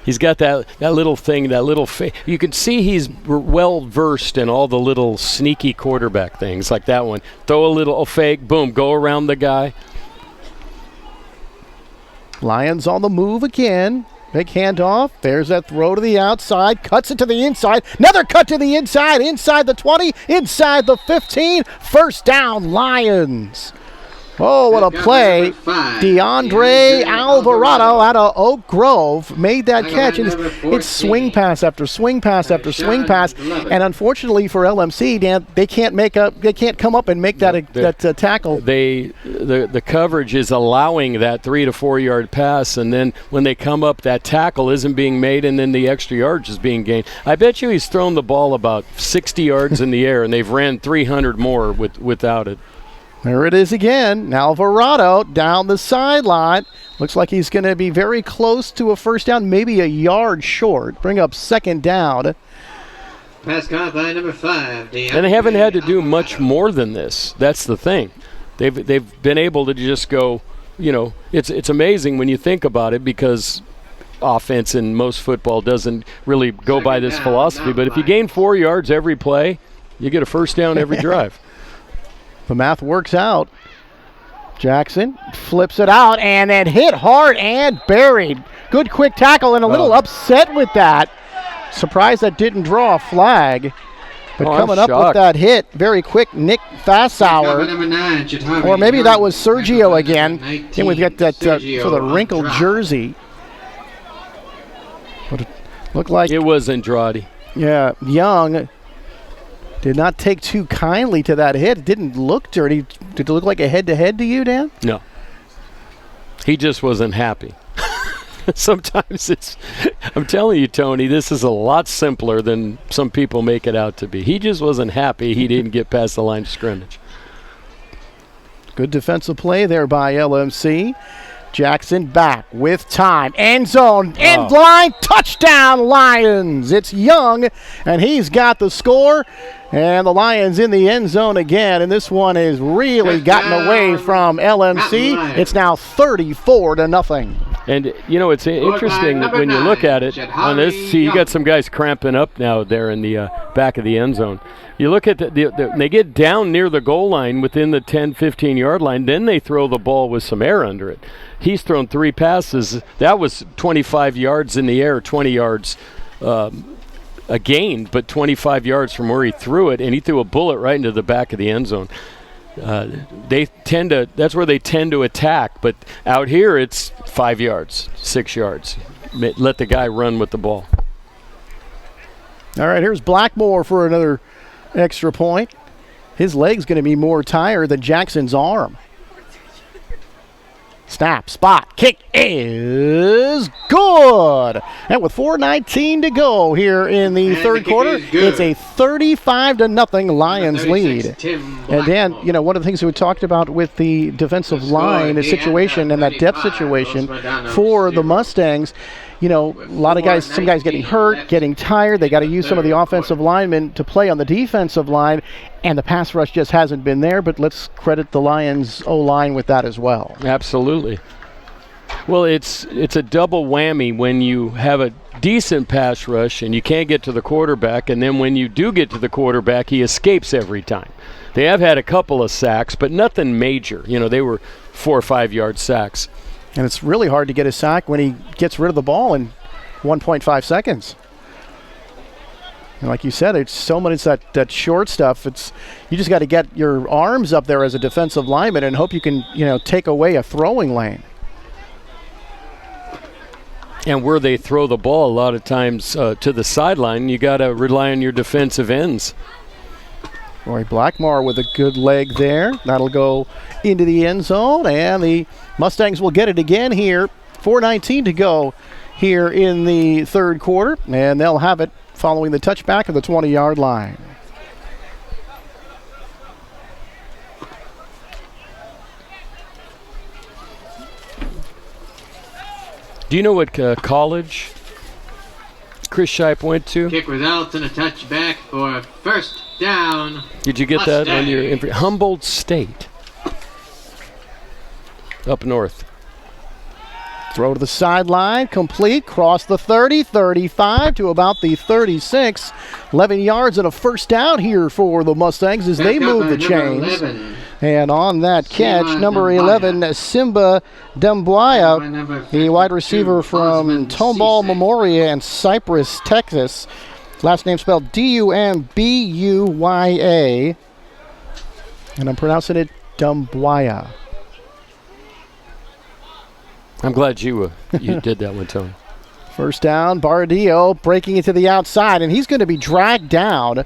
He's got that little thing, that little you can see he's well versed in all the little sneaky quarterback things like that one. Throw a little fake, boom, go around the guy. Lions on the move again. Big handoff. There's that throw to the outside. Cuts it to the inside. Another cut to the inside. Inside the 20. Inside the 15. First down, Lions. Oh, what a play. DeAndre Alvarado out of Oak Grove made that catch. And it's swing pass after swing pass after swing pass. And unfortunately for LMC, Dan, they can't come up and make that tackle. The coverage is allowing that 3 to 4 yard pass, and then when they come up, that tackle isn't being made, and then the extra yards is being gained. I bet you he's thrown the ball about 60 yards in the air, and they've ran 300 more without it. There it is again. Alvarado down the sideline. Looks like he's going to be very close to a first down, maybe a yard short. Bring up second down. Pass caught by number 5. And they haven't had to do much more than this. That's the thing. they've been able to just go, it's amazing when you think about it, because offense in most football doesn't really go by this philosophy. But if you gain 4 yards every play, you get a first down every drive. The math works out. Jackson flips it out and then hit hard and buried. Good quick tackle, and a little upset with that. Surprised that didn't draw a flag. But coming up with that hit, very quick, Nick Fassauer. Or maybe that was Sergio again. Then we got that sort of wrinkled jersey. But it looked like it was Andrade. Yeah, Young did not take too kindly to that hit. It didn't look dirty. Did it look like a head-to-head to you, Dan? No. He just wasn't happy. Sometimes I'm telling you, Tony, this is a lot simpler than some people make it out to be. He just wasn't happy he didn't get past the line of scrimmage. Good defensive play there by LMC. Jackson back with time. End zone, end line, touchdown Lions. It's Young, and he's got the score. And the Lions in the end zone again. And this one has really gotten away from LMC. It's now 34-0. And, it's interesting when you look at it on this. See, you got some guys cramping up now there in the back of the end zone. You look at they get down near the goal line within the 10, 15-yard line. Then they throw the ball with some air under it. He's thrown 3 passes. That was 25 yards in the air, 20 yards a gain, but 25 yards from where he threw it, and he threw a bullet right into the back of the end zone. That's where they tend to attack, but out here it's 5 yards, 6 yards. Let the guy run with the ball. All right, here's Blackmore for another extra point. His leg's going to be more tired than Jackson's arm. Snap, spot, kick is good. And with 4:19 to go here in the third quarter, it's a 35-0 Lions lead. And Dan, one of the things that we talked about with the defensive line situation and that depth situation for the Mustangs, a lot of guys, some guys getting hurt, getting tired. They got to use some of the offensive linemen to play on the defensive line, and the pass rush just hasn't been there. But let's credit the Lions O-line with that as well. Absolutely. Well, it's a double whammy when you have a decent pass rush and you can't get to the quarterback, and then when you do get to the quarterback, he escapes every time. They have had a couple of sacks, but nothing major. They were 4 or 5 yard sacks. And it's really hard to get a sack when he gets rid of the ball in 1.5 seconds. And like you said, it's so much that short stuff. You just got to get your arms up there as a defensive lineman and hope you can, take away a throwing lane. And where they throw the ball a lot of times to the sideline, you got to rely on your defensive ends. Roy Blackmore with a good leg there. That'll go into the end zone, and the Mustangs will get it again here. 4:19 to go here in the third quarter, and they'll have it following the touchback of the 20-yard line. Do you know what college Chris Shipe went to? Kick results in a touchback for first down. Did you get that on your Humboldt State? Up north. Throw to the sideline, complete, cross the 30, 35 to about the 36. 11 yards and a first down here for the Mustangs as they move the chains. 11. And on that catch, number 11, Simba Dembuaya, the wide receiver from Tomball Memorial in Cypress, Texas. Last name spelled Dumbuya. And I'm pronouncing it Dembuaya. I'm glad you did that one, Tony. First down, Bardillo breaking it to the outside, and he's going to be dragged down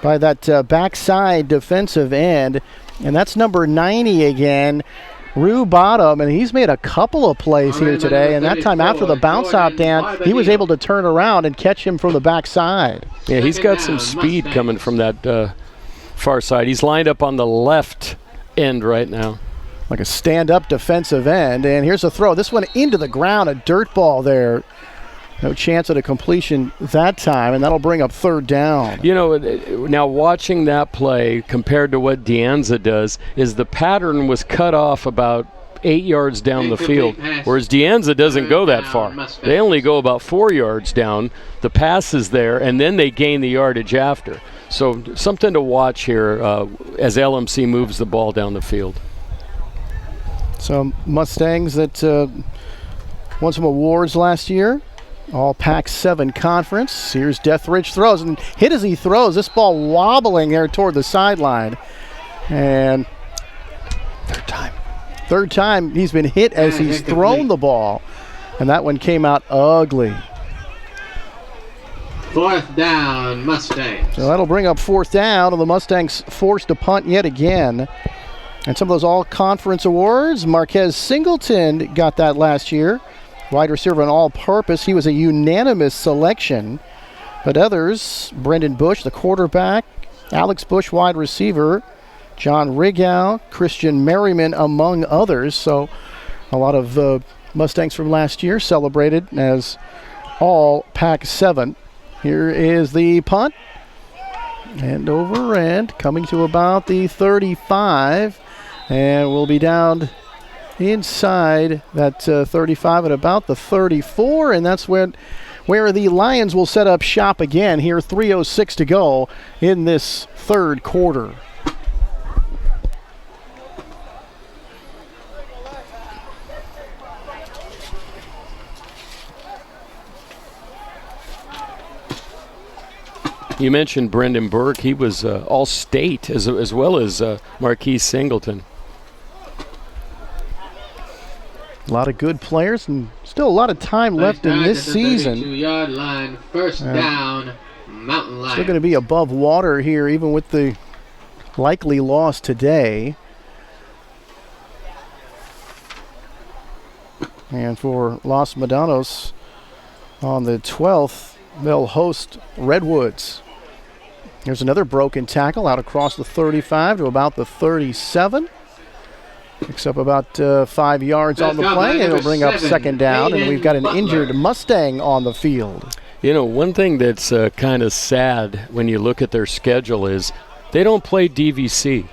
by that backside defensive end, and that's number 90 again, Rue Bottom, and he's made a couple of plays here today, and that time after the bounce out, Dan, he was able to turn around and catch him from the backside. Yeah, he's got some speed coming from that far side. He's lined up on the left end right now. Like a stand-up defensive end, and here's a throw. This one into the ground, a dirt ball there No chance at a completion that time, and that'll bring up third down. You know, now watching that play compared to what De Anza does is the pattern was cut off about 8 yards down the field, whereas De Anza doesn't go that far. They only go about 4 yards down. The pass is there, and then they gain the yardage after. So something to watch here as LMC moves the ball down the field. So Mustangs that won some awards last year. All Pac-7 conference. Here's Deathridge throws and hit as he throws. This ball wobbling there toward the sideline. And third time he's been hit as he's thrown the ball. And that one came out ugly. Fourth down, Mustangs. So that'll bring up fourth down, and the Mustangs forced to punt yet again. And some of those all-conference awards, Marquez Singleton got that last year. Wide receiver and all-purpose. He was a unanimous selection. But others, Brendan Bush, the quarterback, Alex Bush, wide receiver, John Rigow, Christian Merriman, among others. So a lot of Mustangs from last year celebrated as all Pac-7. Here is the punt. And over and coming to about the 35. And we'll be down inside that 35 at about the 34, and that's where the Lions will set up shop again here. 3:06 to go in this third quarter. You mentioned Brendan Burke. He was all-state as well as Marquise Singleton. A lot of good players and still a lot of time left in this season. 32-yard line, first down, Mountain Lions. Still going to be above water here even with the likely loss today. And for Los Medanos on the 12th, they'll host Redwoods. There's another broken tackle out across the 35 to about the 37. Picks up about 5 yards on the play, and it'll bring up second down, and we've got an injured Mustang on the field. You know, one thing that's kind of sad when you look at their schedule is they don't play DVC.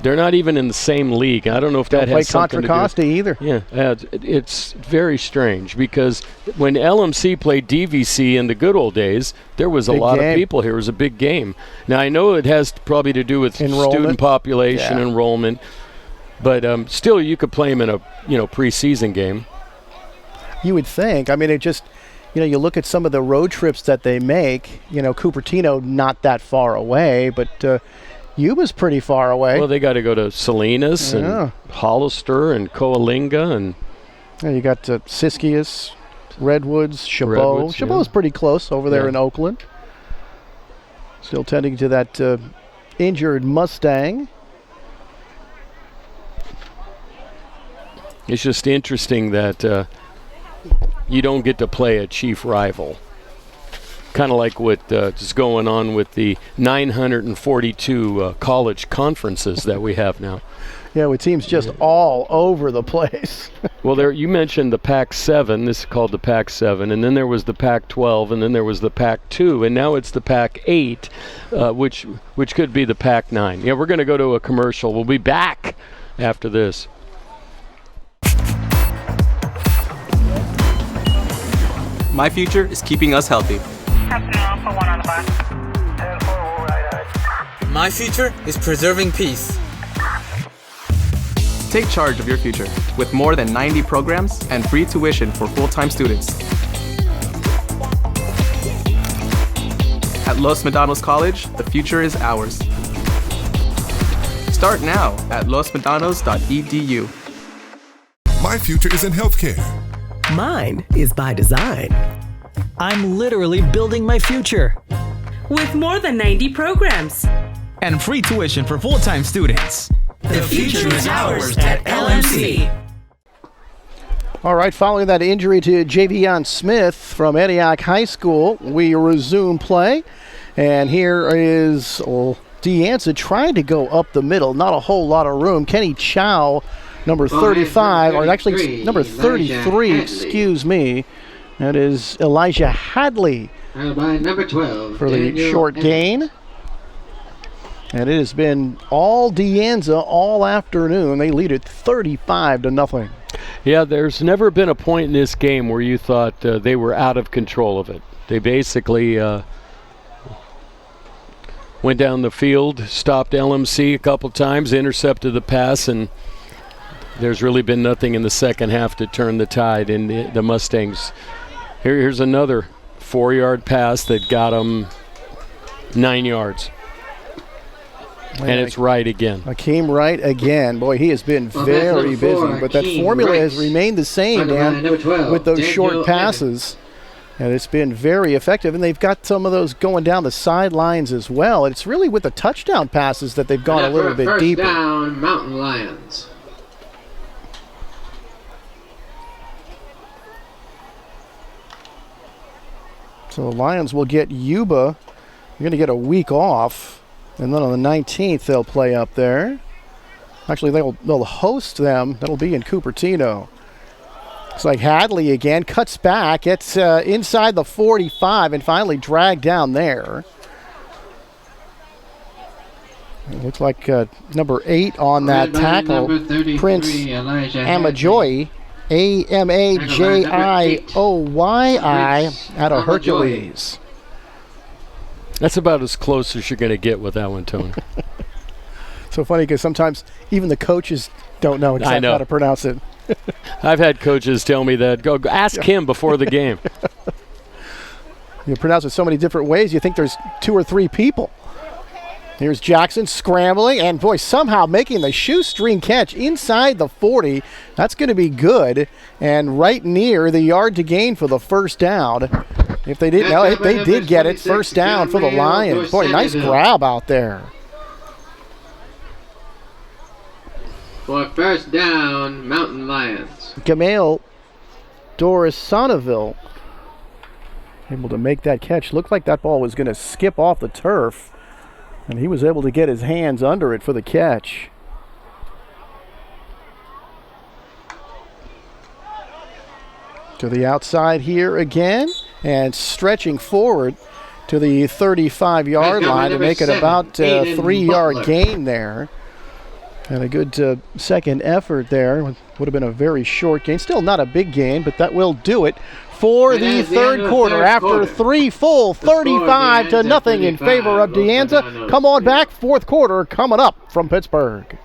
They're not even in the same league. I don't know if that has something to do. Don't play Contra Costa either. Yeah, it's very strange because when LMC played DVC in the good old days, there was a lot of people here. It was a big game. Now, I know it has probably to do with student population, enrollment, but still you could play them in a preseason game. You would think. I mean, it just, you look at some of the road trips that they make, Cupertino not that far away, but Yuba's pretty far away. Well, they got to go to Salinas and Hollister and Coalinga. And you got Siskiyous, Redwoods, Chabot. Chabot's pretty close over there in Oakland. Still tending to that injured Mustang. It's just interesting that you don't get to play a chief rival. Kind of like what is going on with the 942 college conferences that we have now. Yeah, with teams just all over the place. Well, you mentioned the Pac-7. This is called the Pac-7, and then there was the Pac-12, and then there was the Pac-2, and now it's the Pac-8, which could be the Pac-9. Yeah, we're going to go to a commercial. We'll be back after this. My future is keeping us healthy. My future is preserving peace. Take charge of your future with more than 90 programs and free tuition for full-time students. At Los Medanos College, the future is ours. Start now at losmedanos.edu. My future is in healthcare. Mine is by design. I'm literally building my future. With more than 90 programs. And free tuition for full-time students. The future is ours at LMC. All right, following that injury to Javion Smith from Antioch High School, we resume play. And here is De Anza trying to go up the middle. Not a whole lot of room. Kenny Chow, number 35, or actually number 33, excuse me, That is Elijah Hadley By number 12 for the Daniel short gain. And it has been all De Anza all afternoon. They lead it 35-0. Yeah, there's never been a point in this game where you thought they were out of control of it. They basically went down the field, stopped LMC a couple times, intercepted the pass, and there's really been nothing in the second half to turn the tide in the Mustangs. Here's another 4-yard pass that got them 9 yards. And it's Wright again. Akeem Wright again. Boy, he has been very busy. But that formula has remained the same, Dan, with those short passes. And it's been very effective. And they've got some of those going down the sidelines as well. It's really with the touchdown passes that they've gone a little bit deeper. First down, Mountain Lions. So the Lions will get Yuba. You're going to get a week off. And then on the 19th, they'll play up there. Actually, they'll host them. That'll be in Cupertino. Looks like Hadley again cuts back. Gets inside the 45 and finally dragged down there. It looks like number 8 on that tackle, Prince Amajoyi. Amajoyi out of Hercules. That's about as close as you're going to get with that one, Tony. So funny because sometimes even the coaches don't know exactly how to pronounce it. I've had coaches tell me that. Go ask him before the game. You pronounce it so many different ways, you think there's 2 or 3 people. Here's Jackson scrambling, and boy, somehow making the shoestring catch inside the 40. That's going to be good, and right near the yard to gain for the first down. If they didn't know it, they did get it. First down for the Lions. Boy, nice grab out there. For first down, Mountain Lions. Gamal Dorisonville able to make that catch. Looked like that ball was going to skip off the turf, and he was able to get his hands under it for the catch. To the outside here again, and stretching forward to the 35-yard line to make it about a 3-yard gain there. And a good second effort there. Would have been a very short gain. Still not a big gain, but that will do it for the third quarter. After 3 full, 35-0 in favor of De Anza. Come on back, fourth quarter coming up from Pittsburg.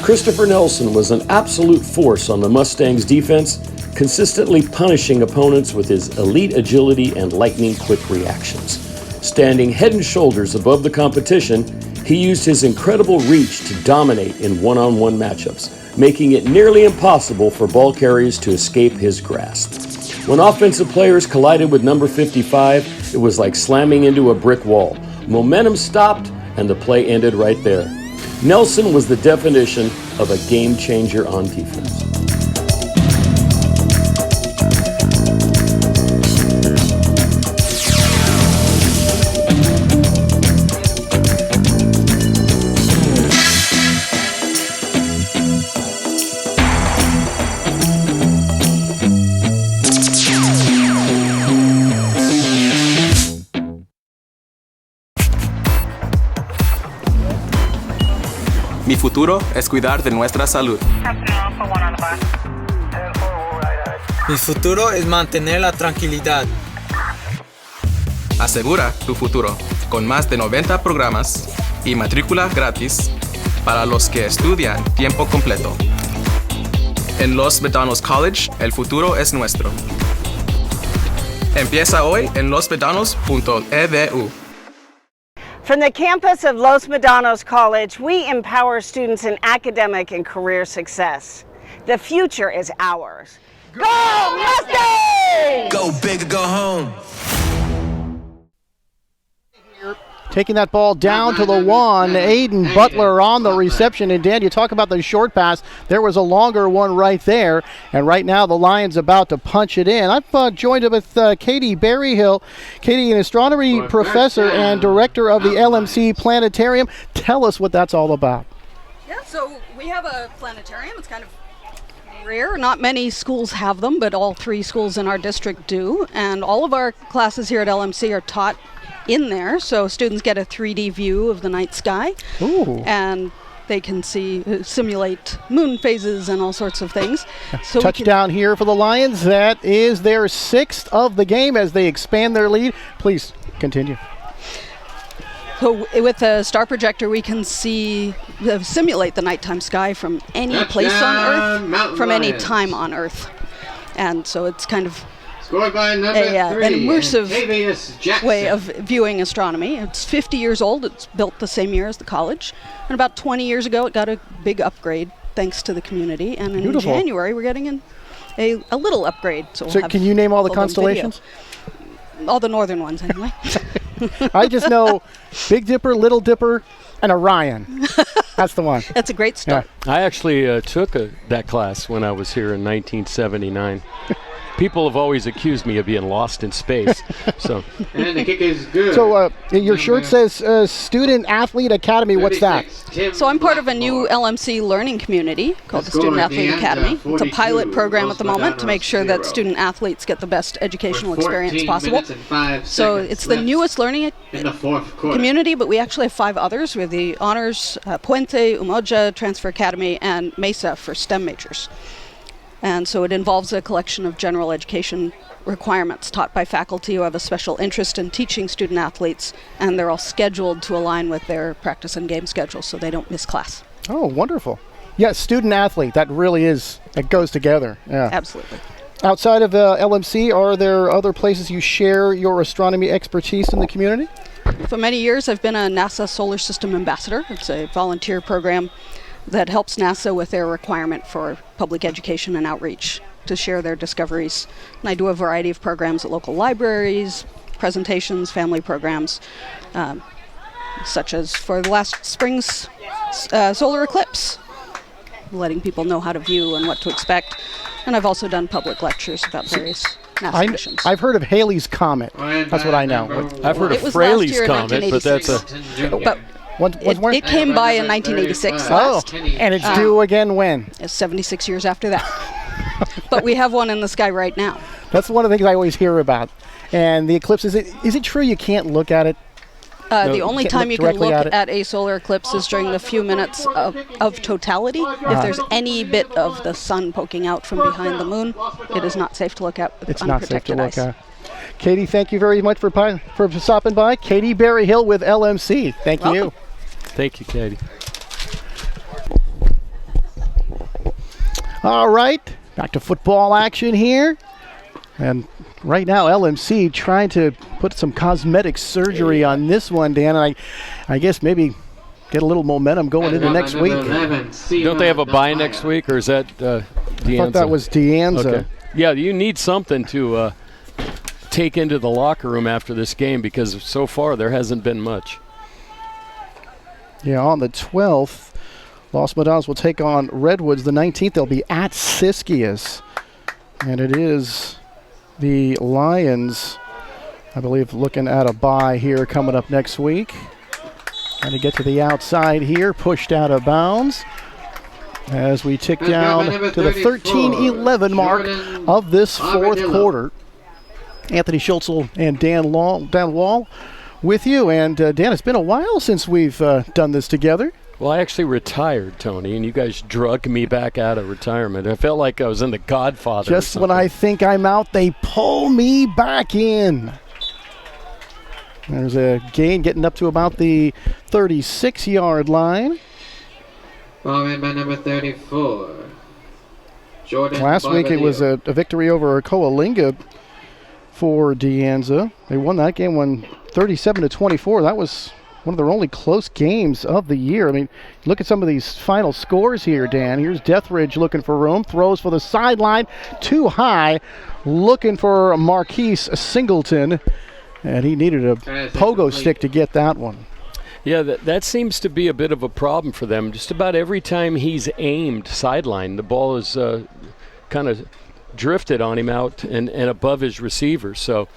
Christopher Nelson was an absolute force on the Mustangs defense, consistently punishing opponents with his elite agility and lightning-quick reactions. Standing head and shoulders above the competition, he used his incredible reach to dominate in one-on-one matchups, making it nearly impossible for ball carriers to escape his grasp. When offensive players collided with number 55, it was like slamming into a brick wall. Momentum stopped, and the play ended right there. Nelson was the definition of a game changer on defense. Mi futuro es cuidar de nuestra salud. Mi futuro es mantener la tranquilidad. Asegura tu futuro con más de 90 programas y matrícula gratis para los que estudian tiempo completo. En Los Medanos College, el futuro es nuestro. Empieza hoy en losmedanos.edu. From the campus of Los Medanos College, we empower students in academic and career success. The future is ours. Go Mustangs! Go big or go home. taking that ball down to the 1. Aiden Butler on the reception. And Dan, you talk about the short pass. There was a longer one right there. And right now the Lions about to punch it in. I've joined with Katie Berryhill. Katie, an astronomy professor and director of the LMC Planetarium. Tell us what that's all about. Yeah, so we have a planetarium. It's kind of rare. Not many schools have them, but all 3 schools in our district do. And all of our classes here at LMC are taught in there, so students get a 3D view of the night sky. Ooh. And they can simulate moon phases and all sorts of things. So touchdown here for the Lions. That is their 6th of the game as they expand their lead. Please continue. So with the star projector, we can simulate the nighttime sky from any place on Earth, from any time on Earth. And so it's kind of an immersive way of viewing astronomy. It's 50 years old. It's built the same year as the college. And about 20 years ago, it got a big upgrade thanks to the community. And in January, we're getting a little upgrade. So can you name all the constellations? All the northern ones, anyway. I just know Big Dipper, Little Dipper, and Orion. That's the one. That's a great start. Yeah. I actually took that class when I was here in 1979. People have always accused me of being lost in space. So. And the kick is good. So your shirt says Student Athlete Academy. What's that? So I'm part of a new LMC learning community called the Student Athlete Academy. It's a pilot program at the moment to make sure that student athletes get the best educational experience possible. So it's the newest learning community, but we actually have 5 others. We have the Honors, Puente, Umoja, Transfer Academy, and Mesa for STEM majors. And so it involves a collection of general education requirements taught by faculty who have a special interest in teaching student athletes, and they're all scheduled to align with their practice and game schedule so they don't miss class. Oh, wonderful. Yeah, student athlete, that really is, it goes together. Yeah, absolutely. Outside of LMC, are there other places you share your astronomy expertise in the community? For many years, I've been a NASA Solar System Ambassador. It's a volunteer program that helps NASA with their requirement for public education and outreach to share their discoveries. And I do a variety of programs at local libraries, presentations, family programs, such as for the last spring's solar eclipse, letting people know how to view and what to expect. And I've also done public lectures about various NASA missions. I've heard of Halley's Comet. That's what I know. I've heard of Fraley's Comet, but that's it came by in 1986 last. And it's due again when? 76 years after that. But we have one in the sky right now. That's one of the things I always hear about. And the eclipse, is it true you can't look at it? The only time you can look at a solar eclipse is during the few minutes of totality. If there's any bit of the sun poking out from behind the moon, it is not safe to look at with unprotected eyes. Katie, thank you very much for stopping by. Katie Berryhill with LMC. Thank you. Thank you, Katie. All right, back to football action here. And right now, LMC trying to put some cosmetic surgery on this one, Dan. And I guess maybe get a little momentum going into next week. Don't they have a bye next week, or is that De Anza? I thought that was De Anza. Okay. Yeah, you need something to take into the locker room after this game, because so far there hasn't been much. Yeah, on the 12th, Los Medanos will take on Redwoods. The 19th, they'll be at Siskiyous. And it is the Lions, I believe, looking at a bye here coming up next week. And to get to the outside here, pushed out of bounds as we tick down to the 13-11 mark of this fourth quarter. Anthony Schultzel and Dan Wall with you. And Dan, it's been a while since we've done this together. Well, I actually retired, Tony, and you guys drug me back out of retirement. I felt like I was in The Godfather. Just when I think I'm out, they pull me back in. There's a gain getting up to about the 36-yard line. Ball in by number 34. Jordan Last week it was a victory over Coalinga for De Anza. They won that game 37-24. That was one of their only close games of the year. I mean, look at some of these final scores here, Dan. Here's Deathridge looking for room. Throws for the sideline. Too high. Looking for Marquise Singleton. And he needed a pogo stick to get that one. Yeah, that seems to be a bit of a problem for them. Just about every time he's aimed sideline, the ball is kind of drifted on him out and above his receiver. So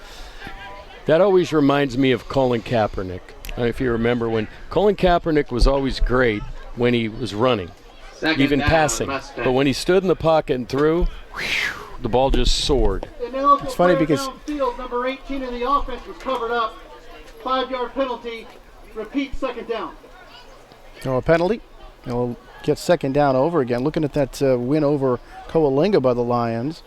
that always reminds me of Colin Kaepernick. If you remember, when Colin Kaepernick was always great when he was running, even passing. But when he stood in the pocket and threw, the ball just soared. It's funny because field, number 18 in the offense was covered up. 5-yard penalty. Repeat, second down. A penalty. He'll get second down over again. Looking at that win over Coalinga by the Lions.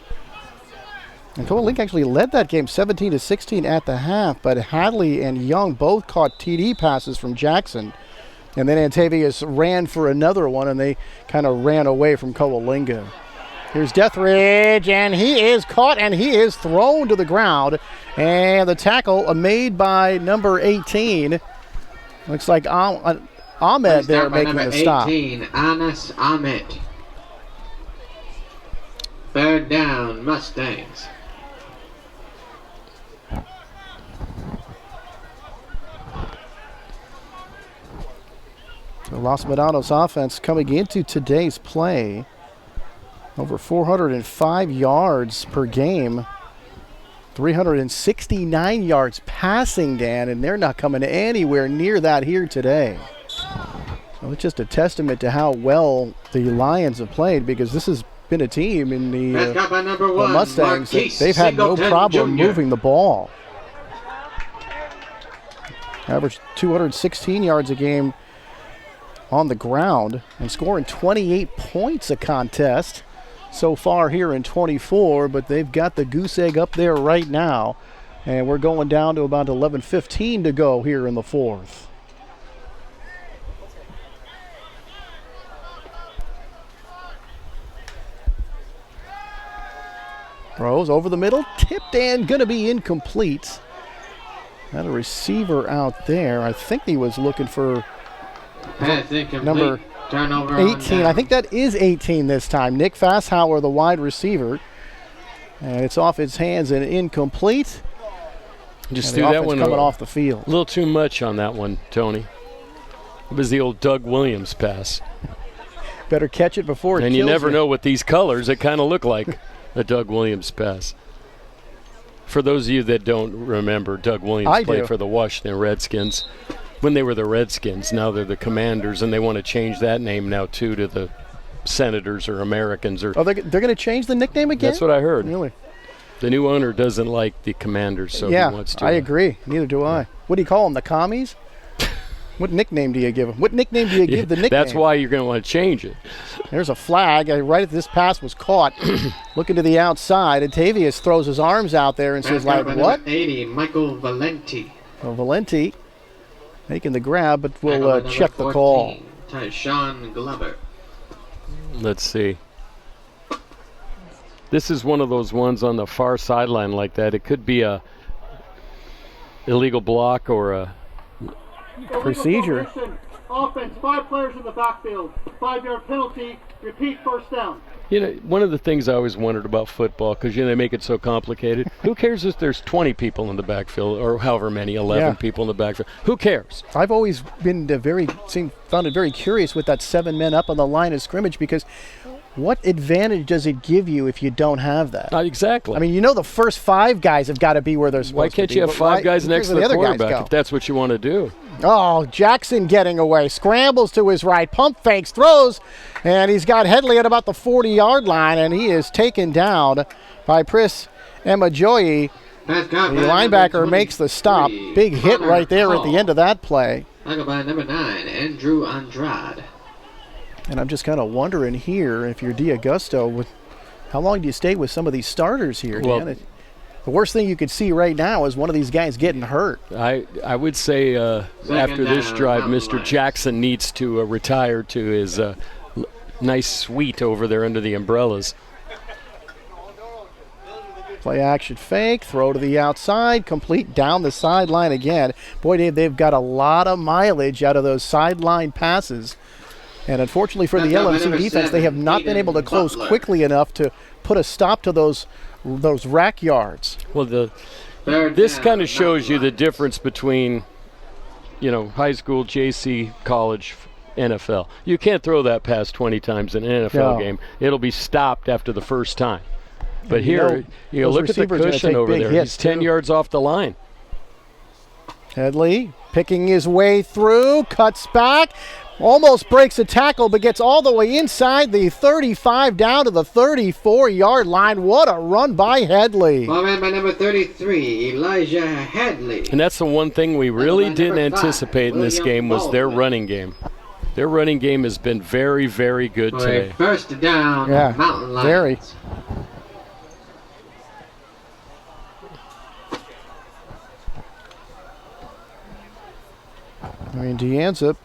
And Coalinga actually led that game 17-16 at the half, but Hadley and Young both caught TD passes from Jackson. And then Antavius ran for another one, and they kind of ran away from Coalinga. Here's Deathridge, and he is caught, and he is thrown to the ground. And the tackle made by number 18. Looks like Ahmed there making the stop. 18, Anas Ahmed. Third down, Mustangs. The Los Medanos offense coming into today's play. Over 405 yards per game. 369 yards passing, Dan, and they're not coming anywhere near that here today. Well, it's just a testament to how well the Lions have played, because this has been a team in the Mustangs that they've had no problem moving the ball. Average 216 yards a game on the ground and scoring 28 points a contest so far here in 24, but they've got the goose egg up there right now, and we're going down to about 11:15 to go here in the fourth. Throws over the middle, tipped and going to be incomplete. Got a receiver out there. I think he was looking for number turnover 18. I think that is 18 this time. Nick Fasshauer, the wide receiver. And it's off his hands and incomplete. Just and threw that one coming off the field. A little too much on that one, Tony. It was the old Doug Williams pass. Better catch it before it And kills you never know with these colors, it kind of looked like a Doug Williams pass. For those of you that don't remember, Doug Williams played for the Washington Redskins when they were the Redskins. Now they're the Commanders, and they want to change that name now, too, to the Senators or Americans. Or they're going to change the nickname again? That's what I heard. Really? The new owner doesn't like the Commanders, so he wants to. I agree. Neither do I. What do you call them, the Commies? What nickname do you give them? What nickname do you give the nickname? That's why you're going to want to change it. There's a flag. Right as this pass was caught. Looking to the outside, and Tavius throws his arms out there and says, like, what? 80, Michael Valenti. Well, Valenti making the grab, but we'll check the call. Sean Glover. Let's see. This is one of those ones on the far sideline like that. It could be a illegal block or a procedure. Offense, 5 players in the backfield. 5-yard penalty. Repeat, first down. You know, one of the things I always wondered about football, because, they make it so complicated. Who cares if there's 20 people in the backfield or however many, 11 people in the backfield? Who cares? I've always been found it very curious with that 7 men up on the line of scrimmage, because what advantage does it give you if you don't have that? Exactly. I mean, the first 5 guys have got to be where they're supposed to be. Why can't you have 5 guys next to the quarterback if that's what you want to do? Oh, Jackson getting away. Scrambles to his right, pump fakes, throws, and he's got Headley at about the 40-yard line, and he is taken down by Pris Emajoyi. The linebacker makes the stop. Big hit right there at the end of that play. Tackled by number 9, Andrew Andrade. And I'm just kind of wondering here, if you're D'Augusto, how long do you stay with some of these starters here, Dan? The worst thing you could see right now is one of these guys getting hurt. I would say after this drive, Mr. Jackson needs to retire to his nice suite over there under the umbrellas. Play action fake, throw to the outside, complete down the sideline again. Boy, Dave, they've got a lot of mileage out of those sideline passes. And unfortunately for the LMC defense, they have not been able to close quickly enough to put a stop to those rack yards. Well, This kind of shows you the difference between, high school, JC, college, NFL. You can't throw that pass 20 times in an NFL game. It'll be stopped after the first time. But here, look at the cushion over there. He's 10 yards off the line. Headley picking his way through, cuts back, almost breaks a tackle, but gets all the way inside the 35 down to the 34-yard line. What a run by Headley. Ball ran by number 33, Elijah Headley. And that's the one thing we really didn't anticipate in this game was their running game. Their running game has been very, very good today. First down, Mountain Lions. Very. Deanza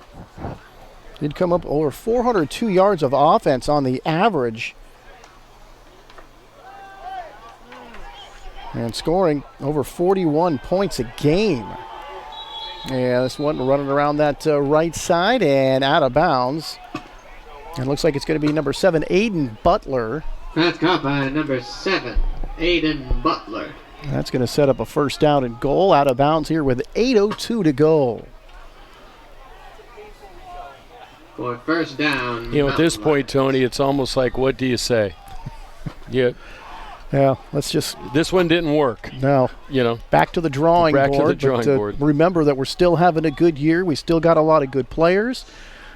did come up over 402 yards of offense on the average. And scoring over 41 points a game. Yeah, this one running around that right side and out of bounds. And it looks like it's going to be number 7, Aiden Butler. That's caught by number 7, Aiden Butler. That's going to set up a first down and goal out of bounds here with 8:02 to go. For first down. At this point, Tony, it's almost like, what do you say? Yeah, let's just. This one didn't work. No. Back to the drawing board. Remember that we're still having a good year. We still got a lot of good players,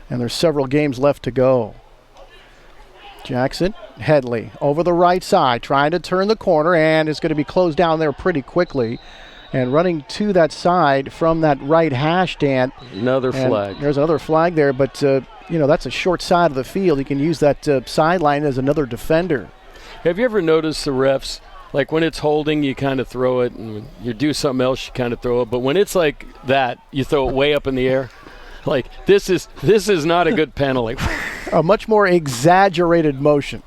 and there's several games left to go. Jackson, Headley over the right side, trying to turn the corner, and it's going to be closed down there pretty quickly. And running to that side from that right hash, Dan. Another flag. There's another flag there, but, that's a short side of the field. You can use that sideline as another defender. Have you ever noticed the refs, like when it's holding, you kind of throw it, and when you do something else, you kind of throw it. But when it's like that, you throw it way up in the air. Like, this is not a good penalty. A much more exaggerated motion.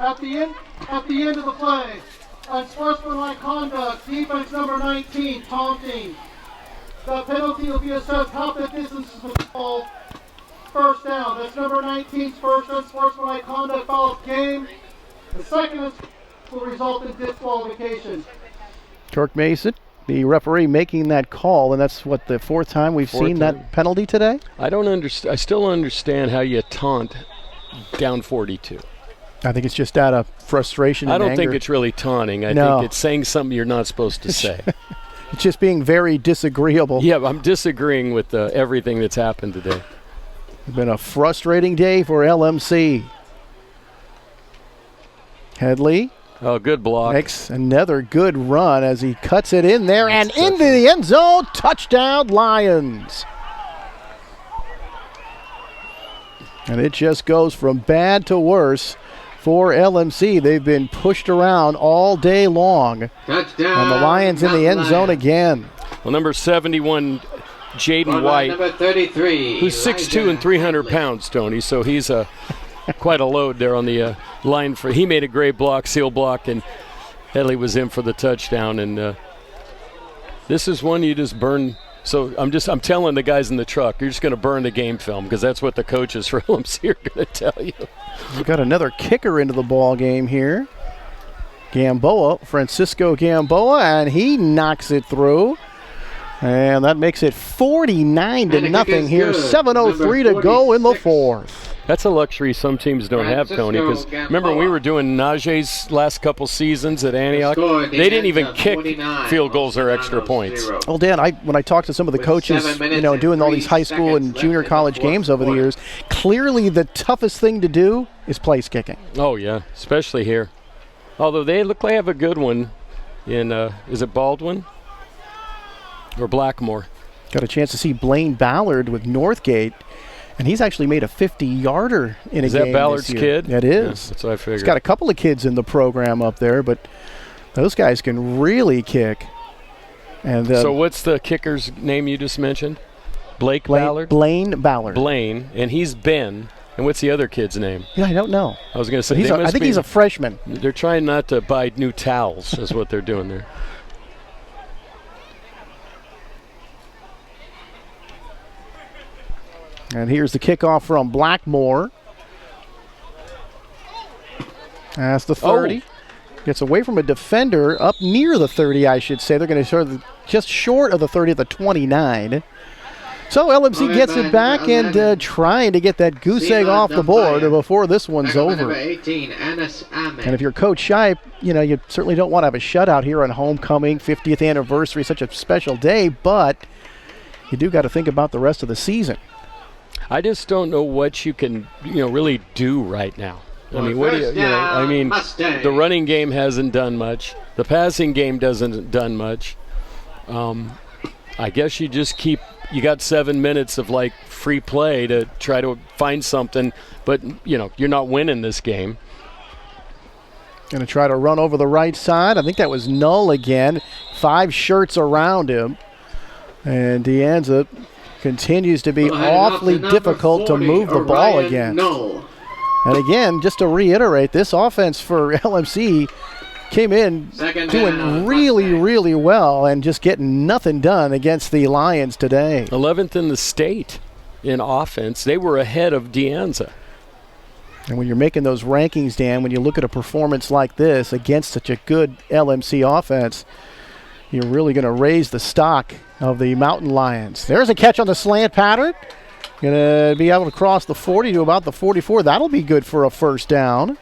At the end of the play, unsportsmanlike conduct, defense number 19, taunting. The penalty will be assessed half the distance of the ball. First down. That's number 19's first unsportsmanlike conduct foul game. The second will result in disqualification. Kirk Mason, the referee, making that call, and that's the fourth time we've seen that penalty today? I still don't understand how you taunt down 42. I think it's just out of frustration and I don't anger. think it's really taunting. I think it's saying something you're not supposed to say. It's just being very disagreeable. Yeah, I'm disagreeing with everything that's happened today. It's been a frustrating day for LMC. Headley. Oh, good block. Makes another good run as he cuts it in there and into the end zone. Touchdown, Lions. And it just goes from bad to worse for LMC. They've been pushed around all day long. Touchdown. And the Lions in the end zone again. Well, number 71, Jaden White, number 33, who's 6'2" and 300 pounds, Tony. So he's quite a load there on the line. He made a great block, seal block, and Headley was in for the touchdown. And this is one you just burn. So I'm telling the guys in the truck, you're just going to burn the game film because that's what the coaches for LMC are going to tell you. We've got another kicker into the ball game here. Francisco Gamboa, and he knocks it through. And that makes it 49-0 here. 7:03 to go in the fourth. That's a luxury some teams don't have, Tony, because remember when we were doing Najee's last couple seasons at Antioch, they didn't even kick field goals or extra points. Well, Dan, when I talked to some of the coaches, doing all these high school and junior college games over the years, clearly the toughest thing to do is place kicking. Oh, yeah, especially here. Although they look like they have a good one in, is it Baldwin or Blackmore? Got a chance to see Blaine Ballard with Northgate. And he's actually made a 50-yarder in a game. Is that Ballard's this year. kid? It is. Yeah, that's what I figured. He's got a couple of kids in the program up there, but those guys can really kick. And so what's the kicker's name you just mentioned? Ballard? Blaine Ballard. Blaine, and he's Ben. And what's the other kid's name? Yeah, I don't know. I was going to say, I think he's a freshman. They're trying not to buy new towels is what they're doing there. And here's the kickoff from Blackmore. That's the 30. Gets away from a defender up near the 30, I should say. They're going to sort of just short of the 30 at the 29. So LMC gets it back and trying to get that goose egg off the board before this one's over. 18, and if you're Coach Shipe, you certainly don't want to have a shutout here on homecoming, 50th anniversary, such a special day, but you do got to think about the rest of the season. I just don't know what you can, really do right now. I mean, what do the running game hasn't done much. The passing game doesn't done much. I guess you just you got 7 minutes of free play to try to find something, but you're not winning this game. Going to try to run over the right side. I think that was Null again. 5 shirts around him. And Deanza continues to be awfully difficult to move the ball against. No. And again, just to reiterate, this offense for LMC came in doing really, really well and just getting nothing done against the Lions today. 11th in the state in offense. They were ahead of Deanza. And when you're making those rankings, Dan, when you look at a performance like this against such a good LMC offense, you're really going to raise the stock of the Mountain Lions. There's a catch on the slant pattern. Going to be able to cross the 40 to about the 44. That'll be good for a first down.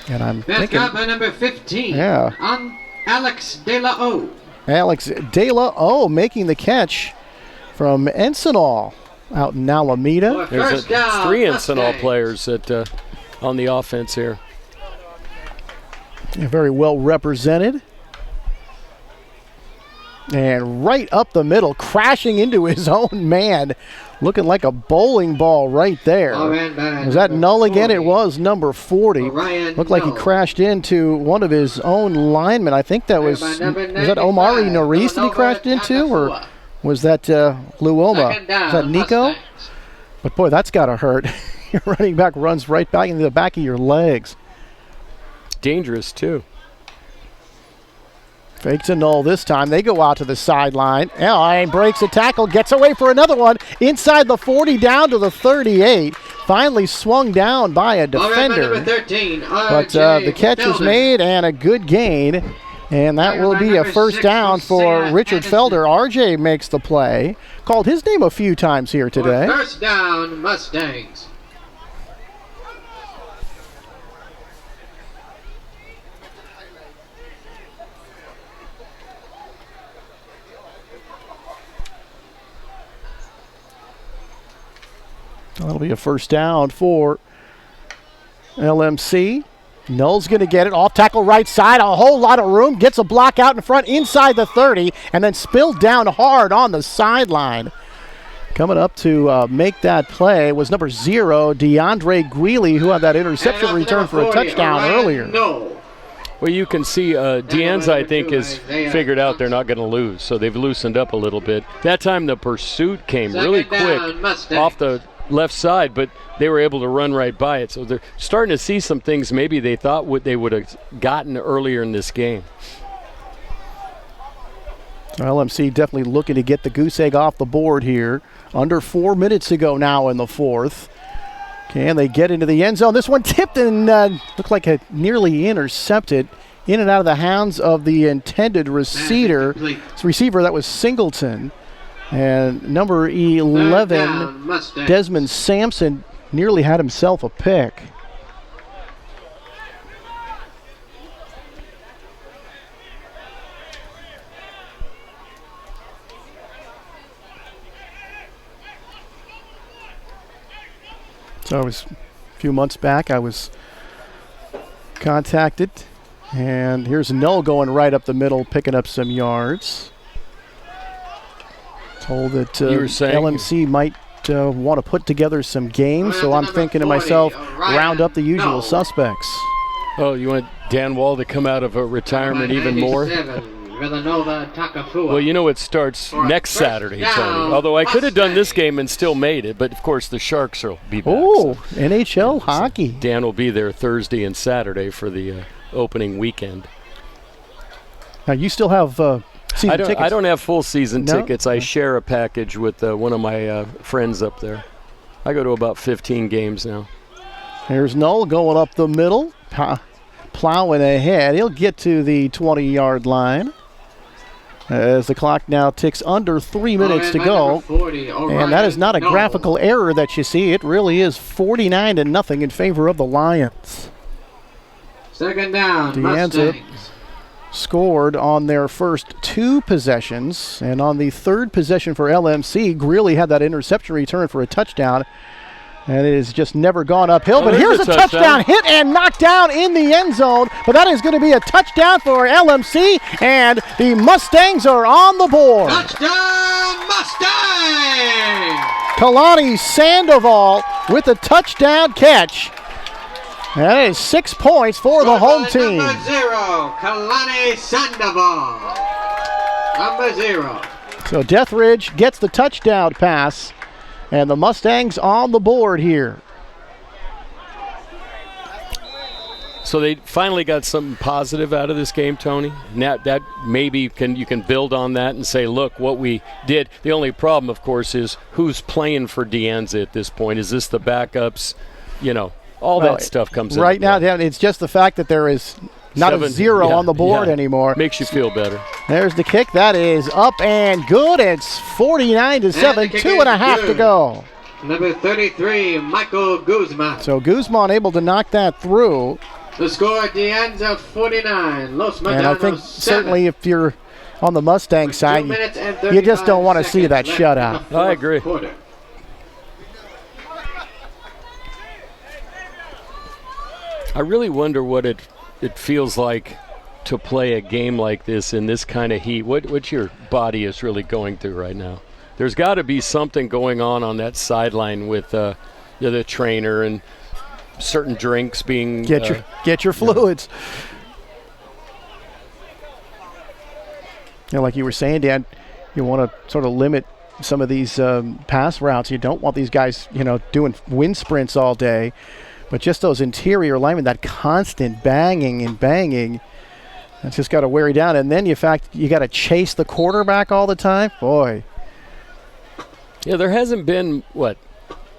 And I'm thinking, by number 15. Yeah. On Alex De La O. Alex De La O making the catch from Encinal out in Alameda. There's 3 Encinal players on the offense here. Yeah, very well represented. And right up the middle, crashing into his own man. Looking like a bowling ball right there. Was that Null again? It was number 40. Looked like he crashed into one of his own linemen. I think that was that Omari Norris that he crashed into? Or was that Luoma? Was that Nico? But boy, that's got to hurt. Your running back runs right back into the back of your legs. Dangerous, too. Fakes a Null this time. They go out to the sideline. And breaks a tackle, gets away for another one. Inside the 40, down to the 38. Finally swung down by a defender. 13, but the catch is made and a good gain. And that will be a first down for Richard Felder. RJ makes the play. Called his name a few times here today. First down, Mustangs. That'll be a first down for LMC. Null's going to get it. Off tackle right side. A whole lot of room. Gets a block out in front inside the 30 and then spilled down hard on the sideline. Coming up to make that play was number 0, DeAndre Greeley, who had that interception return for a touchdown earlier. Well, you can see Deanza, I think, has figured out they're not going to lose, so they've loosened up a little bit. That time the pursuit came really quick off the left side, but they were able to run right by it. So they're starting to see some things maybe they thought they would have gotten earlier in this game. LMC definitely looking to get the goose egg off the board here. Under 4 minutes to go now in the 4th. Can they get into the end zone? This one tipped and looked like it nearly intercepted. In and out of the hands of the intended receiver. That was Singleton. And number 11, Desmond Sampson, nearly had himself a pick. So a few months back, I was contacted, and here's Null going right up the middle, picking up some yards. Told that LMC might want to put together some games, so I'm thinking to myself, round up the usual suspects. Oh, you want Dan Wall to come out of a retirement even more? Well, it starts next Saturday, Tony. Although I could have done this game and still made it, but of course the Sharks will be back. Oh, so. NHL hockey. Dan will be there Thursday and Saturday for the opening weekend. Now, you still have season tickets? I don't have full season tickets. I share a package with one of my friends up there. I go to about 15 games now. Here's Null going up the middle, plowing ahead. He'll get to the 20-yard line as the clock now ticks under 3 minutes to go. 40, and that is not a graphical error that you see. It really is 49-0 in favor of the Lions. Second down, Anza Mustangs. scored on their first 2 possessions, and on the 3rd possession for LMC, Greeley had that interception return for a touchdown, and it has just never gone uphill. But here's a touchdown hit and knocked down in the end zone, but that is going to be a touchdown for LMC, and the Mustangs are on the board. Touchdown, Mustangs! Kalani Sandoval with a touchdown catch. That is 6 points for the home team. Number 0, Kalani Sandoval. Number 0. So Deathridge gets the touchdown pass, and the Mustangs on the board here. So they finally got something positive out of this game, Tony. Now that maybe you can build on that and say, look, what we did. The only problem, of course, is who's playing for De Anza at this point. Is this the backups? All that stuff comes in. Right now, it's just the fact that there is not a 0 on the board anymore. Makes you feel better. There's the kick. That is up and good. It's 49-7, 2.5 to go. Number 33, Michael Guzman. So Guzman able to knock that through. The score, De Anza 49, Los Medanos 7. And I think certainly if you're on the Mustang side, you just don't want to see that shutout. I agree. Quarter. I really wonder what it feels like to play a game like this in this kind of heat. What your body is really going through right now. There's got to be something going on that sideline with the trainer and certain drinks being get your fluids. Like you were saying, Dan, you want to sort of limit some of these pass routes. You don't want these guys, doing wind sprints all day. But just those interior linemen, that constant banging, that's just got to wear you down. And then, in fact, you got to chase the quarterback all the time. Boy. Yeah, there hasn't been,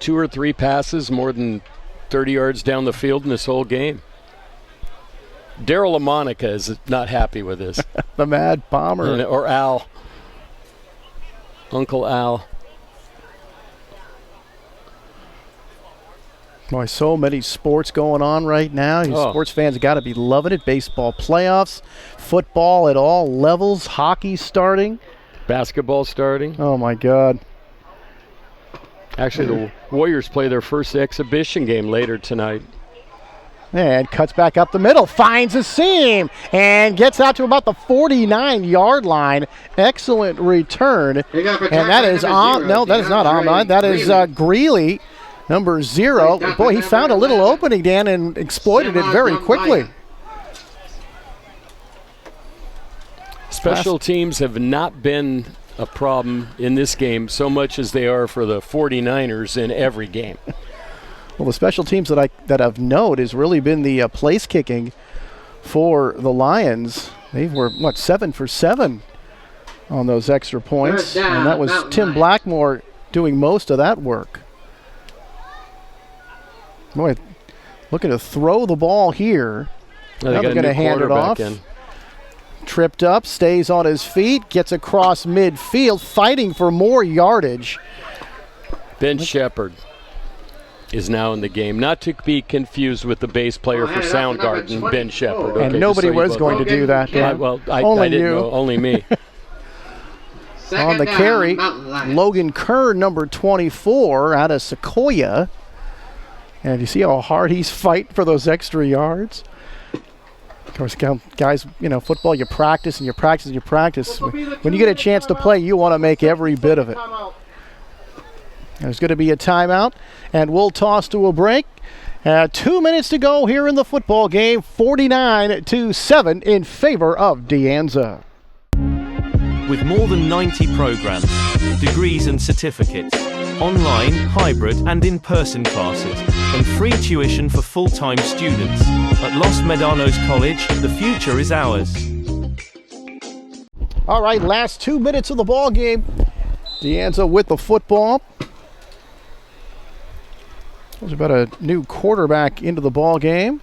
2 or 3 passes more than 30 yards down the field in this whole game. Daryl LaMonica is not happy with this. The Mad Bomber. Or Al. Uncle Al. Boy, so many sports going on right now. You sports fans got to be loving it. Baseball playoffs, football at all levels, hockey starting. Basketball starting. Oh, my God. Actually, the Warriors play their first exhibition game later tonight. And cuts back up the middle, finds a seam, and gets out to about the 49-yard line. Excellent return. And that is that is not Ahmad. That is Greeley. Number 0. Boy, he found a little opening, Dan, and exploited it very quickly. Special teams have not been a problem in this game so much as they are for the 49ers in every game. Well, the special teams that I've noted has really been the place kicking for the Lions. They were, 7 for 7 on those extra points. And that was Tim Blackmore doing most of that work. Boy, looking to throw the ball here. Now they're going to hand it off. Tripped up, stays on his feet, gets across midfield, fighting for more yardage. Ben Shepard is now in the game. Not to be confused with the bass player for Soundgarden, Ben Shepard. And nobody was going to do that. I didn't know. Only me. On the carry, Logan Kern, number 24, out of Sequoia. And you see how hard he's fighting for those extra yards? Of course, guys, football, you practice and you practice and you practice. When you get a chance to play, you want to make every bit of it. There's going to be a timeout, and we'll toss to a break. 2 minutes to go here in the football game, 49-7 in favor of De Anza. With more than 90 programs, degrees and certificates, online, hybrid and in-person classes, and free tuition for full-time students. At Los Medanos College, the future is ours. All right, last 2 minutes of the ball game. De Anza with the football. There's about a new quarterback into the ball game.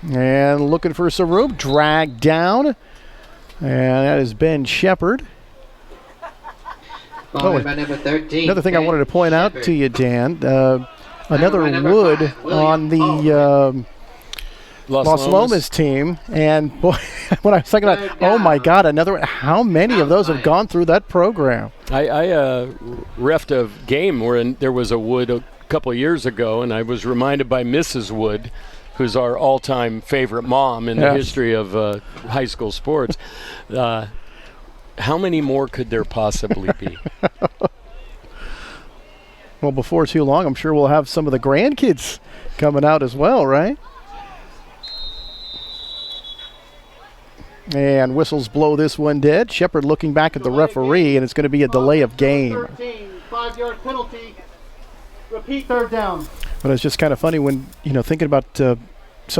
And looking for some room. Dragged down. And that is Ben Shepard. By number 13, another thing I wanted to point Shepard. out to you, Dan. Another wood 5, on the Los Lomas team. And boy, when I was thinking about, oh my God, another. How many of those have gone through that program? I reffed a game where there was a wood a couple of years ago, and I was reminded by Mrs. Wood, who's our all-time favorite mom in the history of high school sports. How many more could there possibly be? Well, before too long, I'm sure we'll have some of the grandkids coming out as well, right? And whistles blow this one dead. Shepard looking back at the referee, and it's going to be a delay of game. 13, 5-yard penalty. Repeat, third down. But it's just kind of funny when, thinking about so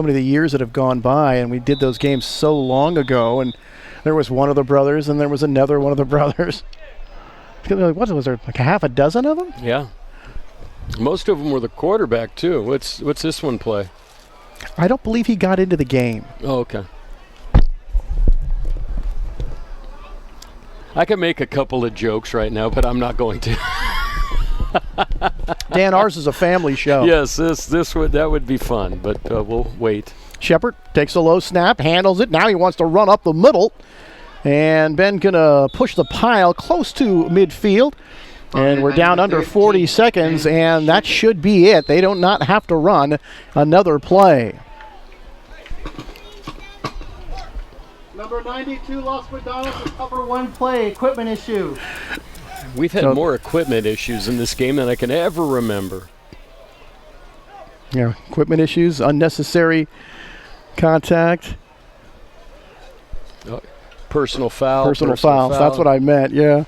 many of the years that have gone by, and we did those games so long ago, and there was one of the brothers, and there was another one of the brothers. What was there, like a half a dozen of them? Yeah. Most of them were the quarterback, too. What's this one play? I don't believe he got into the game. Oh, okay. I could make a couple of jokes right now, but I'm not going to. Dan, ours is a family show. Yes, that would be fun, but we'll wait. Shepard takes a low snap, handles it. Now he wants to run up the middle. And Ben going to push the pile close to midfield. And we're down under 40 seconds, and that should be it. They do not have to run another play. Number 92, Los Medanos, to cover one play. Equipment issue. We've had more equipment issues in this game than I can ever remember. Yeah, equipment issues, unnecessary contact. Personal foul. Personal fouls, that's what I meant, yeah.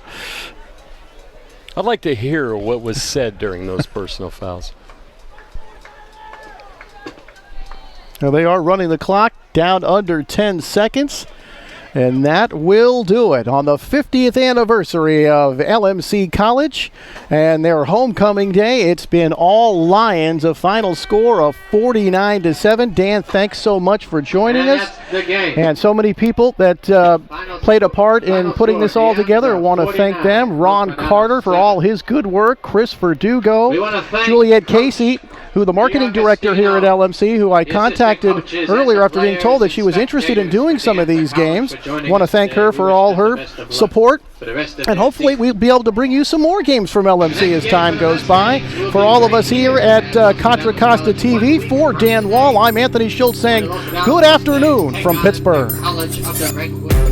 I'd like to hear what was said during those personal fouls. Now they are running the clock down under 10 seconds. And that will do it on the 50th anniversary of LMC College and their homecoming day. It's been all Lions, a final score of 49-7. Dan, thanks so much for joining us. The game. And so many people that played a part in putting this all together. I want to thank them. Ron Carter for all his good work. Chris Verdugo. Juliet Casey, who the marketing director here at LMC, who I contacted earlier after being told that she was interested in doing some of these games. I want to thank her for all her support. And hopefully we'll be able to bring you some more games from LMC as time goes by. For all of us here at Contra Costa TV, for Dan Wall, I'm Anthony Schultz saying good afternoon from Pittsburgh. College of the Brentwood.